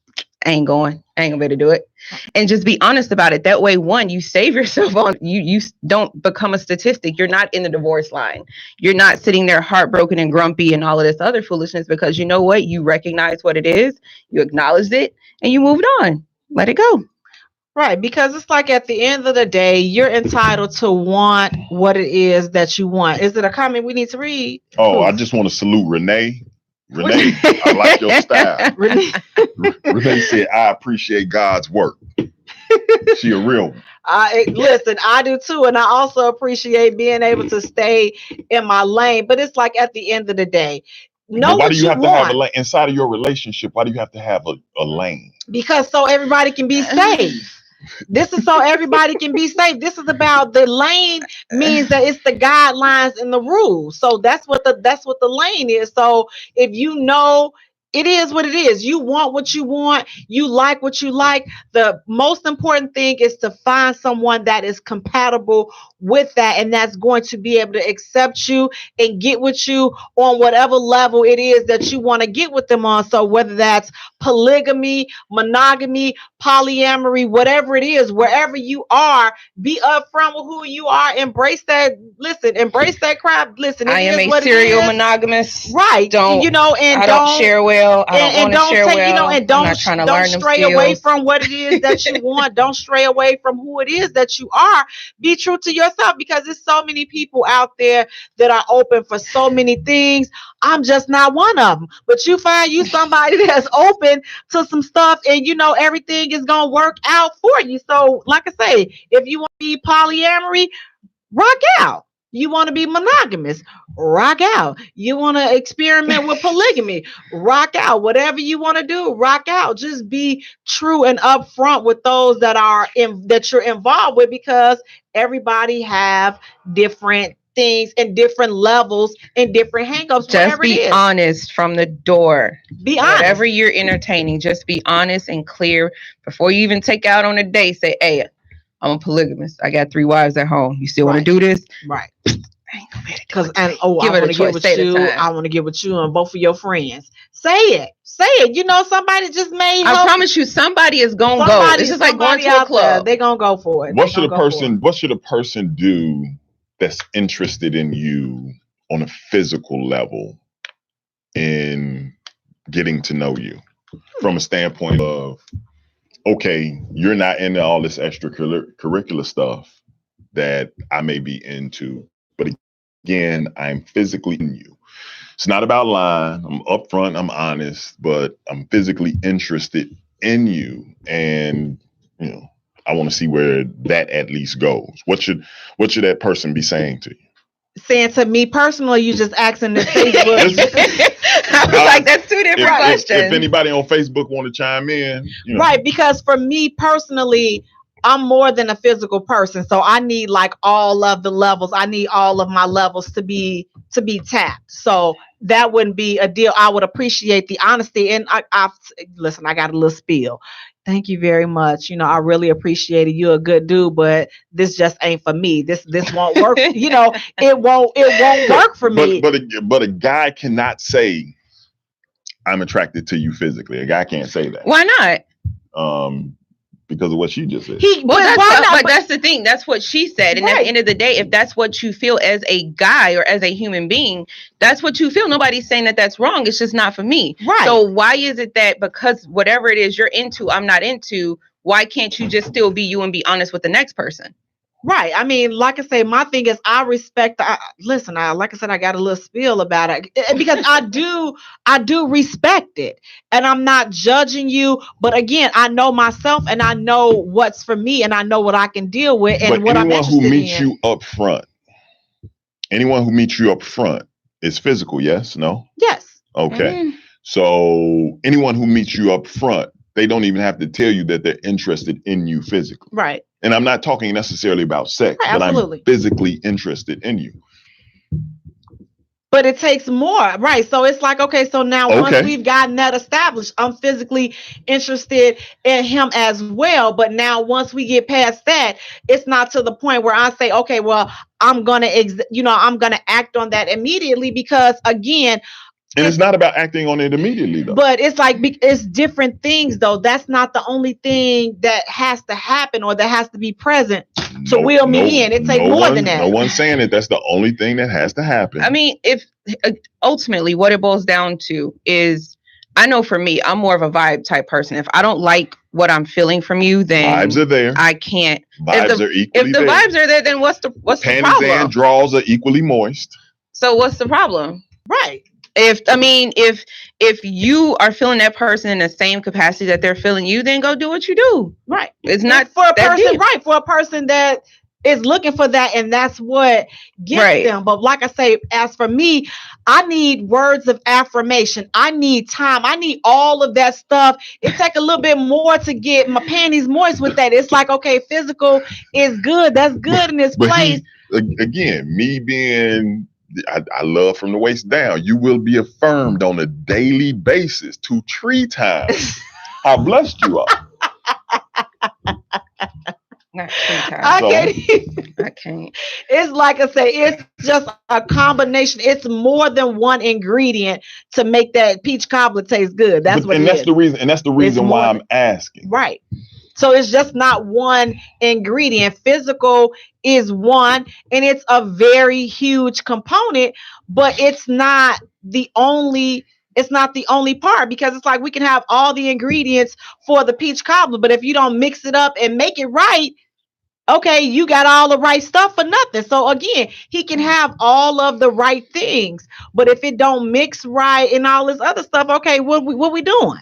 I ain't gonna be able to do it. And just be honest about it. That way, one, you save yourself on, you don't become a statistic. You're not in the divorce line. You're not sitting there heartbroken and grumpy and all of this other foolishness, because you know what? You recognize what it is, you acknowledged it, and you moved on. Let it go. Right, because it's like at the end of the day, you're entitled to want what it is that you want. Is it a comment we need to read? Oh, I just want to salute Renee. Renee, I like your style. Renee said, I appreciate God's work. She a real one. Listen, I do too. And I also appreciate being able to stay in my lane. But it's like at the end of the day, why do you have to have a lane inside of your relationship? Why do you have to have a lane? Because so everybody can be safe. This is so everybody can be safe. This is about the lane, means that it's the guidelines and the rules. So that's what the lane is. So if you know, it is what it is. You want what you want. You like what you like. The most important thing is to find someone that is compatible with that, and that's going to be able to accept you and get with you on whatever level it is that you want to get with them on. So whether that's polygamy, monogamy, polyamory, whatever it is, wherever you are, be upfront with who you are. Embrace that. Listen, embrace that crap. Listen, I am a serial monogamous. Right. I don't share where well. I don't want to share well. And I'm not trying to learn them stray skills. away from what it is that you want. Don't stray away from who it is that you are. Be true to yourself, because there's so many people out there that are open for so many things. I'm just not one of them. But you find you somebody that's open to some stuff, and everything is gonna work out for you. So, like I say, if you want to be polyamory, rock out. You want to be monogamous, rock out. You want to experiment with polygamy, rock out. Whatever you want to do, rock out. Just be true and upfront with those that you're involved with, because everybody have different things and different levels and different hangups. Just be honest from the door. Be honest. Whatever you're entertaining, just be honest and clear before you even take out on a date. Say, hey, I'm a polygamist. I got 3 wives at home. You still want to do this? Right. Because I want to get with you. I want to get with you and both of your friends. Say it. Somebody just made. I promise you, somebody is gonna go. It's just like going to a club. They're gonna go for it. What should a person do that's interested in you on a physical level in getting to know you, from a standpoint of, okay, you're not into all this extracurricular stuff that I may be into, but again, I'm physically in you. It's not about lying. I'm upfront, I'm honest, but I'm physically interested in you. And, I want to see where that at least goes. What should that person be saying to you? Saying to me personally, you just asking the Facebook. I was like, that's 2 different questions. If anybody on Facebook want to chime in, Right, because for me personally, I'm more than a physical person, so I need like all of the levels. I need all of my levels to be tapped. So that wouldn't be a deal. I would appreciate the honesty. And I listen. I got a little spiel. Thank you very much. I really appreciate it. You're a good dude, but this just ain't for me. This won't work. It won't work for me. But a guy cannot say, I'm attracted to you physically. A guy can't say that. Why not? Because of what she just said. But that's the thing. That's what she said. And at the end of the day, if that's what you feel as a guy or as a human being, that's what you feel. Nobody's saying that that's wrong. It's just not for me. Right. So why is it that because whatever it is you're into, I'm not into, why can't you just still be you and be honest with the next person? Right. I mean, like I say, my thing is I respect. Like I said, I got a little spiel about it because I do respect it, and I'm not judging you. But again, I know myself, and I know what's for me, and I know what I can deal with, and what I'm interested in. Anyone who meets you up front is physical. Yes. No. Yes. Okay. So anyone who meets you up front, they don't even have to tell you that they're interested in you physically. Right. And I'm not talking necessarily about sex, right, but I'm physically interested in you. But it takes more, right? So it's like, okay, so now once we've gotten that established, I'm physically interested in him as well. But now once we get past that, it's not to the point where I say, okay, well, I'm gonna act on that immediately, because again. And it's not about acting on it immediately, though. But it's like, it's different things, though. That's not the only thing that has to happen or that has to be present to wheel me in. It takes more than that. No one's saying that that's the only thing that has to happen. I mean, if ultimately what it boils down to is, I know for me, I'm more of a vibe type person. If I don't like what I'm feeling from you, then vibes are there. I can't. Vibes are equally there. If the vibes are there, then what's the problem? Panties and draws are equally moist. So what's the problem? Right. If you are feeling that person in the same capacity that they're feeling you, then go do what you do. Right. It's not for a person, right? For a person that is looking for that, and that's what gets them. But like I say, as for me, I need words of affirmation. I need time. I need all of that stuff. It takes a little bit more to get my panties moist with that. It's like, okay, physical is good. That's good in this place. Again, me being, I love from the waist down. You will be affirmed on a daily basis 2 3 times how blessed you are. Not 3 times. I can't. It's like I say, it's just a combination. It's more than one ingredient to make that peach cobbler taste good. That's the reason why I'm asking. Right. So it's just not one ingredient. Physical is one, and it's a very huge component, but it's not the only It's not the only part, because it's like we can have all the ingredients for the peach cobbler, but if you don't mix it up and make it right, okay, you got all the right stuff for nothing. So again, he can have all of the right things, but if it don't mix right and all this other stuff, okay, what we doing?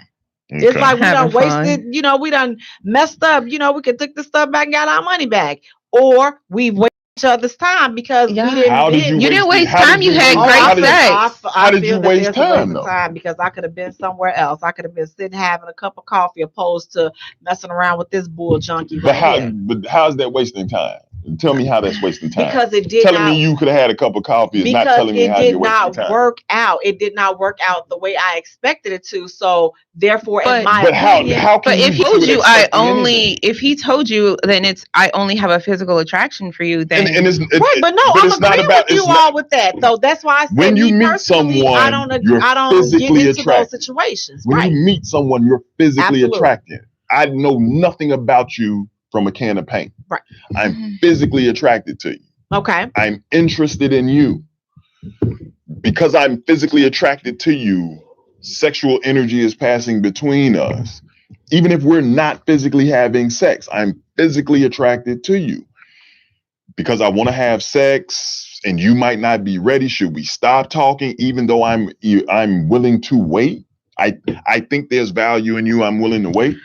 Okay. It's like we done Having fun. wasted, we done messed up, we could take the stuff back and got our money back. Or we wasted each other's time because Yeah. we didn't. How did you didn't waste how did time, you had Oh, great I feel- sex. How did feel you that waste there's a time, of though? time because I could have been somewhere else. I could have been sitting having a cup of coffee opposed to messing around with this bull junkie But right here. how's that wasting time? Tell me how that's wasting time. Because it did telling not. me you could have had a cup of coffee is not Because telling me it how did you're wasting not time. work out. It did not work out the way I expected it to. So therefore, in But- my But opinion, how can But if he do told it you expecting anything? if he told you then it's I only have a physical attraction for you, then and it's, right, but no, I'm agreeing with you all with that. So that's why I said When you me meet personally, someone, I don't you're get physically into those attracted. situations. when Right. you meet someone, you're physically Absolutely. attracted. I know nothing about you from a can of paint. Right. I'm physically attracted to you. Okay. I'm interested in you. Because I'm physically attracted to you, sexual energy is passing between us. Even if we're not physically having sex, I'm physically attracted to you. Because I want to have sex and you might not be ready. Should we stop talking even though I'm willing to wait? I think there's value in you. I'm willing to wait.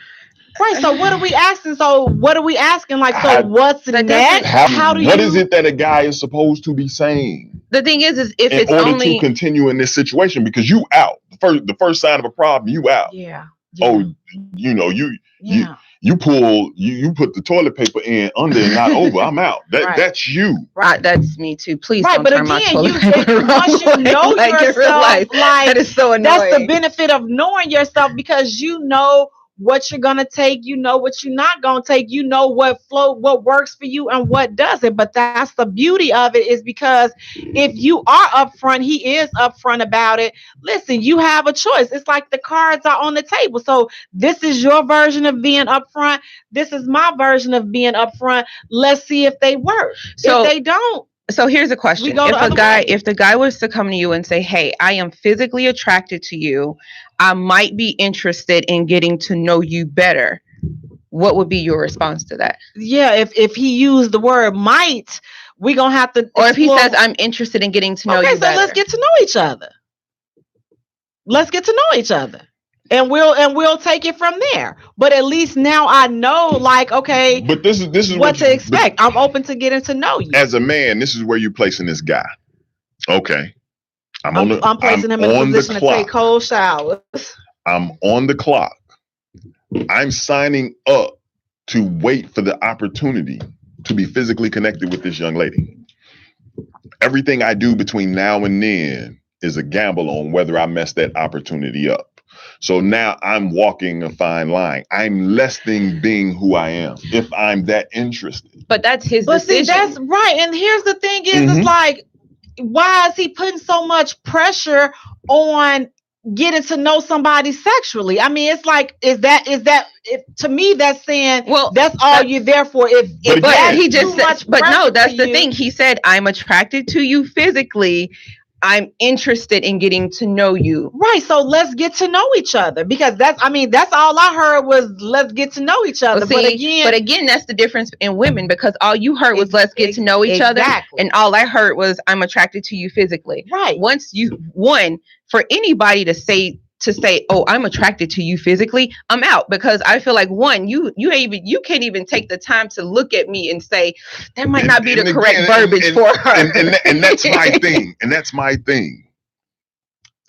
Right. So what are we asking? Like, so what's that next? How do what you? is it that a guy is supposed to be saying the thing is if in it's order only to continue in this situation? Because you out. The first sign of a problem, you out. Yeah. Oh, you put the toilet paper in under and not over. I'm out. Right. That's you. right, that's me too. Please Right, don't but turn my again, toilet paper the wrong once you way. know Like, in real yourself, life, like, that is so annoying. that's the benefit of knowing yourself, because you know what you're gonna take, you know what you're not gonna take, you know what works for you and what doesn't. But that's the beauty of it, is because if you are upfront, he is upfront about it. Listen, you have a choice. It's like the cards are on the table. So this is your version of being upfront. This is my version of being upfront. Let's see if they work. So if they don't, So here's a question. We go the other way. If the guy was to come to you and say, "Hey, I am physically attracted to you. I might be interested in getting to know you better." What would be your response to that? yeah, if he used the word might, we gonna have to. Or if he explore- says, "I'm interested in getting to know okay, you so better." let's get to know each other. Let's get to know each other. And we'll take it from there. But at least now I know, like, okay, But this is what to expect. I'm open to getting to know you. As a man, this is where you're placing this guy. Okay. I'm placing him in a position to take cold showers. I'm on the clock. I'm signing up to wait for the opportunity to be physically connected with this young lady. Everything I do between now and then is a gamble on whether I mess that opportunity up. So now I'm walking a fine line. I'm less than being who I am if I'm that interested. But that's his But decision. see, that's right. And here's the thing is, Mhm. it's like, why is he putting so much pressure on getting to know somebody sexually? I mean, it's like, is that to me, that's saying, Well, that's all you're there for. If But that's he just too said, much but no, pressure that's for the you- thing. He said, "I'm attracted to you physically. I'm interested in getting to know you." Right. So let's get to know each other, because that's all I heard was let's get to know each other. Well, But again, that's the difference in women, because all you heard was "let's get to know each other," exactly. and all I heard was "I'm attracted to you physically." right. For anybody to say, "Oh, I'm attracted to you physically," I'm out, because I feel like you can't even take the time to look at me and say that might not be the correct verbiage for her. And that's my thing. And that's my thing.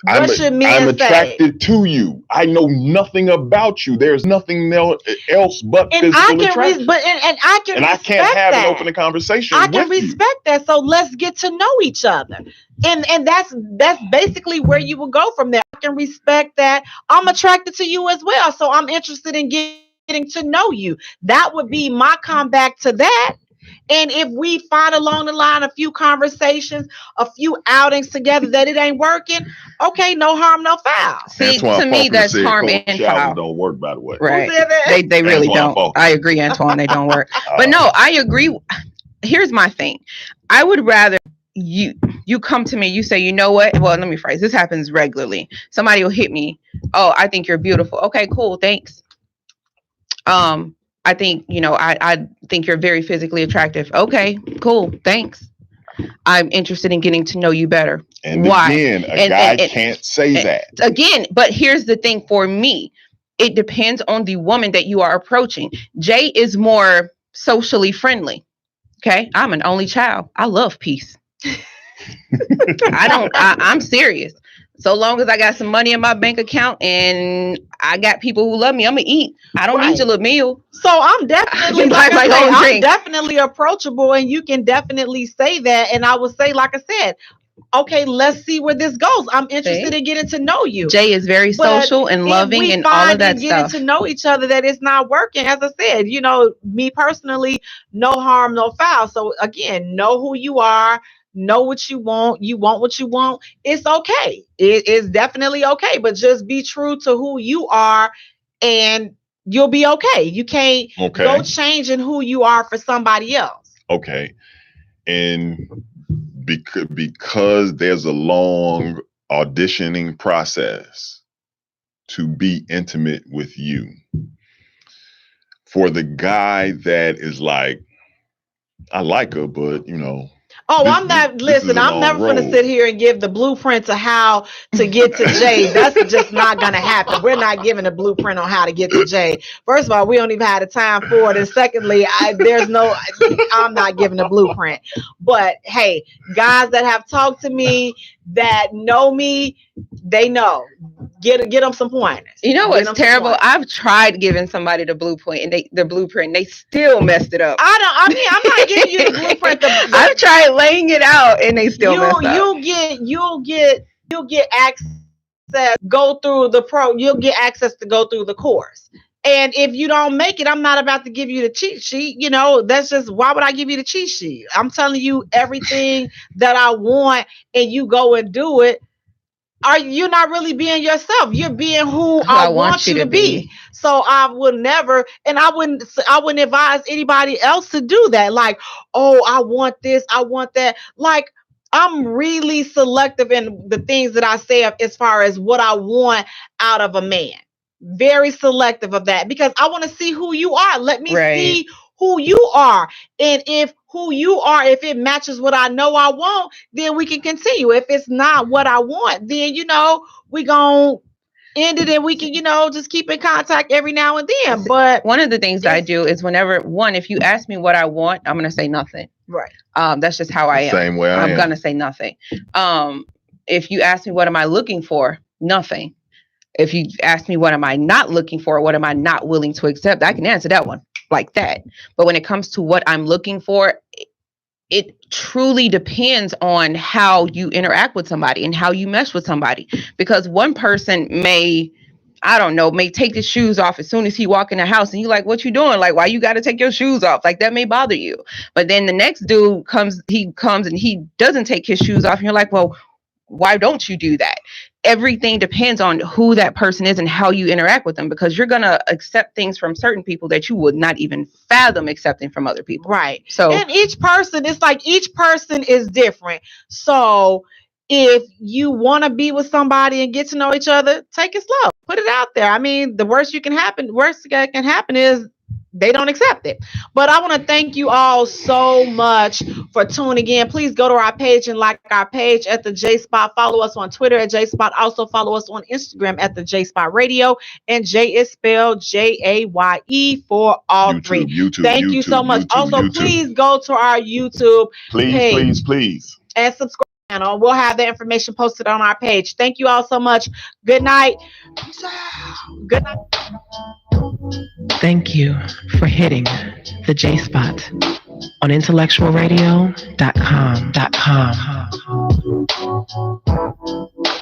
What should men I'm say? attracted to you. I know nothing about you. There's nothing else but And physical I can attraction. and I can And I respect can't have that. an open conversation I can with you. respect that. So let's get to know each other. And that's basically where you will go from there. I can respect that. I'm attracted to you as well. So I'm interested in getting to know you. That would be my comeback to that. And if we find along the line a few conversations, a few outings together that it ain't working, okay, no harm, no foul. See, Antoine to me, Faulkner that's said harm cold and showers foul. don't work, by the way. Right? Who said that? They really Antoine don't. Faulkner. I agree, Antoine. They don't work. But no, I agree. Here's my thing. I would rather you come to me, you say, you know what? Well, let me phrase. This happens regularly. Somebody will hit me. Oh, I think you're beautiful. Okay, cool. Thanks. I think, I think you're very physically attractive. Okay, cool. Thanks. I'm interested in getting to know you better. And Why? Again, a guy can't say that. Again, but here's the thing for me. It depends on the woman that you are approaching. Jay is more socially friendly. Okay. I'm an only child. I love peace. I'm serious. So long as I got some money in my bank account and I got people who love me, I'm gonna eat. I don't need your little meal. So I'm definitely I'm definitely approachable, and you can definitely say that. And I would say, like I said, okay, let's see where this goes. I'm interested in getting to know you. Jay is very social and loving and all of that stuff. Getting to know each other that it's not working. As I said, me personally, no harm, no foul. So again, know who you are. Know what you want. You want what you want. It's okay. It is definitely okay. But just be true to who you are, and you'll be okay. You can't go changing who you are for somebody else. Okay. And because there's a long auditioning process to be intimate with you, for the guy that is like, I like her, but I'm not. Listen, I'm never going to sit here and give the blueprint to how to get to Jay. That's just not going to happen. We're not giving a blueprint on how to get to Jay. First of all, we don't even have the time for it. And secondly, I'm not giving a blueprint. But hey, guys that have talked to me, that know me, they know. Get them some pointers. You know what's terrible? I've tried giving somebody the blueprint, and they still messed it up. I'm not giving you the blueprint. I've tried laying it out, and they still messed up. You'll get access. Go through you'll get access to go through the course. And if you don't make it, I'm not about to give you the cheat sheet. That's just, why would I give you the cheat sheet? I'm telling you everything that I want, and you go and do it. You're not really being yourself. You're being who I want you to be. So I would never, and I wouldn't advise anybody else to do that. Like, oh, I want this, I want that. Like, I'm really selective in the things that I say as far as what I want out of a man. Very selective of that, because I want to see who you are. Let me see who you are. And if it matches what I know I want, then we can continue. If it's not what I want, then, we gonna end it, and we can, just keep in contact every now and then. But one of the things that I do is if you ask me what I want, I'm going to say nothing. Right. That's just how I am. Same way I'm going to say nothing. If you ask me what am I looking for, nothing. If you ask me what am I not looking for, what am I not willing to accept, I can answer that one like that. But when it comes to what I'm looking for, it truly depends on how you interact with somebody and how you mesh with somebody. Because one person may take his shoes off as soon as he walk in the house, and you like, what you doing? Like, why you got to take your shoes off? Like, that may bother you. But then the next dude comes and he doesn't take his shoes off, and you're like, well, why don't you do that? Everything depends on who that person is and how you interact with them, because you're going to accept things from certain people that you would not even fathom accepting from other people. Right. So, and each person is different. So if you want to be with somebody and get to know each other, take it slow. Put it out there. I mean, the worst that can happen is they don't accept it. But I want to thank you all so much for tuning in. Please go to our page and like our page at the J Spot. Follow us on Twitter at J Spot. Also follow us on Instagram at the J Spot Radio. And Jay is spelled Jaye for all three. Thank you so much. Also, please go to our YouTube page. Please. And subscribe. We'll have the information posted on our page. Thank you all so much. Good night. Good night. Thank you for hitting the J Spot on IntellectualRadio.com.